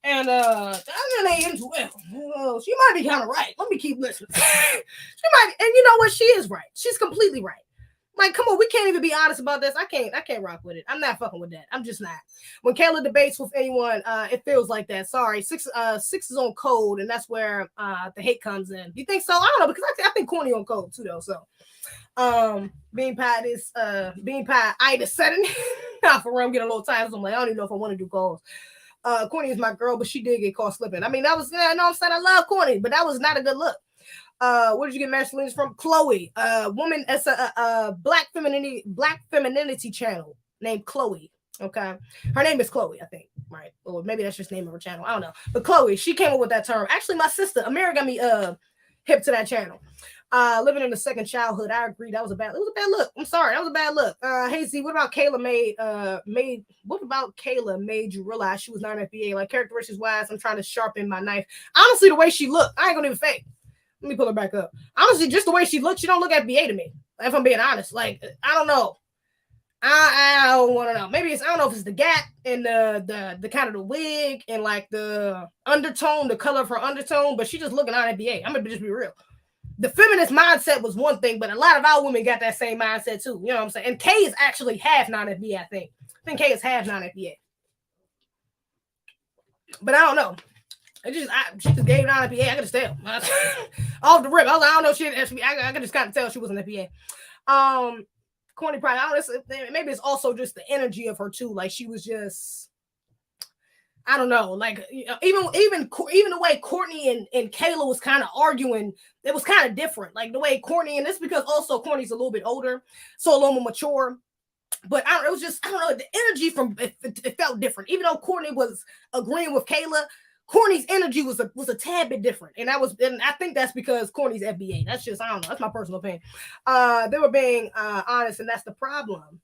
and that ain't into well. She might be kind of right. Let me keep listening. She might, and you know what? She is right. She's completely right. Like, come on, we can't even be honest about this. I can't rock with it. I'm not fucking with that. I'm just not. When Kayla debates with anyone, it feels like that. Sorry, six is on code, and that's where the hate comes in. You think so? I don't know, because I think corny on code too, though. So, bean pie, I just said it. For real, I'm getting a little tired. So I'm like, I don't even know if I want to do calls. Corny is my girl, but she did get caught slipping. I mean, that was, I know I'm saying I love Corny, but that was not a good look. Where did you get masculines from? Chloe, woman. It's a black femininity channel named Chloe. Okay, her name is Chloe, I think, right? Or maybe that's just the name of her channel. I don't know. But Chloe, she came up with that term. Actually, my sister Amira got me hip to that channel. Living in the second childhood, I agree. It was a bad look. I'm sorry, that was a bad look. Hey Z, what about Kayla made you realize she was not an FBA? Like, characteristics wise, I'm trying to sharpen my knife. Honestly, the way she looked, I ain't gonna even fake. Let me pull her back up. Honestly, just the way she looks, she don't look FBA to me. If I'm being honest, like, I don't know. I don't want to know. Maybe it's, I don't know if it's the gap and the kind of the wig and like the undertone, the color of her undertone, but she just looking on FBA. I'm gonna just be real. The feminist mindset was one thing, but a lot of our women got that same mindset too. You know what I'm saying? And K is actually half non-FBA, I think. I think K is half non-FBA. But I don't know. She just gave non-FBA. I could just tell. Off the rip. I was like, I don't know shit. I could just kind of tell she wasn't FBA. Corny probably, I don't know, maybe it's also just the energy of her too. Like, she was just, I don't know, like, you know, even the way Courtney and Kayla was kind of arguing, it was kind of different. Like the way Courtney, and it's because also Courtney's a little bit older, so a little more mature. But it was just, I don't know, the energy from it felt different. Even though Courtney was agreeing with Kayla, Courtney's energy was a tad bit different, and I think that's because Courtney's FBA. That's just, I don't know. That's my personal opinion. They were being honest, and that's the problem.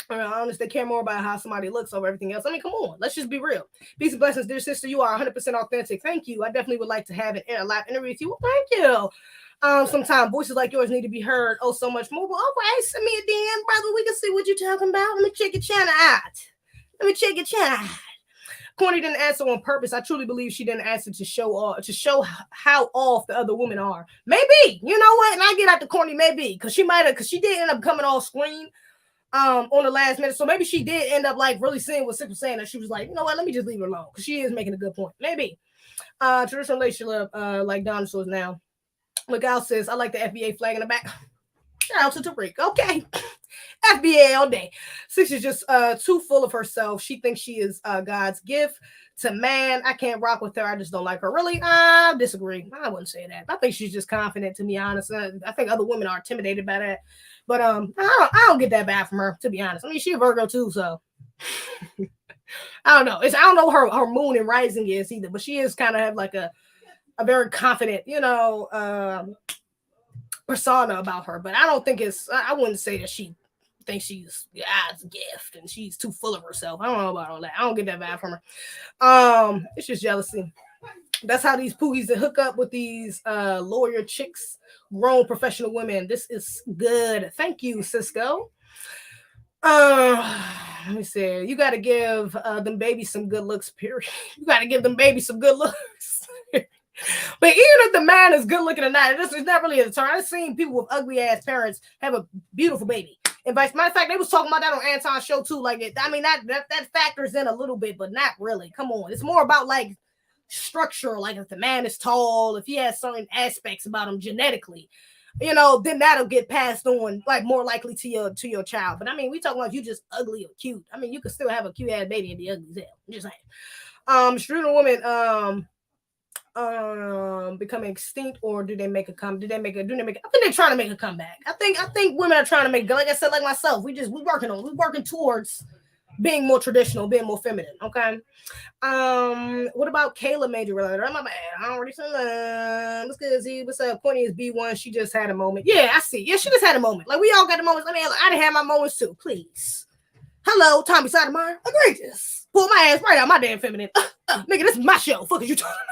Honest, they care more about how somebody looks over everything else. I mean, come on, let's just be real. Peace and blessings, dear sister. You are 100% authentic. Thank you. I definitely would like to have a live interview with you. Well, thank you. Sometimes voices like yours need to be heard. Oh, so much more. Well, all right, send me a DM, brother. We can see what you're talking about. Let me check your channel out. Corny didn't answer on purpose. I truly believe she didn't answer to show how off the other women are. Maybe, you know what? And I get out to Corny, maybe, because she did end up coming off screen on the last minute. So maybe she did end up like really seeing what Sip was saying, and she was like, you know what? Let me just leave her alone, because she is making a good point. Maybe. Traditional relationship like dinosaurs now. Look out, sis. I like the FBA flag in the back. Shout out to Tariq. Okay. FBA all day. Six is just too full of herself. She thinks she is God's gift to man. I can't rock with her. I just don't like her. Really? I disagree. I wouldn't say that. I think she's just confident, to be honest. I think other women are intimidated by that. But I don't get that bad from her, to be honest. I mean, she's a Virgo too, so I don't know. I don't know her moon and rising is either, but she is kind of have like a very confident, you know, persona about her. But I don't think I wouldn't say that she thinks she's God's gift and she's too full of herself. I don't know about all that. I don't get that vibe from her. It's just jealousy. That's how these poogies that hook up with these lawyer chicks, grown professional women. This is good. Thank you, Cisco. Let me see. You got to give them babies some good looks, period. You got to give them babies some good looks. But even if the man is good looking or not, this is not really a turn. I've seen people with ugly ass parents have a beautiful baby. And by matter of fact, they was talking about that on Anton's show too. Like, I mean, that factors in a little bit, but not really. Come on, it's more about like structure. Like, if the man is tall, if he has certain aspects about him genetically, you know, then that'll get passed on, like, more likely to your child. But I mean, we talking about if you just ugly or cute. I mean, you could still have a cute ass baby and be ugly as hell. I'm just saying. Student women becoming extinct, or do they make a comeback? I think they're trying to make a comeback. I think women are trying to make, like I said, like myself, we're working towards being more traditional, being more feminine. Okay. What about Kayla made you realize? My bad. I already said that. What's good, Z? What's up? Courtney is B1. She just had a moment. Yeah, I see. Yeah, she just had a moment. Like, we all got the moments. I mean, I done had my moments too. Please. Hello, Tommy Sotomayor. Egregious. Pull my ass right out my damn feminine. Nigga, this is my show. Fuck is you talking about?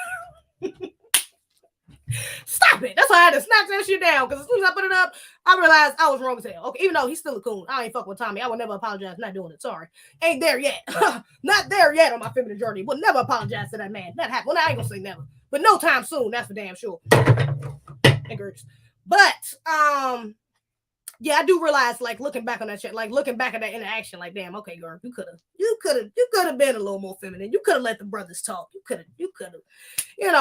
Stop it. That's why I had to snatch that shit down, because as soon as I put it up, I realized I was wrong as hell. Okay, even though he's still a coon, I ain't fuck with Tommy. I would never apologize. Not doing it. Sorry. Ain't there yet. Not there yet on my feminine journey. Will never apologize to that man. That happened. Well, I ain't gonna say never, but no time soon. That's for damn sure. But yeah, I do realize, like, looking back on that shit, like looking back at that interaction, like, damn, okay, girl, you could have been a little more feminine. You could have let the brothers talk. You could have,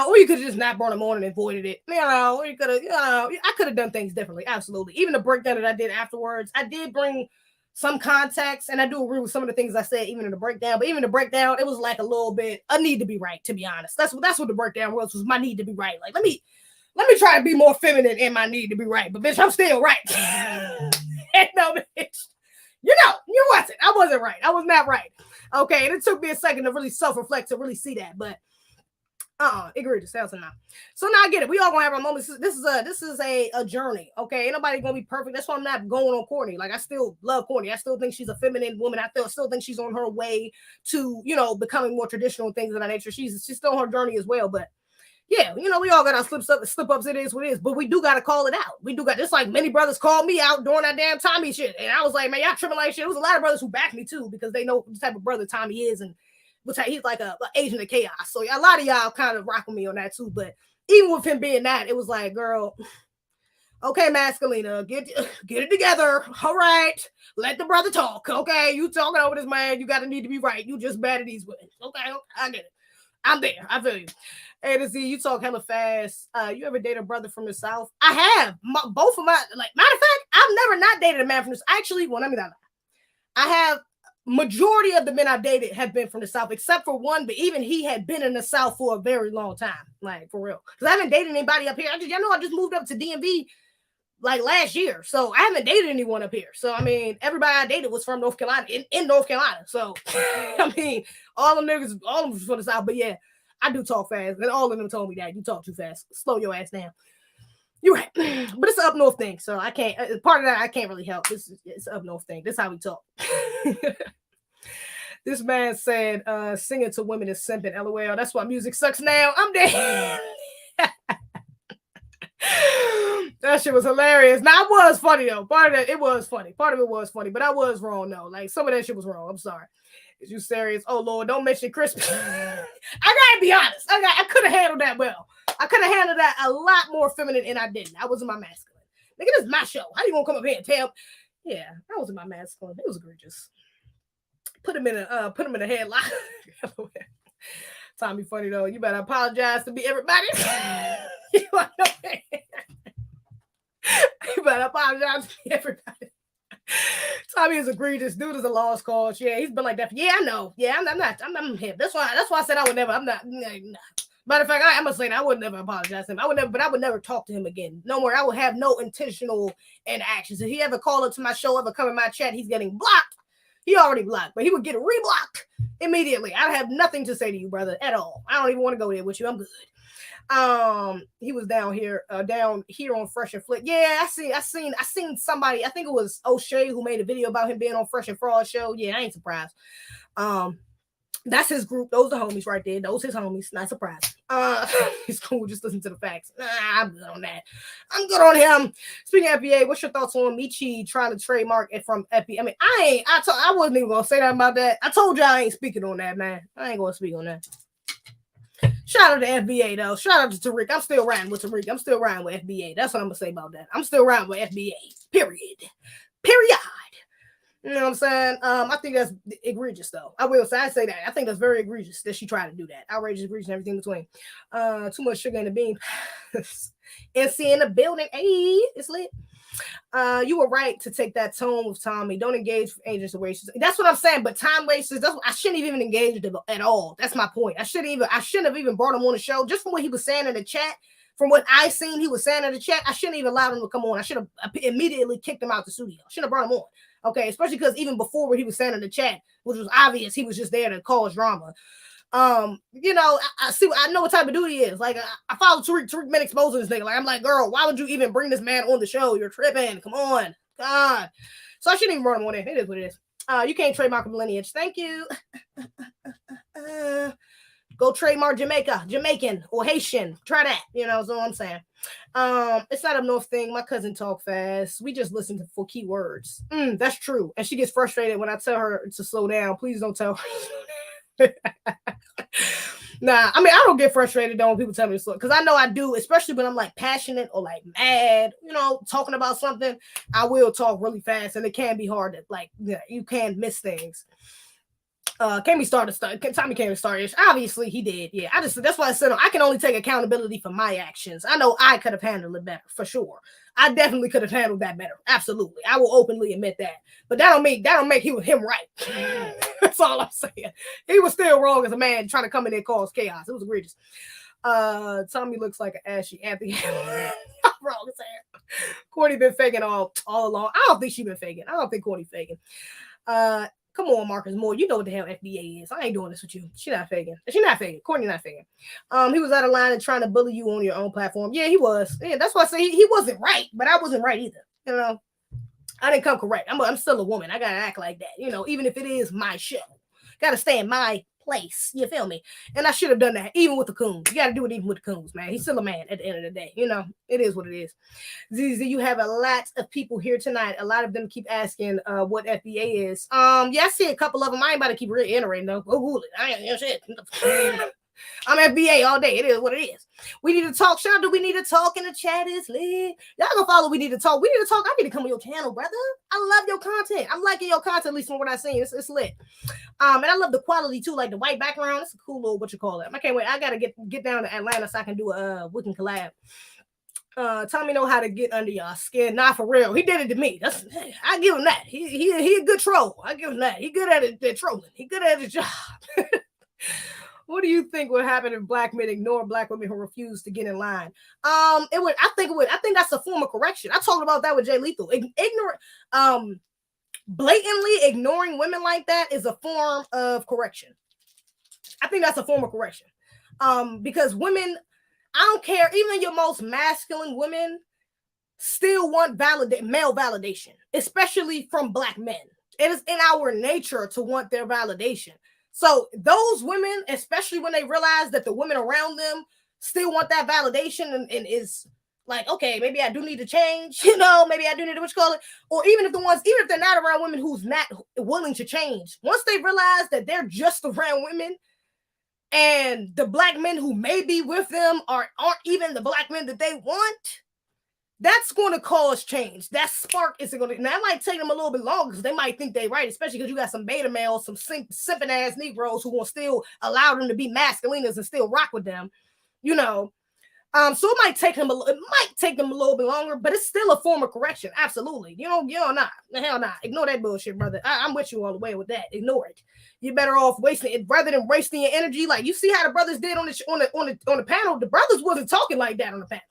or you could have just not brought them on and avoided it. Or you could have, I could have done things differently. Absolutely. Even the breakdown that I did afterwards, I did bring some context, and I do agree with some of the things I said, even in the breakdown. But even the breakdown, it was like a little bit a need to be right, to be honest. That's what the breakdown was my need to be right. Like, let me try to be more feminine in my need to be right. But bitch, I'm still right. No, bitch. You wasn't. I wasn't right. I was not right. Okay, and it took me a second to really self-reflect, to really see that. But egregious. That's enough. So now I get it. We all gonna have our moments. This is a journey. Okay, ain't nobody gonna be perfect. That's why I'm not going on Courtney. Like, I still love Courtney. I still think she's a feminine woman. I still think she's on her way to, becoming more traditional and things of that nature. She's still on her journey as well. But yeah, we all got our slip ups. It is what it is. But we do got to call it out. We do got, just like many brothers called me out during that damn Tommy shit. And I was like, man, y'all tripping like shit. There was a lot of brothers who backed me too, because they know the type of brother Tommy is, and he's like a agent of chaos. So a lot of y'all kind of rock with me on that too. But even with him being that, it was like, girl, okay, Masculina, get it together. All right, let the brother talk. Okay, you talking over this man. You got to need to be right. You just bad at these women. Okay, I get it. I'm there. I feel you. A to Z, you talk hella fast. You ever date a brother from the South? I have. Both of my, like, matter of fact, I've never not dated a man from the South. Actually, well, let me not lie. I have. Majority of the men I've dated have been from the South, except for one, but even he had been in the South for a very long time, like, for real. Because I haven't dated anybody up here. I just moved up to DMV like last year, so I haven't dated anyone up here. So I mean, everybody I dated was from North Carolina, in North Carolina. So I mean, all of them was from the South. But yeah, I do talk fast, and all of them told me that you talk too fast. Slow your ass down. You're right, but it's an up north thing, so I can't. Part of that I can't really help. It's up north thing. This is how we talk. This man said, "Singing to women is simping." LOL. That's why music sucks now. I'm dead. That shit was hilarious. Now, it was funny though. Part of it was funny. Part of it was funny, but I was wrong though. Like, some of that shit was wrong. I'm sorry. Is you serious? Oh Lord, don't mention Christmas. I gotta be honest. I could have handled that well. I could have handled that a lot more feminine, and I didn't. I was in my masculine. Nigga, this is my show. How you gonna come up here and tell? Yeah, I was in my masculine. It was egregious. Put him in a headlock. Tommy, funny though. You better apologize to be everybody. You better apologize to everybody. Tommy is egregious. Dude is a lost cause. Yeah, he's been like that. Yeah, I know. Yeah, I'm not him. That's why I said I would never. I'm not. Nah. Matter of fact, I'm gonna say that I would never apologize to him. I would never talk to him again. No more. I would have no intentional interactions. If he ever called into my show, ever come in my chat, he's getting blocked. He already blocked, but he would get reblocked immediately. I have nothing to say to you, brother, at all. I don't even want to go there with you. I'm good. He was down here on Fresh and Flick. Yeah, I seen somebody. I think it was O'Shea who made a video about him being on Fresh and Fraud show. Yeah, I ain't surprised. That's his group. Those are homies right there. Those his homies. Not surprised. He's cool. Just listen to the facts. I'm good on that. I'm good on him. Speaking of FBA, what's your thoughts on Michi trying to trademark it from FBA? I mean, I wasn't even gonna say that about that. I told you I ain't speaking on that, man. I ain't gonna speak on that. Shout out to FBA though. Shout out to Tariq. I'm still riding with Tariq. I'm still riding with FBA. That's what I'm gonna say about that. I'm still riding with FBA. Period. You know what I'm saying? I think that's egregious, though. I say that. I think that's very egregious that she tried to do that. Outrageous, egregious, and everything between. Too much sugar in the bean. NC in the building. Hey, it's lit. You were right to take that tone with Tommy. Don't engage with agents or wasters. That's what I'm saying. But time wasters, I shouldn't have even engaged at all. That's my point. I shouldn't have even brought him on the show. Just from what he was saying in the chat. From what I seen he was saying in the chat, I shouldn't even allowed him to come on. I should have immediately kicked him out the studio. Shouldn't have brought him on. Okay, especially because even before what he was saying in the chat, which was obvious, he was just there to cause drama. I know what type of dude he is. Like, I follow Tariq been exposing this nigga. Like, I'm like, girl, why would you even bring this man on the show? You're tripping. Come on. God. So I shouldn't even run him on it. It is what it is. You can't trademark him lineage. Thank you. Go trademark Jamaican or Haitian. Try that. That's what I'm saying. It's not a North thing. My cousin talk fast. We just listen for keywords. That's true. And she gets frustrated when I tell her to slow down. Please don't tell her. Nah, I mean, I don't get frustrated though when people tell me this because I know I do, especially when I'm like passionate or like mad, talking about something. I will talk really fast, and it can be hard to you can miss things. Tommy came to start ish. Obviously, he did. Yeah, that's why I said I can only take accountability for my actions. I know I could have handled it better for sure. I definitely could have handled that better. Absolutely, I will openly admit that. But that don't make him right. That's all I'm saying. He was still wrong as a man trying to come in there and cause chaos. It was egregious. Tommy looks like an ashy Anthony. Wrong as hell. Courtney been faking all along. I don't think she been faking. I don't think Courtney faking. Come on, Marcus Moore. You know what the hell FBA is. I ain't doing this with you. She not faking. Courtney not faking. He was out of line and trying to bully you on your own platform. Yeah, he was. Yeah, that's why I say he wasn't right, but I wasn't right either. I didn't come correct. I'm still a woman. I gotta act like that. Even if it is my show, gotta stay in my place. You feel me? And I should have done that even with the coons. You gotta do it even with the coons, man. He's still a man at the end of the day. It is what it is. Zeze, you have a lot of people here tonight. A lot of them keep asking what FBA is. Yeah, I see a couple of them. I ain't about to keep reiterating though. Go Google it. I ain't shit. I'm FBA all day. It is what it is. We need to talk. Shout out, do we need to talk in the chat? Is lit. Y'all gonna follow. We need to talk. We need to talk. I need to come on your channel, brother. I love your content. I'm liking your content, at least from what I've seen. It's lit. And I love the quality too, like the white background. It's a cool little I can't wait. I gotta get down to Atlanta so I can do we can collab. Tommy know how to get under y'all skin. Not for real. He did it to me. I give him that. He a good troll. I give him that. He good at it trolling. He good at his job. What do you think would happen if black men ignore black women who refuse to get in line? I think that's a form of correction. I talked about that with Jay Lethal. Blatantly ignoring women like that is a form of correction. I think that's a form of correction. Because women, I don't care, even your most masculine women still want male validation, especially from black men. It is in our nature to want their validation. So those women, especially when they realize that the women around them still want that validation and is like, okay, maybe I do need to change, maybe I do need to, or even if they're not around women who's not willing to change, once they realize that they're just around women and the black men who may be with them aren't even the black men that they want, that's going to cause change. That spark isn't going to, now it might take them a little bit longer because they might think they're right, especially because you got some beta males, some simping ass Negroes who will still allow them to be masculinas and still rock with them, So it might take them a little bit longer, but it's still a form of correction. Absolutely. Not. The hell not. Ignore that bullshit, brother. I'm with you all the way with that. Ignore it. You're better off wasting it rather than wasting your energy. Like you see how the brothers did on the panel. The brothers wasn't talking like that on the panel.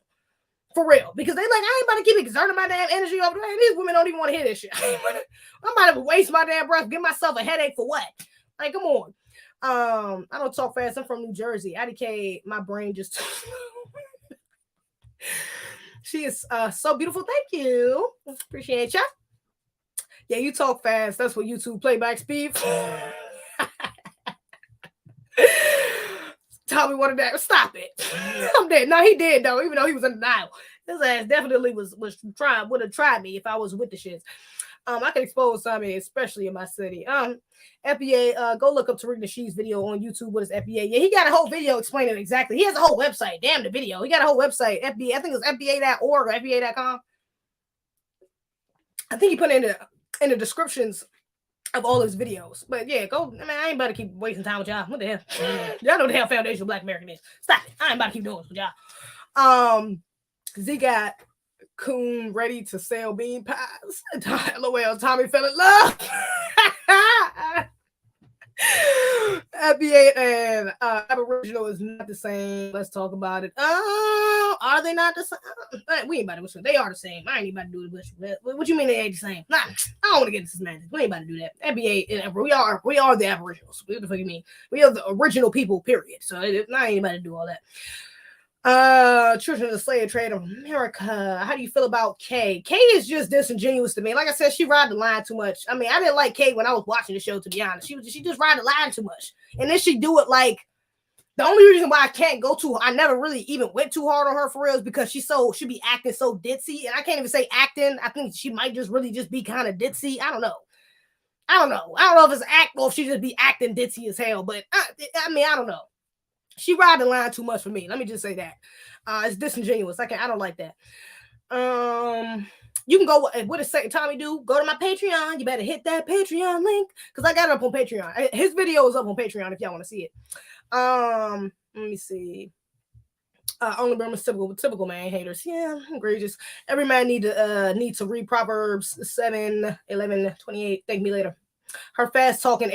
For real, because they like, I ain't about to keep exerting my damn energy over there. These women don't even want to hear this shit. I'm about to waste my damn breath, give myself a headache for what? Like, come on. I don't talk fast. I'm from New Jersey. IDK, my brain just. She is so beautiful. Thank you. Appreciate ya. Yeah, you talk fast. That's what YouTube playback speed. Tommy wanted that. Stop it. I'm dead. No, he did though. Even though he was in denial, his ass definitely would have tried me if I was with the shits. I could expose Tommy, especially in my city. FBA, go look up Tariq Nasheed's video on YouTube. What is FBA? Yeah, he got a whole video explaining exactly. He has a whole website. Damn the video. He got a whole website. FBA. I think it's FBA.org or FBA.com. I think he put it in the descriptions of all his videos. But yeah, go. I mean, I ain't about to keep wasting time with y'all. What the hell? Y'all know the hell foundational Black American is. Stop it. I ain't about to keep doing this with y'all. Z got Coon ready to sell bean pies. LOL, Tommy fell in love. FBA and Aboriginal is not the same. Let's talk about it. Are they not the same? We ain't about to. They are the same. I ain't even about to do it. What you mean they ain't the same? Nah, I don't want to get into semantics. We ain't about to do that. FBA and we are the Aboriginals. What the fuck you mean? We are the original people. Period. So I ain't about to do all that. Children of the slave trade of America. How do you feel about Kay? Kay is just disingenuous to me. Like I said, she ride the line too much. I mean, I didn't like Kay when I was watching the show, to be honest. She just ride the line too much. And then she do it like, the only reason why I never really even went too hard on her for real is because she be acting so ditzy. And I can't even say acting. I think she might just really just be kind of ditzy. I don't know if it's act or if she just be acting ditzy as hell. But I mean, I don't know. She ride the line too much for me. Let me just say that. It's disingenuous. I don't like that. You can go, what does Tommy do? Go to my Patreon. You better hit that Patreon link because I got it up on Patreon. His video is up on Patreon if y'all want to see it. Let me see. Only Burma's typical man haters. Yeah, egregious. Every man need to read Proverbs 7:11-28. Thank me later. Her fast talking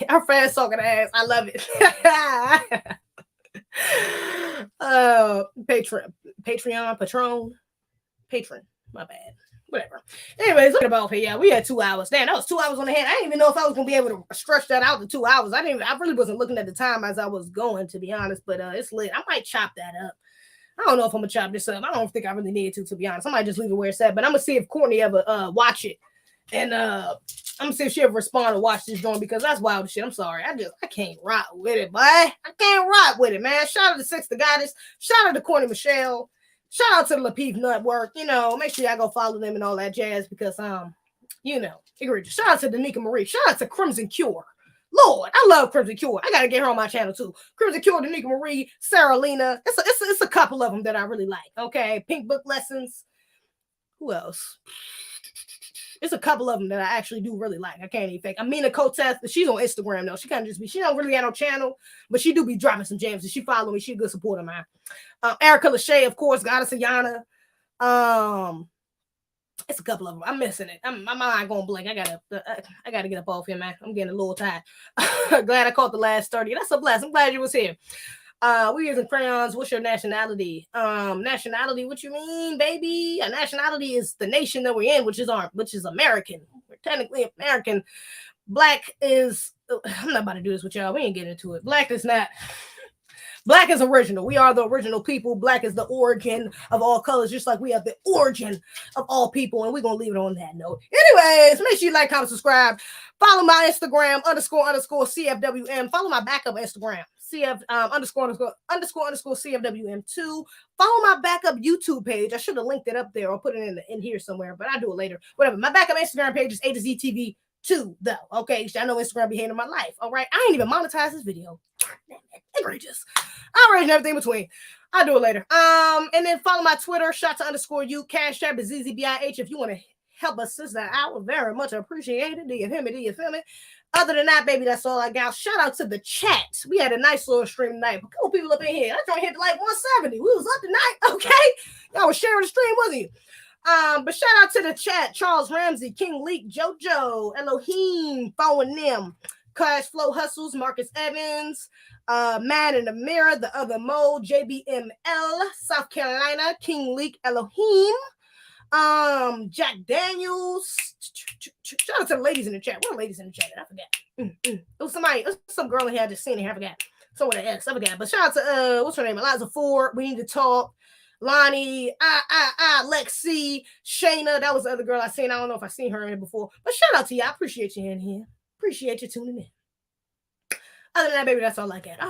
her fast talking ass. I love it. Patron. My bad. Whatever. Anyways, look about here. Yeah, we had 2 hours. Damn, that was 2 hours on the hand. I didn't even know if I was gonna be able to stretch that out to 2 hours. I really wasn't looking at the time as I was going, to be honest. But it's lit. I might chop that up. I don't know if I'm gonna chop this up. I don't think I really need to be honest. I might just leave it where it's at. But I'm gonna see if Courtney ever watch it, and I'm gonna see if she ever respond or watch this joint because that's wild shit. I'm sorry. I can't rock with it, boy. I can't rock with it, man. Shout out to Six the Goddess. Shout out to Courtney Michelle. Shout out to the Lapeef Network. Make sure y'all go follow them and all that jazz because egregious. Shout out to Danica Marie. Shout out to Crimson Cure. Lord, I love Crimson Cure. I gotta get her on my channel too. Crimson Cure, Danica Marie, Sarah Lena. It's a couple of them that I really like. Okay, Pink Book Lessons. Who else? It's a couple of them that I actually do really like. I can't even think. Amina Koteth, she's on Instagram though. She kind of she don't really have no channel, but she do be dropping some gems. And she follow me. She a good supporter of mine. Erica Lachey, of course, Goddess Ayana. It's a couple of them. I'm missing it. My mind going blank. I gotta get up off here, man. I'm getting a little tired. Glad I caught the last 30. That's a blast. I'm glad you was here. We using crayons. What's your nationality? Nationality, what you mean, baby? A nationality is the nation that we're in, which is American. We're technically American. Black is I'm not about to do this with y'all. We ain't getting into it. Black is original. We are the original people. Black is the origin of all colors, just like we have the origin of all people. And we're going to leave it on that note. Anyways, make sure you like, comment, subscribe. Follow my Instagram, __CFWM. Follow my backup Instagram, __CFWM2. Follow my backup YouTube page. I should have linked it up there or put it in here somewhere, but I'll do it later. Whatever. My backup Instagram page is A to Z TV 2, though. Okay, I know Instagram be hating my life. All right, I ain't even monetize this video. Egregious. Outrage and everything between. I'll do it later. And then follow my Twitter, _you. Cash App is ZZBIH. If you want to help us sister out, very much appreciated. Do you feel me? Other than that, baby, that's all I got. Shout out to the chat. We had a nice little stream tonight. A couple people up in here. I trying to hit like 170. We was up tonight. Okay, y'all was sharing the stream, wasn't you? But shout out to the chat. Charles Ramsey, King Leak, JoJo, Elohim, following them. Cash Flow Hustles, Marcus Evans, Man in the Mirror, The Other Mode, JBML, South Carolina, King Leak, Elohim, Jack Daniels. Shout out to the ladies in the chat. What are ladies in the chat? I forgot. It was some girl in here I just seen here. I forgot. Someone else. I forgot. But shout out to what's her name? Eliza Ford. We Need to Talk. Lonnie, Lexi, Shayna. That was the other girl I seen. I don't know if I seen her in here before. But shout out to you. I appreciate you in here. Appreciate you tuning in. Other than that, baby, that's all I got. All right.